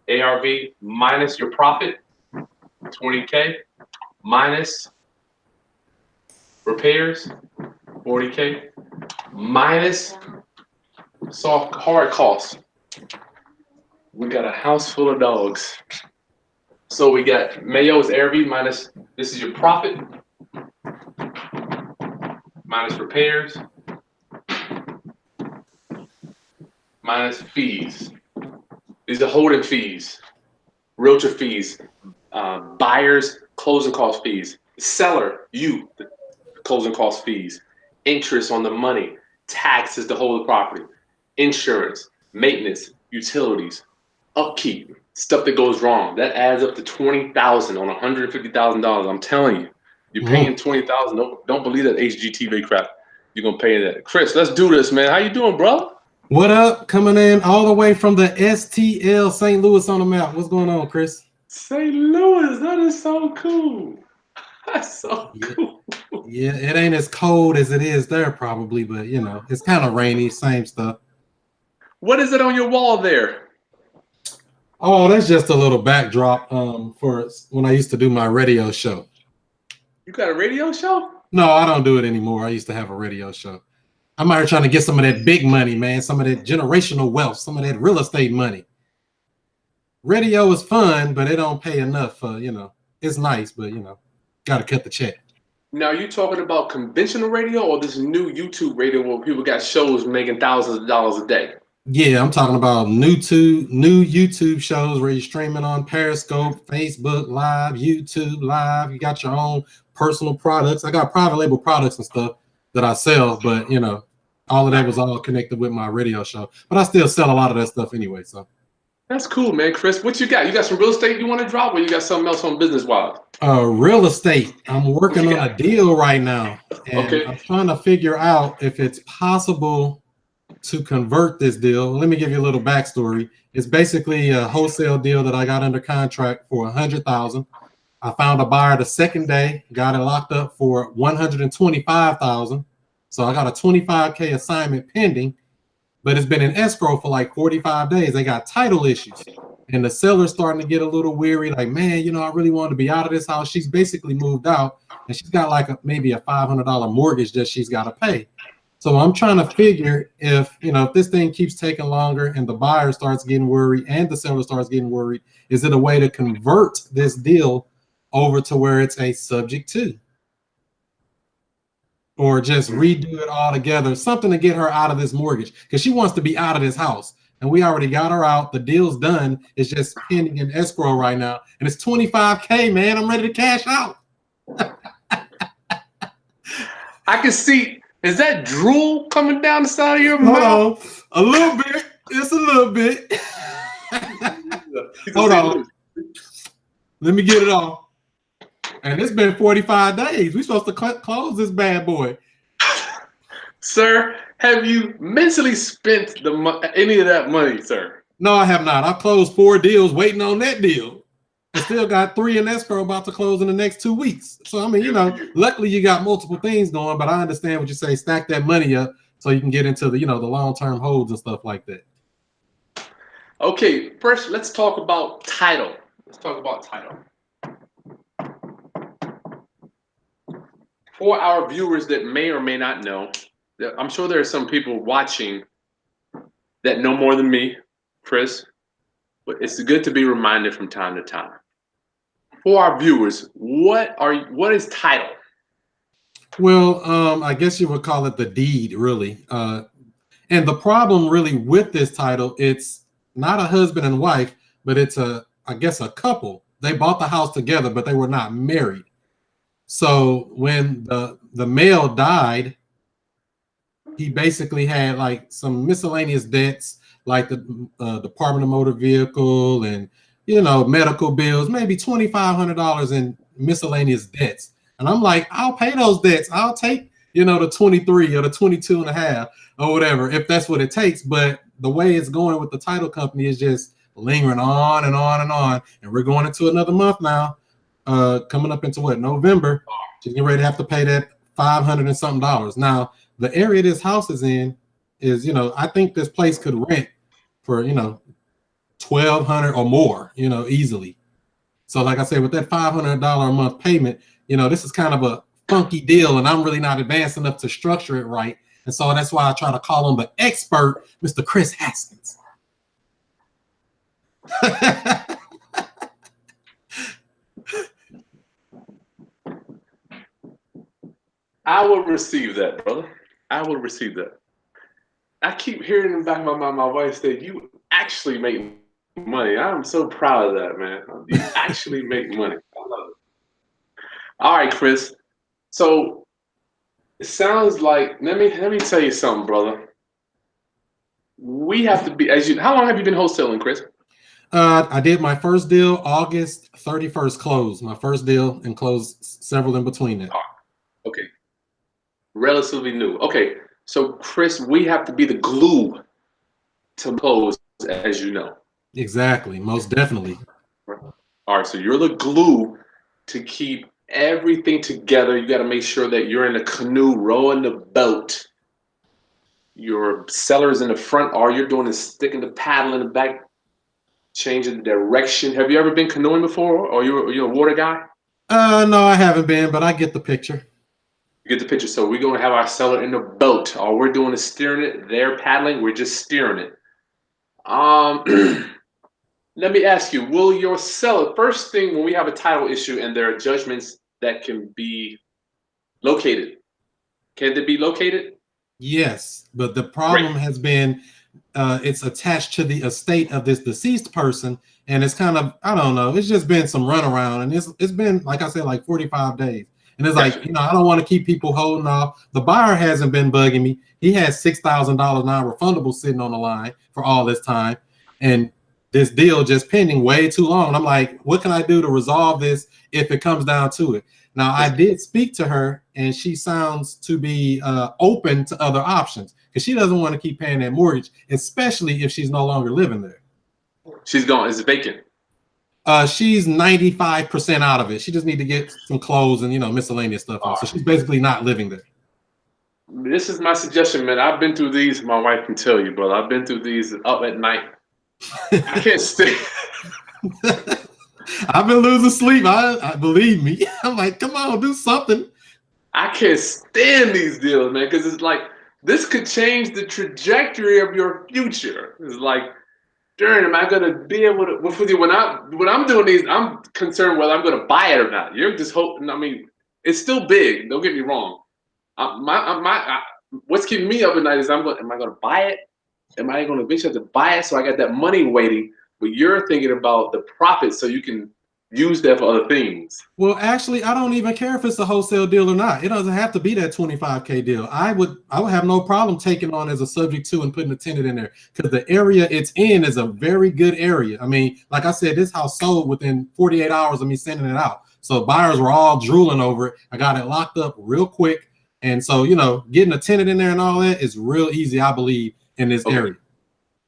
ARV minus your profit, 20K, minus repairs, 40K, minus hard costs. We got a house full of dogs. So we got Mayo's ARV minus, this is your profit, minus repairs, minus fees. These are holding fees, realtor fees, buyers, closing cost fees, seller, you, the closing cost fees, interest on the money, taxes to hold the property, insurance, maintenance, utilities, upkeep, stuff that goes wrong. That adds up to $20,000 on $150,000. I'm telling you, you're paying $20,000. Don't believe that HGTV crap. You're gonna pay that. Chris, let's do this, man. How you doing, bro? What up? Coming in all the way from the STL St. Louis on the map. What's going on, Chris? St. Louis, that is so cool. That's so cool. Yeah, it ain't as cold as it is there probably, but you know, it's kind of rainy, same stuff. What is it on your wall there? Oh, that's just a little backdrop for when I used to do my radio show. You got a radio show? No, I don't do it anymore. I used to have a radio show. I'm out here trying to get some of that big money, man, some of that generational wealth, some of that real estate money. Radio is fun, but it don't pay enough for, you know, it's nice, but, you know, got to cut the check. Now, you talking about conventional radio or this new YouTube radio where people got shows making thousands of dollars a day? Yeah, I'm talking about new YouTube shows where you're streaming on Periscope, Facebook Live, YouTube Live. You got your own personal products. I got private label products and stuff that I sell, but, you know, all of that was all connected with my radio show. But I still sell a lot of that stuff anyway, so. That's cool, man. Chris, what you got? You got some real estate you want to drop, or you got something else on business-wise? Real estate. I'm working on a deal right now, and okay. I'm trying to figure out if it's possible to convert this deal. Let me give you a little backstory. It's basically a wholesale deal that I got under contract for $100,000. I found a buyer the second day, got it locked up for $125,000. So I got a $25K assignment pending, but it's been in escrow for like 45 days. They got title issues, and the seller's starting to get a little weary. Like, man, you know, I really want to be out of this house. She's basically moved out, and she's got like maybe a $500 mortgage that she's got to pay. So I'm trying to figure if, you know, if this thing keeps taking longer and the buyer starts getting worried and the seller starts getting worried, is it a way to convert this deal over to where it's a subject to? Or just redo it all together, something to get her out of this mortgage, because she wants to be out of this house. And we already got her out. The deal's done. It's just pending in escrow right now. And it's $25K, man. I'm ready to cash out. I can see, is that drool coming down the side of your mouth? A little bit. It's a little bit. Hold on. Let me get it off. And it's been 45 days. We're supposed to close this bad boy. Sir, have you mentally spent any of that money, sir? No, I have not. I've closed 4 deals waiting on that deal. and still got 3 in escrow about to close in the next 2 weeks. So, I mean, you know, luckily you got multiple things going, but I understand what you say. Stack that money up so you can get into the, you know, the long-term holds and stuff like that. Okay, first let's talk about title. Let's talk about title. For our viewers that may or may not know, I'm sure there are some people watching that know more than me, Chris, but it's good to be reminded from time to time. For our viewers, what is title? Well, I guess you would call it the deed, really. And the problem really with this title, it's not a husband and wife, but it's I guess a couple. They bought the house together, but they were not married. So when the male died, he basically had like some miscellaneous debts, like the Department of Motor Vehicle and, you know, medical bills, maybe $2,500 in miscellaneous debts. And I'm like, I'll pay those debts. I'll take, you know, the 23 or the 22 and a half or whatever, if that's what it takes. But the way it's going with the title company is just lingering on and on and on. And we're going into another month now, coming up into what, November. She's getting ready to have to pay that $500 and something. Now, the area this house is in is, you know, I think this place could rent for, you know, $1,200 or more, you know, easily. So like I said, with that $500 a month payment, you know, this is kind of a funky deal, and I'm really not advanced enough to structure it right. And so that's why I try to call him the expert, Mr. Chris Haskins. I will receive that, brother. I will receive that. I keep hearing in the back of my mind my wife say, "You actually make money." I'm so proud of that, man. You actually make money. I love it. All right, Chris. So it sounds like let me tell you something, brother. We have to be how long have you been wholesaling, Chris? I did my first deal August 31st close. My first deal and closed several in between that. Okay. Relatively new. Okay. So Chris, we have to be the glue to close, as you know. Exactly. Most definitely. All right. So you're the glue to keep everything together. You got to make sure that you're in a canoe rowing the boat. Your seller's in the front. All you're doing is sticking the paddle in the back, changing the direction. Have you ever been canoeing before? Or you're a water guy? No, I haven't been, but I get the picture. You get the picture. So we're going to have our seller in the boat. All we're doing is steering it. They're paddling. We're just steering it. Let me ask you, will your seller, first thing when we have a title issue and there are judgments that can be located, can they be located? Yes, but the problem has been it's attached to the estate of this deceased person, and it's kind of, I don't know, it's just been some runaround, and it's been, like I said, like 45 days. And it's like, you know, I don't want to keep people holding off. The buyer hasn't been bugging me. He has $6,000 non-refundable sitting on the line for all this time. And this deal just pending way too long. And I'm like, what can I do to resolve this if it comes down to it? Now, I did speak to her, and she sounds to be open to other options because she doesn't want to keep paying that mortgage, especially if she's no longer living there. She's gone. It's vacant. She's 95% out of it. She just need to get some clothes and, you know, miscellaneous stuff on. So she's basically not living there. This is my suggestion, man. I've been through these. My wife can tell you, brother. I've been through these up at night. I can't stay. I've been losing sleep. I believe me. I'm like, come on, do something. I can't stand these deals, man, because it's like this could change the trajectory of your future. It's like, darn, am I gonna be able to? With you, when I'm doing these, I'm concerned whether I'm gonna buy it or not. You're just hoping. I mean, it's still big. Don't get me wrong. What's keeping me up at night is am I gonna buy it? Am I gonna eventually have to buy it? So I got that money waiting. But you're thinking about the profit, so you can use that for other things. Well, actually, I don't even care if it's a wholesale deal or not. It doesn't have to be that 25K deal. I would have no problem taking on as a subject to and putting a tenant in there because the area it's in is a very good area. I mean, like I said, this house sold within 48 hours of me sending it out. So buyers were all drooling over it. I got it locked up real quick. And so, you know, getting a tenant in there and all that is real easy, I believe, in this area.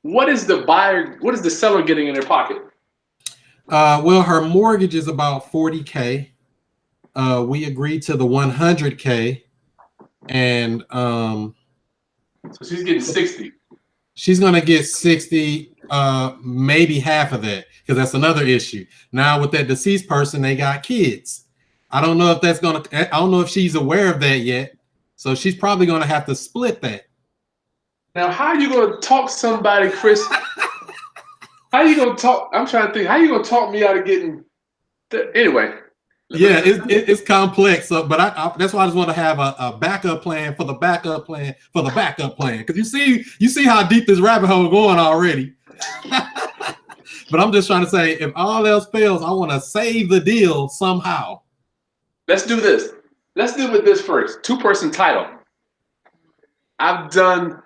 What is the seller getting in their pocket? Well, her mortgage is about 40K. We agreed to the 100K, and So she's getting 60. she's gonna get 60, maybe half of that, because that's another issue. Now with that deceased person, they got kids. I don't know if that's gonna. I don't know if she's aware of that yet. So she's probably gonna have to split that. Now, how are you gonna talk somebody, Chris? How you gonna talk? I'm trying to think. How you gonna talk me out of getting? Anyway. Yeah, it's complex. So, but that's why I just want to have a backup plan for the backup plan for the backup plan. Because you see how deep this rabbit hole is going already. But I'm just trying to say, if all else fails, I want to save the deal somehow. Let's do this. Let's deal with this first. Two-person title. I've done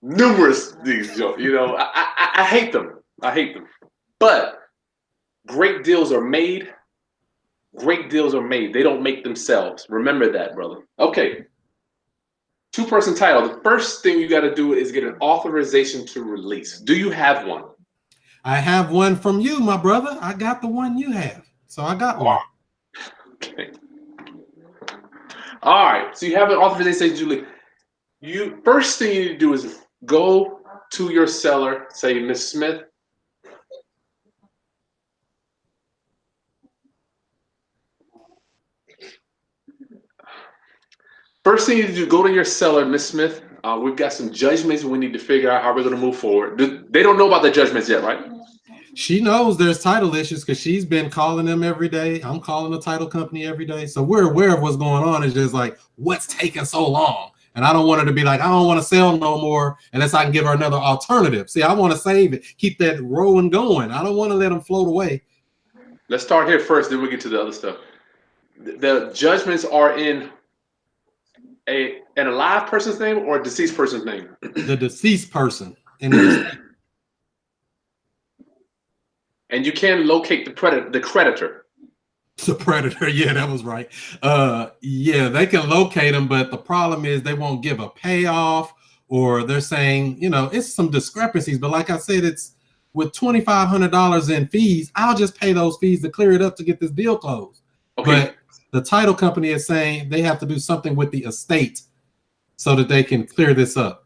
numerous these, you know. I hate them. I hate them. But great deals are made. Great deals are made. They don't make themselves. Remember that, brother. Okay. Two-person title. The first thing you got to do is get an authorization to release. Do you have one? I have one from you, my brother. I got the one you have. So I got one. Okay. All right. So you have an authorization to release. First thing you need to do is go to your seller, say, Miss Smith, first thing you need to do, go to your seller, Miss Smith. We've got some judgments we need to figure out how we're going to move forward. They don't know about the judgments yet, right? She knows there's title issues because she's been calling them every day. I'm calling the title company every day. So we're aware of what's going on. It's just like, what's taking so long? And I don't want her to be like, I don't want to sell no more unless I can give her another alternative. See, I want to save it, keep that rolling going. I don't want to let them float away. Let's start here first, then we'll get to the other stuff. The judgments are in an alive person's name or a deceased person's name? The deceased person. And you can locate the creditor. The predator, yeah, that was right. Yeah, they can locate them, but the problem is they won't give a payoff, or they're saying, you know, it's some discrepancies. But like I said, it's with $2,500 in fees. I'll just pay those fees to clear it up to get this deal closed. Okay. But the title company is saying they have to do something with the estate so that they can clear this up.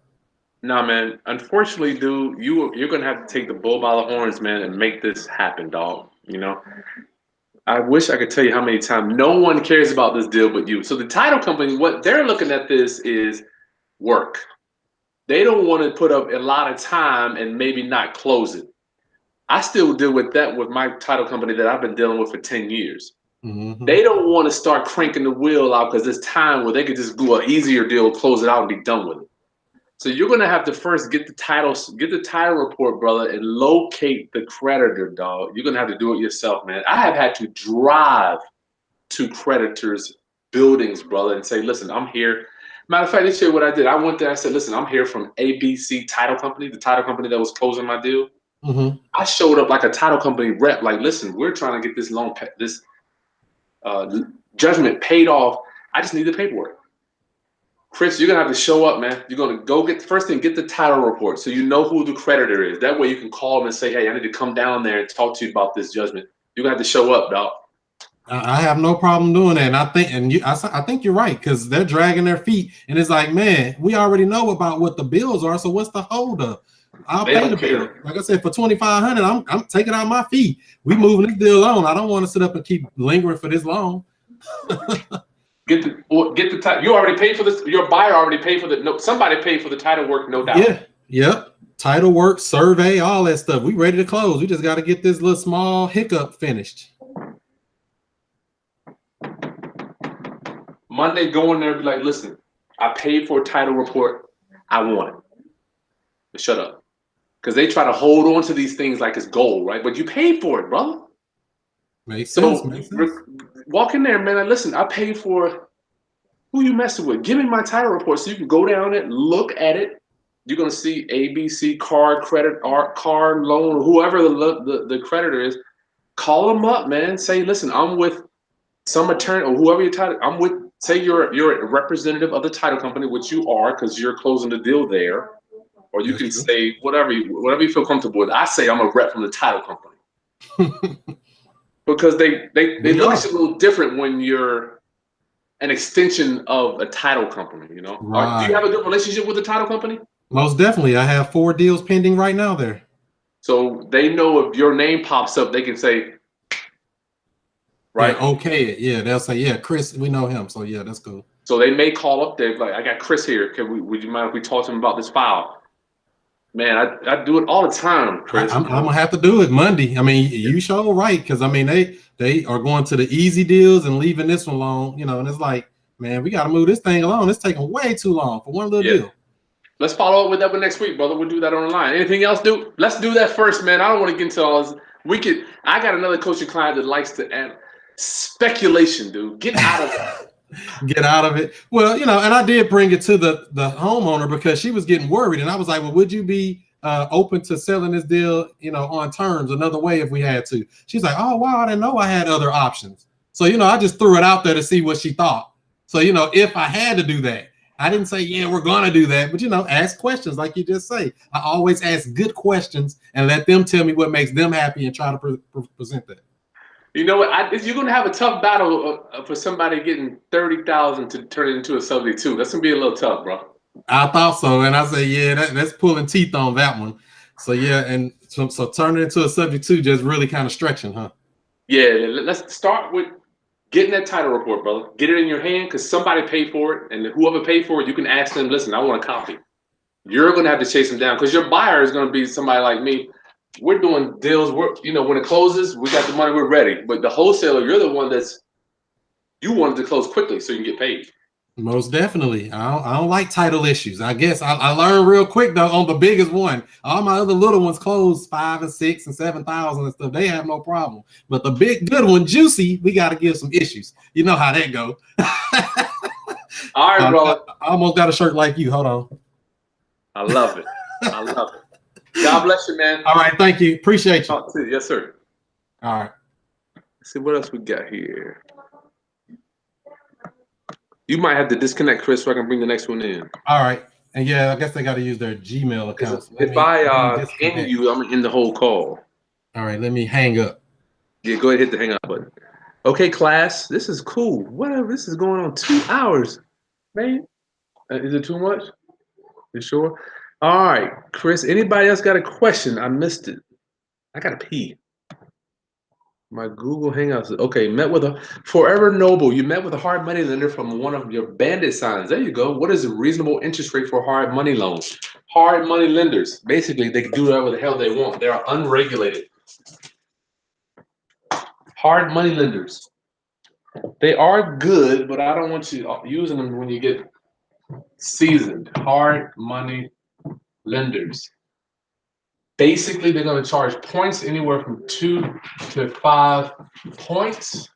Nah, man. Unfortunately, dude, you're gonna have to take the bull by the horns, man, and make this happen, dog. You know. I wish I could tell you how many times no one cares about this deal but you. So the title company, what they're looking at this is work. They don't want to put up a lot of time and maybe not close it. I still deal with that with my title company that I've been dealing with for 10 years. Mm-hmm. They don't want to start cranking the wheel out because there's time where they could just do an easier deal, close it out, and be done with it. So you're gonna have to first get the title report, brother, and locate the creditor, dog. You're gonna have to do it yourself, man. I have had to drive to creditors' buildings, brother, and say, listen, I'm here. Matter of fact, this year what I did, I went there, I said, listen, I'm here from ABC Title Company, the title company that was closing my deal. Mm-hmm. I showed up like a title company rep, like, listen, we're trying to get this loan, this judgment paid off. I just need the paperwork. Chris, you're gonna have to show up, man. You're gonna go get the title report so you know who the creditor is. That way you can call them and say, hey, I need to come down there and talk to you about this judgment. You're gonna have to show up, dog. I have no problem doing that. And I think you're right, because they're dragging their feet. And it's like, man, we already know about what the bills are. So what's the holdup? I'll pay the bill. Like I said, for $2,500, I'm taking out my fee. We moving this deal on. I don't want to sit up and keep lingering for this long. Get the title. You already paid for this. Your buyer already paid for the. No, somebody paid for the title work, no doubt. Yeah. Yep. Title work, survey, all that stuff. We ready to close. We just got to get this little small hiccup finished. Monday, go in there and be like, listen, I paid for a title report. I want it. But shut up. Because they try to hold on to these things like it's gold, right? But you paid for it, brother. Makes sense. Walk in there, man. Like, listen, I paid for who you messing with. Give me my title report so you can go down it, look at it. You're going to see ABC, card, credit, art, car, loan, whoever the creditor is. Call them up, man. Say, listen, I'm with some attorney or whoever you're title. I'm with, say you're a representative of the title company, which you are because you're closing the deal there. Or you can say whatever you feel comfortable with. I say I'm a rep from the title company. Because they We look are. at you a little different when you're an extension of a title company, you know? Do you Right. have a good relationship with the title company? Most definitely. I have 4 deals pending right now there. So they know if your name pops up, they can say, Yeah, right? okay. Yeah, they'll say, yeah, Chris, we know him. So yeah, that's cool. So they may call up there like, I got Chris here. Would you mind if we talk to him about this file? Man, I do it all the time, Chris. I'm gonna have to do it Monday. I mean, you sure right, because I mean they are going to the easy deals and leaving this one alone, you know, and it's like, man, we got to move this thing along. It's taking way too long for one little Yeah. deal. Let's follow up with that one next week, brother. We'll do that online. Anything else, dude? Let's do that first, man. I don't want to get into all this. I got another coaching client that likes to add speculation, dude. Get out of that. Get out of it. Well, you know, and I did bring it to the homeowner because she was getting worried, and I was like, well, would you be open to selling this deal, you know, on terms another way if we had to? She's like, oh wow, I didn't know I had other options. So, you know, I just threw it out there to see what she thought. So, you know, if I had to do that, I didn't say, yeah, we're gonna do that, but you know, ask questions like you just say. I always ask good questions and let them tell me what makes them happy and try to present that. You know what? You're gonna have a tough battle for somebody getting 30,000 to turn it into a 72. That's gonna be a little tough, bro. I thought so, and I say, yeah, that's pulling teeth on that one. So yeah, and so turning it into a subject to just really kind of stretching, huh? Yeah, let's start with getting that title report, brother. Get it in your hand because somebody paid for it, and whoever paid for it, you can ask them, listen, I want a copy. You're gonna have to chase them down because your buyer is gonna be somebody like me. We're doing deals. When it closes, we got the money. We're ready. But the wholesaler, you're the one you wanted to close quickly so you can get paid. Most definitely. I don't like title issues. I guess I learned real quick though on the biggest one. All my other little ones close 5 and 6 and 7,000 and stuff. They have no problem. But the big good one, juicy, we got to give some issues. You know how that go. All right, brother. I almost got a shirt like you. Hold on. I love it. I love it. God bless you, man. All right. Thank you. Appreciate you. Talk to you. Yes, sir. All right. Let's see what else we got here. You might have to disconnect, Chris, so I can bring the next one in. All right. And yeah, I guess they got to use their Gmail account. So If I end you, I'm in the whole call. All right, let me hang up. Yeah, go ahead, hit the hang up button. Okay, class, this is cool. Whatever, this is going on 2 hours, man. Is it too much? You sure? All right, Chris. Anybody else got a question? I missed it. I gotta pee. My Google Hangouts. Okay, Forever Noble. You met with a hard money lender from one of your bandit signs. There you go. What is a reasonable interest rate for hard money loans? Hard money lenders. Basically, they can do whatever the hell they want. They are unregulated. Hard money lenders. They are good, but I don't want you using them when you get seasoned. Hard money lenders. Basically, they're going to charge points anywhere from 2 to 5 points,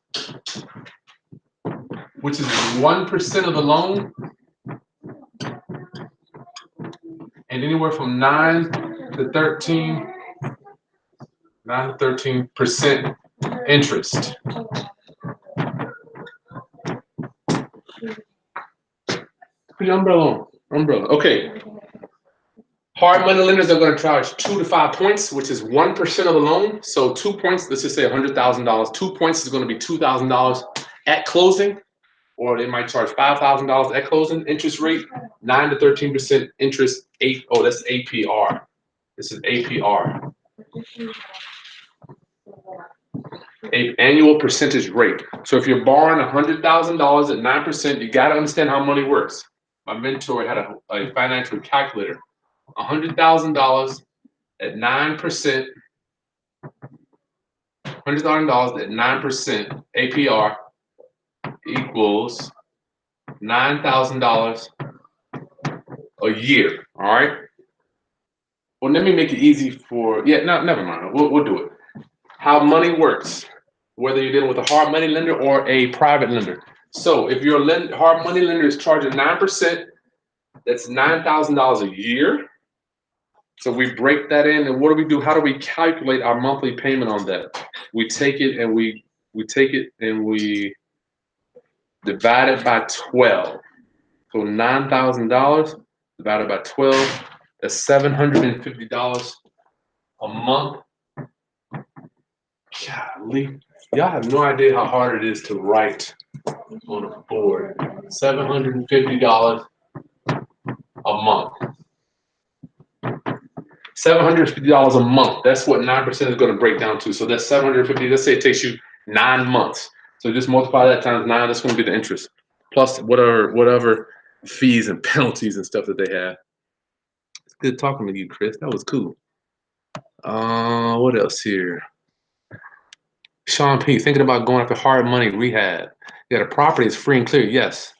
which is 1% of the loan, and anywhere from 9 to 13% interest. Put your umbrella on. Umbrella. Okay. Hard money lenders are going to charge 2 to 5 points, which is 1% of the loan. So 2 points, let's just say $100,000. 2 points is going to be $2,000 at closing, or they might charge $5,000 at closing. Interest rate 9 to 13% interest. That's APR. This is APR. Annual percentage rate. So if you're borrowing $100,000 at 9%, you got to understand how money works. My mentor had a financial calculator. $100,000 at 9%, $100,000 at 9% APR equals $9,000 a year. All right. Well, let me make it easy never mind. We'll do it. How money works, whether you're dealing with a hard money lender or a private lender. So if your hard money lender is charging 9%, that's $9,000 a year. So we break that in, and what do? How do we calculate our monthly payment on that? We take it and we divide it by 12. So $9,000 divided by 12, that's $750 a month. Golly. Y'all have no idea how hard it is to write on a board. $750 a month. $750 a month. That's what 9% is going to break down to. So that's 750. Let's say it takes you 9 months. So just multiply that times 9. That's going to be the interest. Plus whatever fees and penalties and stuff that they have. It's good talking to you, Chris. That was cool. What else here? Sean P. Thinking about going after hard money rehab. Yeah, the property is free and clear. Yes.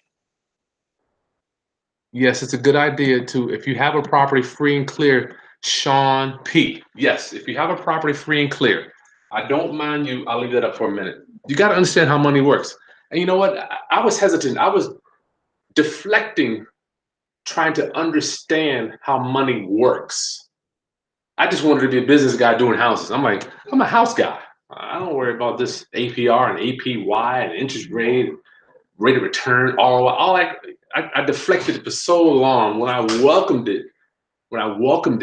Yes, it's a good idea to, if you have a property free and clear, Sean P. Yes, if you have a property free and clear, I don't mind you. I'll leave that up for a minute. You got to understand how money works. And you know what? I was hesitant. I was deflecting, trying to understand how money works. I just wanted to be a business guy doing houses. I'm like, I'm a house guy. I don't worry about this APR and APY and interest rate of return, I deflected it for so long. When I welcomed it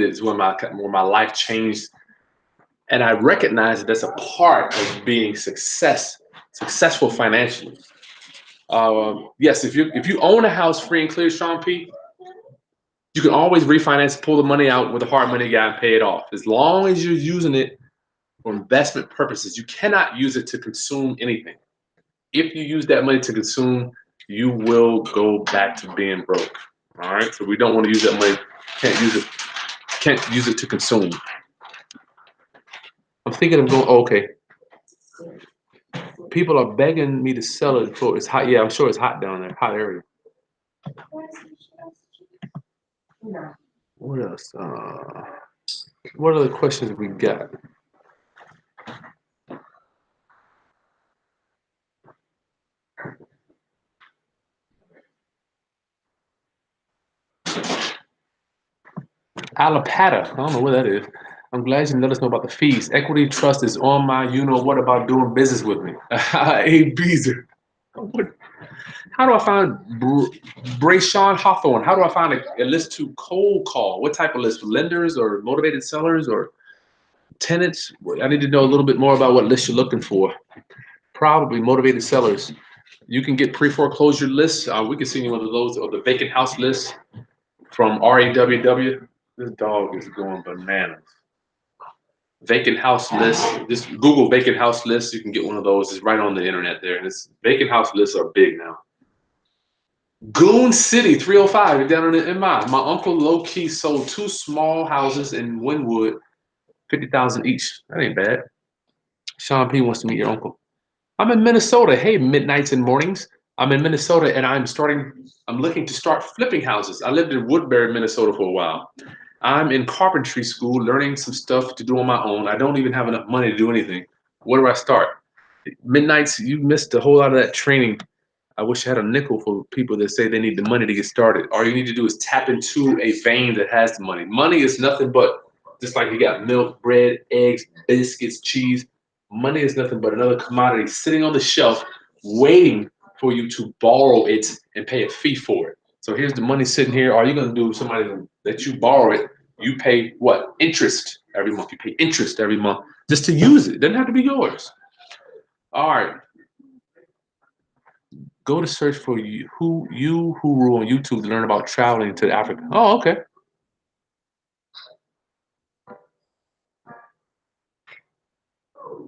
is when my life changed, and I recognized that that's a part of being successful financially. Yes, if you own a house free and clear, Sean P, you can always refinance, pull the money out with a hard money guy and pay it off. As long as you're using it for investment purposes, you cannot use it to consume anything. If you use that money to consume, you will go back to being broke. All right, so we don't want to use that money. Can't use it to consume. I'm thinking of going. Okay, people are begging me to sell it for it's hot. Yeah, I'm sure it's hot down there, hot area. What else? What other questions we got? Alapata. I don't know what that is. I'm glad you let us know about the fees. Equity Trust is on my what about doing business with me? A Beezer. How do I find Brayshawn Hawthorne? How do I find a list to cold call? What type of list? Lenders or motivated sellers or tenants? I need to know a little bit more about what list you're looking for. Probably motivated sellers. You can get pre-foreclosure lists. We can see you one of those, or the vacant house list from RAWW. This dog is going bananas. Vacant house list. Just Google vacant house list. You can get one of those. It's right on the internet there. And vacant house lists are big now. Goon City 305 down in MI. My uncle low-key sold 2 small houses in Wynwood, 50,000 each. That ain't bad. Sean P wants to meet your uncle. I'm in Minnesota. Hey, midnights and mornings. I'm in Minnesota and I'm looking to start flipping houses. I lived in Woodbury, Minnesota for a while. I'm in carpentry school, learning some stuff to do on my own. I don't even have enough money to do anything. Where do I start? Midnights, you missed a whole lot of that training. I wish I had a nickel for people that say they need the money to get started. All you need to do is tap into a vein that has the money. Money is nothing but, just like you got milk, bread, eggs, biscuits, cheese. Money is nothing but another commodity sitting on the shelf waiting for you to borrow it and pay a fee for it. So here's the money sitting here. All you're going to do, somebody that you borrow it, you pay what? Interest every month. You pay interest every month just to use it. It doesn't have to be yours. All right. Go to search for Uhuru on YouTube to learn about traveling to Africa. Oh, okay.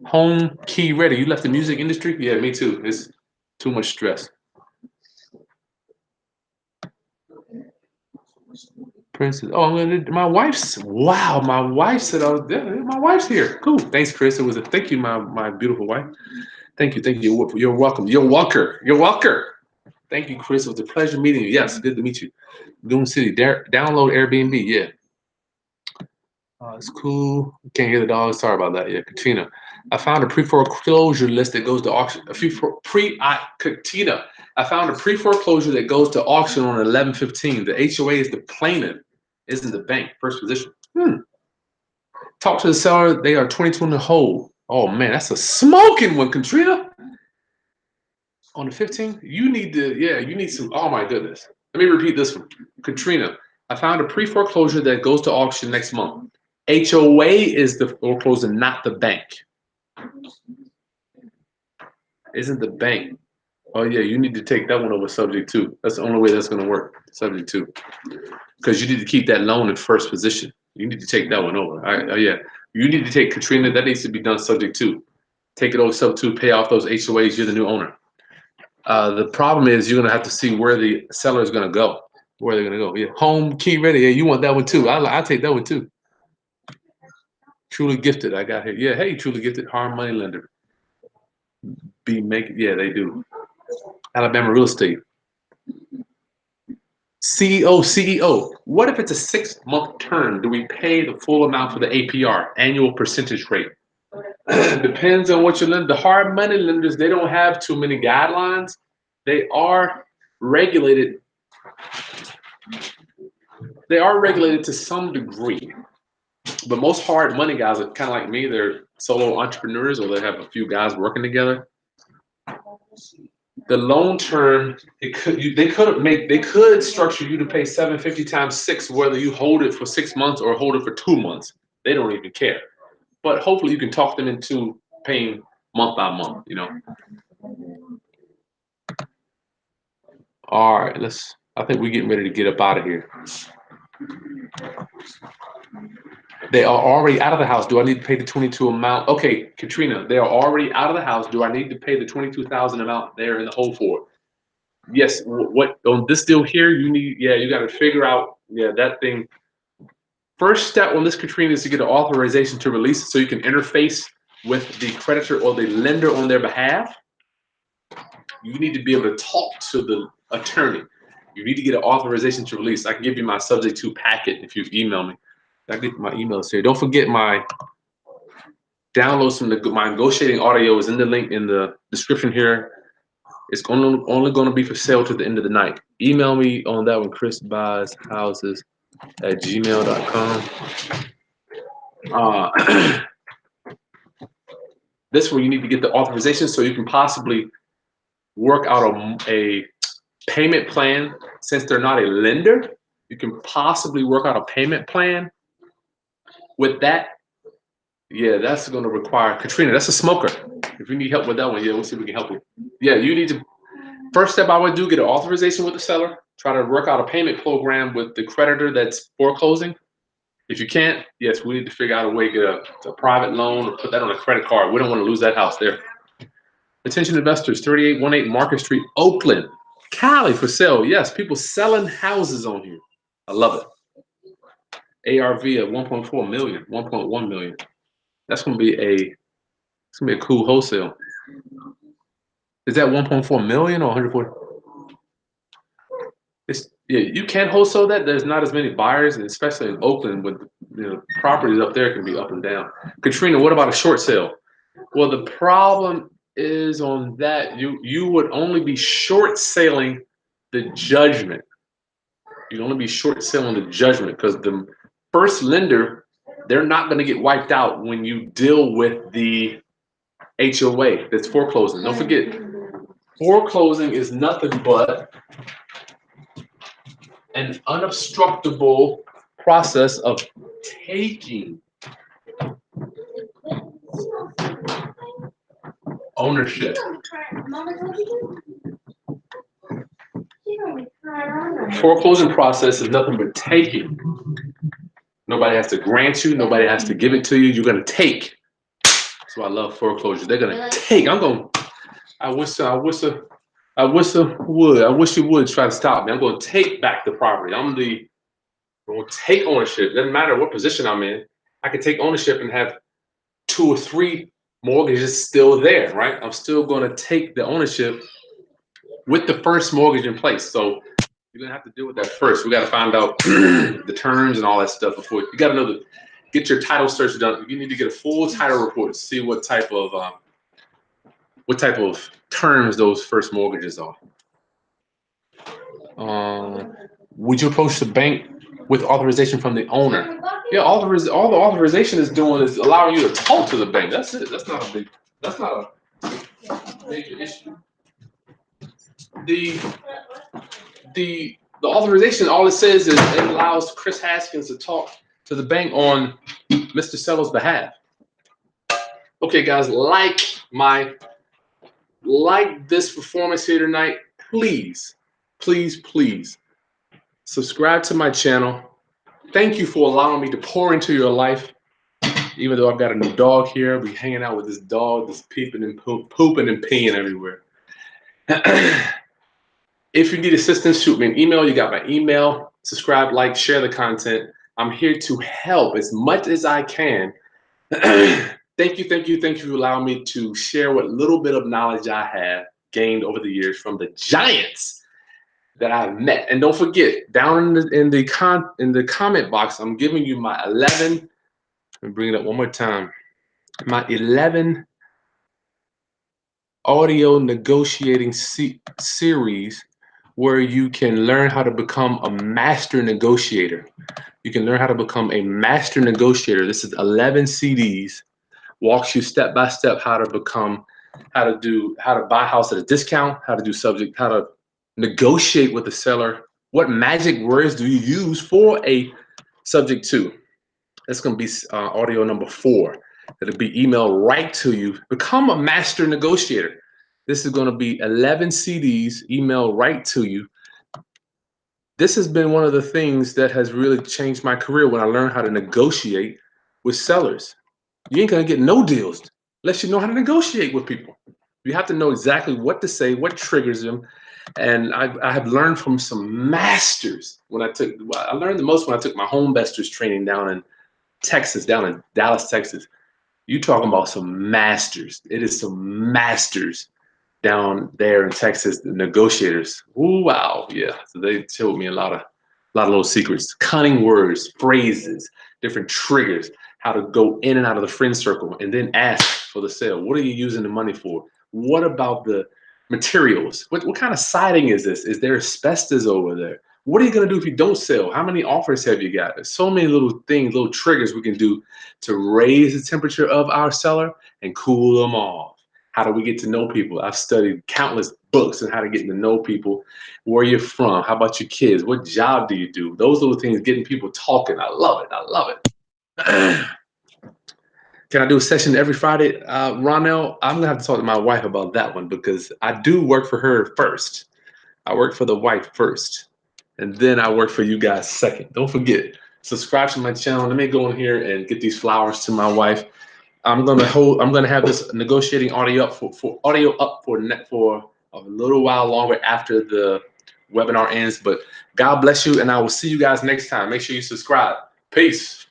Home key ready. You left the music industry? Yeah, me too. It's too much stress. Princess. Oh, my wife's. Wow, my wife said I was there. My wife's here. Cool. Thanks, Chris. It was a thank you, my beautiful wife. Thank you. You're welcome. You're welcome. Thank you, Chris. It was a pleasure meeting you. Yes, good to meet you. Goon City. Download Airbnb. Yeah. It's cool. Can't hear the dogs. Sorry about that. Yeah, Katrina. I found a pre-foreclosure list that goes to auction. Katrina. I found a pre-foreclosure that goes to auction on 11/15. The HOA is the plaintiff, isn't the bank. First position. Talk to the seller. They are 22 in the hole. Oh man, that's a smoking one, Katrina. On the 15th, you need some. Oh my goodness. Let me repeat this one. Katrina, I found a pre-foreclosure that goes to auction next month. HOA is the foreclosure, not the bank. Isn't the bank? Oh yeah, you need to take that one over subject to. That's the only way that's going to work. Subject to, because you need to keep that loan in first position. You need to take that one over. Yeah, you need to take Katrina. That needs to be done subject to. Take it over subject to. Pay off those HOAs. You're the new owner. The problem is you're going to have to see where the seller is going to go. Where they're going to go. Yeah, home key ready. Yeah, you want that one too. I'll take that one too. Truly Gifted. I got here. Yeah, hey, Truly Gifted. Hard money lender. Yeah, they do. Alabama real estate. CEO. What if it's a 6-month term? Do we pay the full amount for the APR, annual percentage rate? Depends on what you lend. The hard money lenders, they don't have too many guidelines. They are regulated. They are regulated to some degree. But most hard money guys are kind of like me. They're solo entrepreneurs, or they have a few guys working together. The loan term, they could structure you to pay $750 times 6, whether you hold it for 6 months or hold it for 2 months. They don't even care. But hopefully you can talk them into paying month by month, you know. All right, I think we're getting ready to get up out of here. They are already out of the house. Do I need to pay the 22 amount? Okay, Katrina, they are already out of the house. Do I need to pay the 22,000 amount there in the hole for it? Yes. What on this deal here? You got to figure out. Yeah, that thing. First step on this, Katrina, is to get an authorization to release, so you can interface with the creditor or the lender on their behalf. You need to be able to talk to the attorney. You need to get an authorization to release. I can give you my subject to packet if you email me. I get my emails here. Don't forget my downloads from my negotiating audio is in the link in the description here. It's only going to be for sale to the end of the night. Email me on that one, chrisbuyshouses@gmail.com. This one you need to get the authorization so you can possibly work out a payment plan. Since they're not a lender, you can possibly work out a payment plan with that. Yeah, that's going to require Katrina. That's a smoker. If you need help with that one, yeah, we'll see if we can help you. Yeah, you need to. First step I would do, get an authorization with the seller. Try to work out a payment program with the creditor that's foreclosing. If you can't, yes, we need to figure out a way to get a private loan or put that on a credit card. We don't want to lose that house there. Attention investors, 3818 Market Street, Oakland, Cali for sale. Yes, people selling houses on here. I love it. ARV of 1.4 million, 1.1 million. That's gonna be a cool wholesale. Is that 1.4 million or 140? Yeah, you can wholesale that. There's not as many buyers, and especially in Oakland, with properties up there can be up and down. Katrina, what about a short sale? Well, the problem is on that you would only be short selling the judgment. You'd only be short selling the judgment because the first lender, they're not going to get wiped out when you deal with the HOA that's foreclosing. Don't forget, foreclosing is nothing but an unobstructable process of taking ownership. Foreclosing process is nothing but taking. Nobody has to grant you. Nobody has to give it to you. You're going to take. That's why I love foreclosure. They're going to take. I wish you would try to stop me. I'm going to take back the property. I'm going to take ownership. Doesn't matter what position I'm in. I can take ownership and have 2 or 3 mortgages still there, right? I'm still going to take the ownership with the first mortgage in place. So you're going to have to deal with that first. We got to find out the terms and all that stuff before. You got to know get your title search done. You need to get a full title report to see what type of terms those first mortgages are. Would you approach the bank with authorization from the owner? Yeah, all the authorization is doing is allowing you to talk to the bank. That's it. That's not a major issue. The authorization, all it says is it allows Chris Haskins to talk to the bank on Mr. Seller's behalf. Okay, guys, like this performance here tonight. Please, please, please subscribe to my channel. Thank you for allowing me to pour into your life. Even though I've got a new dog here, we hanging out with this dog that's peeping and pooping and peeing everywhere. If you need assistance, shoot me an email. You got my email. Subscribe, like, share the content. I'm here to help as much as I can. Thank you for allowing me to share what little bit of knowledge I have gained over the years from the giants that I've met. And don't forget, down in the comment box, I'm giving you my 11. Let me bring it up one more time. My 11 audio negotiating series where you can learn how to become a master negotiator. You can learn how to become a master negotiator. This is 11 CDs, walks you step by step how to buy a house at a discount, how to negotiate with the seller. What magic words do you use for a subject to? That's going to be audio number 4. It'll be emailed right to you. Become a master negotiator. This is going to be 11 CDs emailed right to you. This has been one of the things that has really changed my career when I learned how to negotiate with sellers. You ain't going to get no deals unless you know how to negotiate with people. You have to know exactly what to say, what triggers them. And I have learned from some masters I learned the most when I took my home investors training down in Texas, down in Dallas, Texas. You talking about some masters. It is some masters down there in Texas, the negotiators. Ooh, wow, yeah. So they told me a lot of little secrets, cunning words, phrases, different triggers, how to go in and out of the friend circle, and then ask for the sale. What are you using the money for? What about the materials? What kind of siding is this? Is there asbestos over there? What are you going to do if you don't sell? How many offers have you got? There's so many little things, little triggers we can do to raise the temperature of our seller and cool them off. How do we get to know people? I've studied countless books on how to get to know people. Where you're from? How about your kids? What job do you do? Those little things, getting people talking. I love it. I love it. Can I do a session every Friday? Ronell, I'm gonna have to talk to my wife about that one because I do work for her first. I work for the wife first, and then I work for you guys second. Don't forget, subscribe to my channel. Let me go in here and get these flowers to my wife. I'm gonna have this negotiating audio up for a little while longer after the webinar ends. But God bless you, and I will see you guys next time. Make sure you subscribe. Peace.